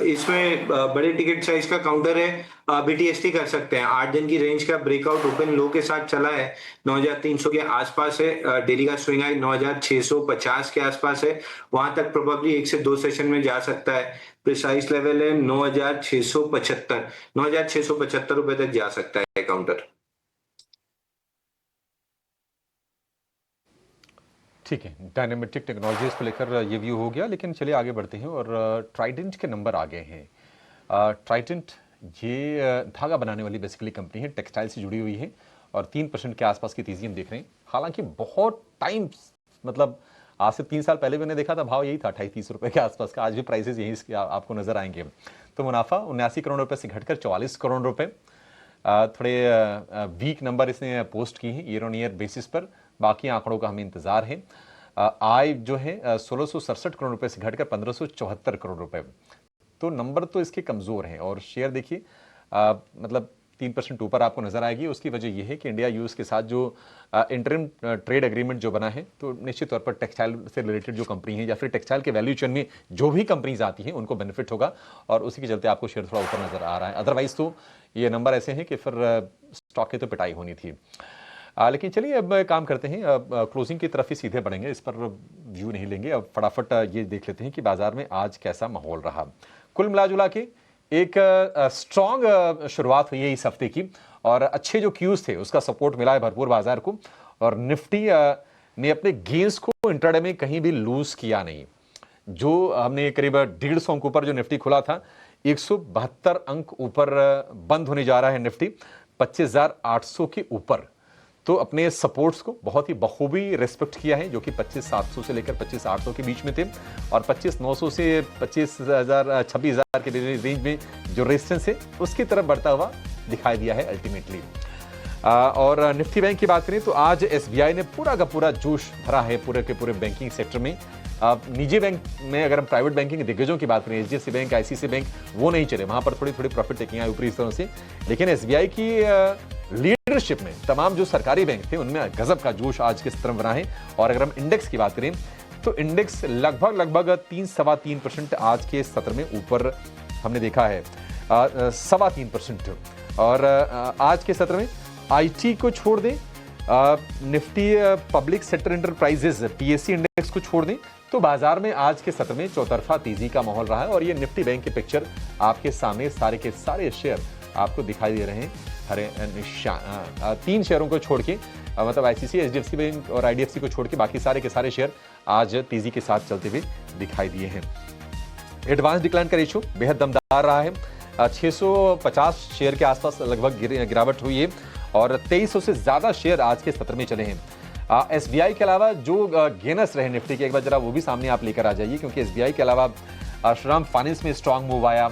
इसमें बड़े टिकट साइज का काउंटर है, BTST कर सकते हैं। 8 दिन की रेंज का ब्रेकआउट ओपन लो के साथ चला है, 9300 के आसपास है। डेली का स्विंग हाई 9650 के आसपास है। वहां तक प्रोबेबली 1 से 2 सेशन में जा सकता है। प्रिसाइज लेवल है 9675 रुपए तक जा सकता है काउंटर। ठीक है, डायनेमिटिक टेक्नोलॉजीज को लेकर ये व्यू हो गया। लेकिन चलिए आगे बढ़ते हैं और ट्राइडेंट के नंबर आ गए हैं। ट्राइडेंट ये धागा बनाने वाली बेसिकली कंपनी है, टेक्सटाइल से जुड़ी हुई है और 3% के आसपास की तेजी हम देख रहे हैं। हालांकि बहुत टाइम, मतलब आज से 3 साल पहले मैंने देखा था भाव यही था 28-30 रुपए के आसपास का। आज भी प्राइसेस यही आपको नजर आएंगे। तो मुनाफा 79 करोड़ रुपए से घटकर 44 करोड़ रुपए। थोड़े वीक नंबर इसने पोस्ट की है ईयर ऑन ईयर बेसिस पर। बाकी आंकड़ों का हमें इंतजार है। आय जो है 1667 करोड़ रुपए से घटकर 1574 करोड़ रुपए। तो नंबर तो इसके कमजोर हैं और शेयर देखिए मतलब 3% ऊपर आपको नजर आएगी। उसकी वजह यह है कि इंडिया यूएस के साथ जो इंटरिम ट्रेड एग्रीमेंट जो बना है, तो निश्चित तौर पर टेक्सटाइल से रिलेटेड जो कंपनी है या फिर टेक्सटाइल के वैल्यू चेन में जो भी कंपनीज आती हैं उनको बेनिफिट होगा और उसी के चलते आपको शेयर थोड़ा ऊपर नजर आ रहा है। अदरवाइज तो ये नंबर ऐसे हैं कि फिर स्टॉक की तो पिटाई होनी थी। लेकिन चलिए अब काम करते हैं, अब क्लोजिंग की तरफ ही सीधे बढ़ेंगे, इस पर व्यू नहीं लेंगे। अब फटाफट ये देख लेते हैं कि बाजार में आज कैसा माहौल रहा। कुल मिलाजुला के एक स्ट्रॉन्ग शुरुआत हुई है इस हफ्ते की और अच्छे जो क्यूज थे उसका सपोर्ट मिला है भरपूर बाजार को और निफ्टी ने अपने गेंस को इंट्राडे में कहीं भी लूज किया नहीं। जो हमने करीब 150 अंक ऊपर जो निफ्टी खुला था, 172 अंक ऊपर बंद होने जा रहा है निफ्टी 25,800 के ऊपर। तो अपने सपोर्ट्स को बहुत ही बखूबी रेस्पेक्ट किया है, जो कि 25,700 से लेकर 25,800 के बीच में थे और 25,900 से 26,000 के रेंज में जो रेजिस्टेंस है उसकी तरफ बढ़ता हुआ दिखाई दिया है अल्टीमेटली। और निफ्टी बैंक की बात करें तो आज एसबीआई ने पूरा का पूरा जोश भरा है पूरे के पूरे बैंकिंग सेक्टर में। निजी बैंक में अगर हम प्राइवेट बैंकिंग दिग्गजों की बात करें, एचडीएफसी बैंक, आईसीआईसी बैंक, वो नहीं चले, वहां पर थोड़ी प्रॉफिट टेकिंग आई ऊपरी तरह से। लेकिन एसबीआई की लीडरशिप में तमाम जो सरकारी बैंक थे उनमें गजब का जोश आज के सत्र में बना है। और अगर हम इंडेक्स की बात करें तो इंडेक्स लगभग 3-3.25% आज के सत्र में ऊपर हमने देखा है, 3.25%। और आज के सत्र में आईटी को छोड़ दें, Nifty public sector enterprises PSC index को छोड़ दें तो बाजार में आज के सत्र में चौतरफा तेजी का माहौल रहा है। और ये निफ्टी बैंक की पिक्चर आपके सामने सारे के सारे शेयर आपको दिखाई दे रहे हैं हरे निशान। 3 शेयरों को छोड़ के मतलब आईसीसी, एचडीएफसी बैंक और आईडीएफसी को छोड़ के बाकी सारे के सारे शेयर आज तेजी के साथ चलते हुए दिखाई दिए हैं। एडवांस डिक्लाइन का रेशियो बेहद दमदार रहा है, 650 शेयर के आसपास लगभग गिरावट हुई है और 2300 से ज्यादा शेयर आज के सत्र में चले हैं। एसबीआई के अलावा जो गेनर्स रहे निफ्टी के, एक बार जरा वो भी सामने आप लेकर आ जाइए, क्योंकि एसबीआई के अलावा श्रीराम फाइनेंस में स्ट्रांग मूव आया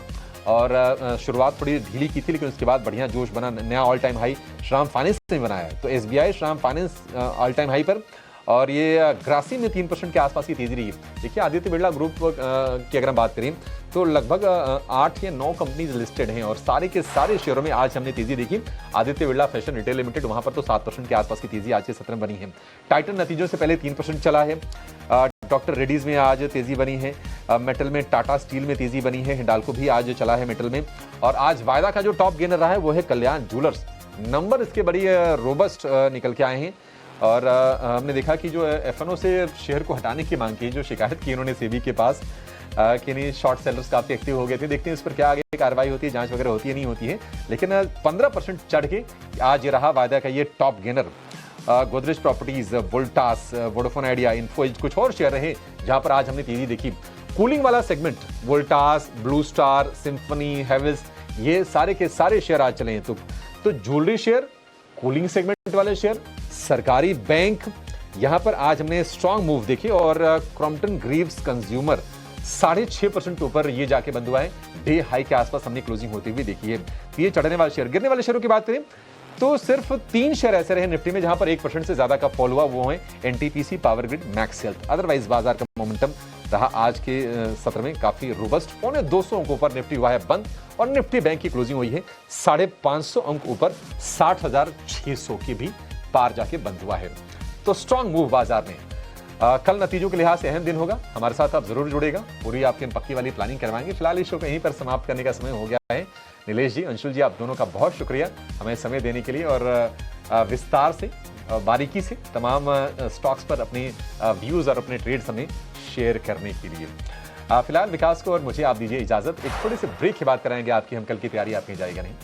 और शुरुआत थोड़ी ढीली की थी लेकिन उसके बाद बढ़िया जोश बना, नया all time high Shriram finance ने बनाया है। तो SBI Shriram finance all time high पर और ये ग्रासिम में 3% के आसपास की तेजी रही है। देखिए आदित्य बिरला ग्रुप की अगर हम बात करें तो लगभग 8 या 9 कंपनीज लिस्टेड हैं और सारे के सारे शेयरों में आज हमने तेजी देखी। Aditya Birla fashion retail limited, वहां पर तो 7% के आसपास की तेजी आज के सत्र में बनी है। टाइटन नतीजों से पहले 3% चला है। डॉक्टर रेड्डीज में आज तेजी बनी है। मेटल में टाटा स्टील में तेजी बनी है। हिंडाल्को भी आज चला है मेटल में। और आज वायदा का जो टॉप गेनर रहा है वो है कल्याण ज्वेलर्स। नंबर इसके बड़ी रोबस्ट निकल के आए हैं और हमने देखा कि जो एफएनओ से शेयर को हटाने की मांग की, जो शिकायत की उन्होंने सेबी के पास कि नहीं शॉर्ट सेलर्स काफी एक्टिव हो गए थे। देखते हैं इस पर क्या आगे कार्रवाई होती है, जांच वगैरह होती है नहीं होती है। लेकिन 15% चढ़ के आज ये रहा वायदा का ये top gainer. Godrej properties, Voltas, Vodafone Idea, Info Edge, कुछ और शेयर रहे जहां पर आज हमने तेजी देखी। कूलिंग वाला segment, Voltas, blue star, symphony, Havells, ये सारे के सारे शेयर आज चले हैं। तो ज्वेलरी शेयर, कूलिंग सेगमेंट वाले शेयर, सरकारी बैंक, यहां पर आज हमने स्ट्रॉन्ग मूव देखे। और क्रॉम्पटन ग्रीव्स कंज्यूमर 6.5% ऊपर ये जाके बंद हुआ है। डे हाई के आसपास हमने क्लोजिंग होती हुई देखी है। ये चढ़ने वाले शेयर। गिरने वाले शेयरों की बात करें तो सिर्फ 3 शेयर ऐसे रहे निफ्टी में जहां पर 1% से ज्यादा का फॉल हुआ, वो है NTPC, power grid, max health. Otherwise बाजार का मोमेंटम रहा आज के सत्र में काफी रोबस्ट। 250 अंक ऊपर निफ्टी हुआ है बंद और निफ्टी बैंक की क्लोजिंग हुई है 550 अंक ऊपर, 60,600 के भी पार जाके बंद हुआ है। तो स्ट्रॉन्ग मूव बाजार में। कल नतीजों के लिहाज से अहम दिन होगा, हमारे साथ आप जरूर जुड़ेगा, पूरी आपकी पक्की वाली प्लानिंग करवाएंगे। फिलहाल इस शो को यहीं पर समाप्त करने का समय हो गया है। नीलेश जी, अंशुल जी, आप दोनों का बहुत शुक्रिया हमें समय देने के लिए और विस्तार से बारीकी से तमाम स्टॉक्स पर अपने व्यूज और अपने ट्रेड्स हमें शेयर करने के लिए। फिलहाल विकास को और मुझे आप दीजिए इजाजत। एक थोड़े से ब्रेक के बाद कराएंगे आपकी हम कल की तैयारी, आप कहीं जाएगा नहीं।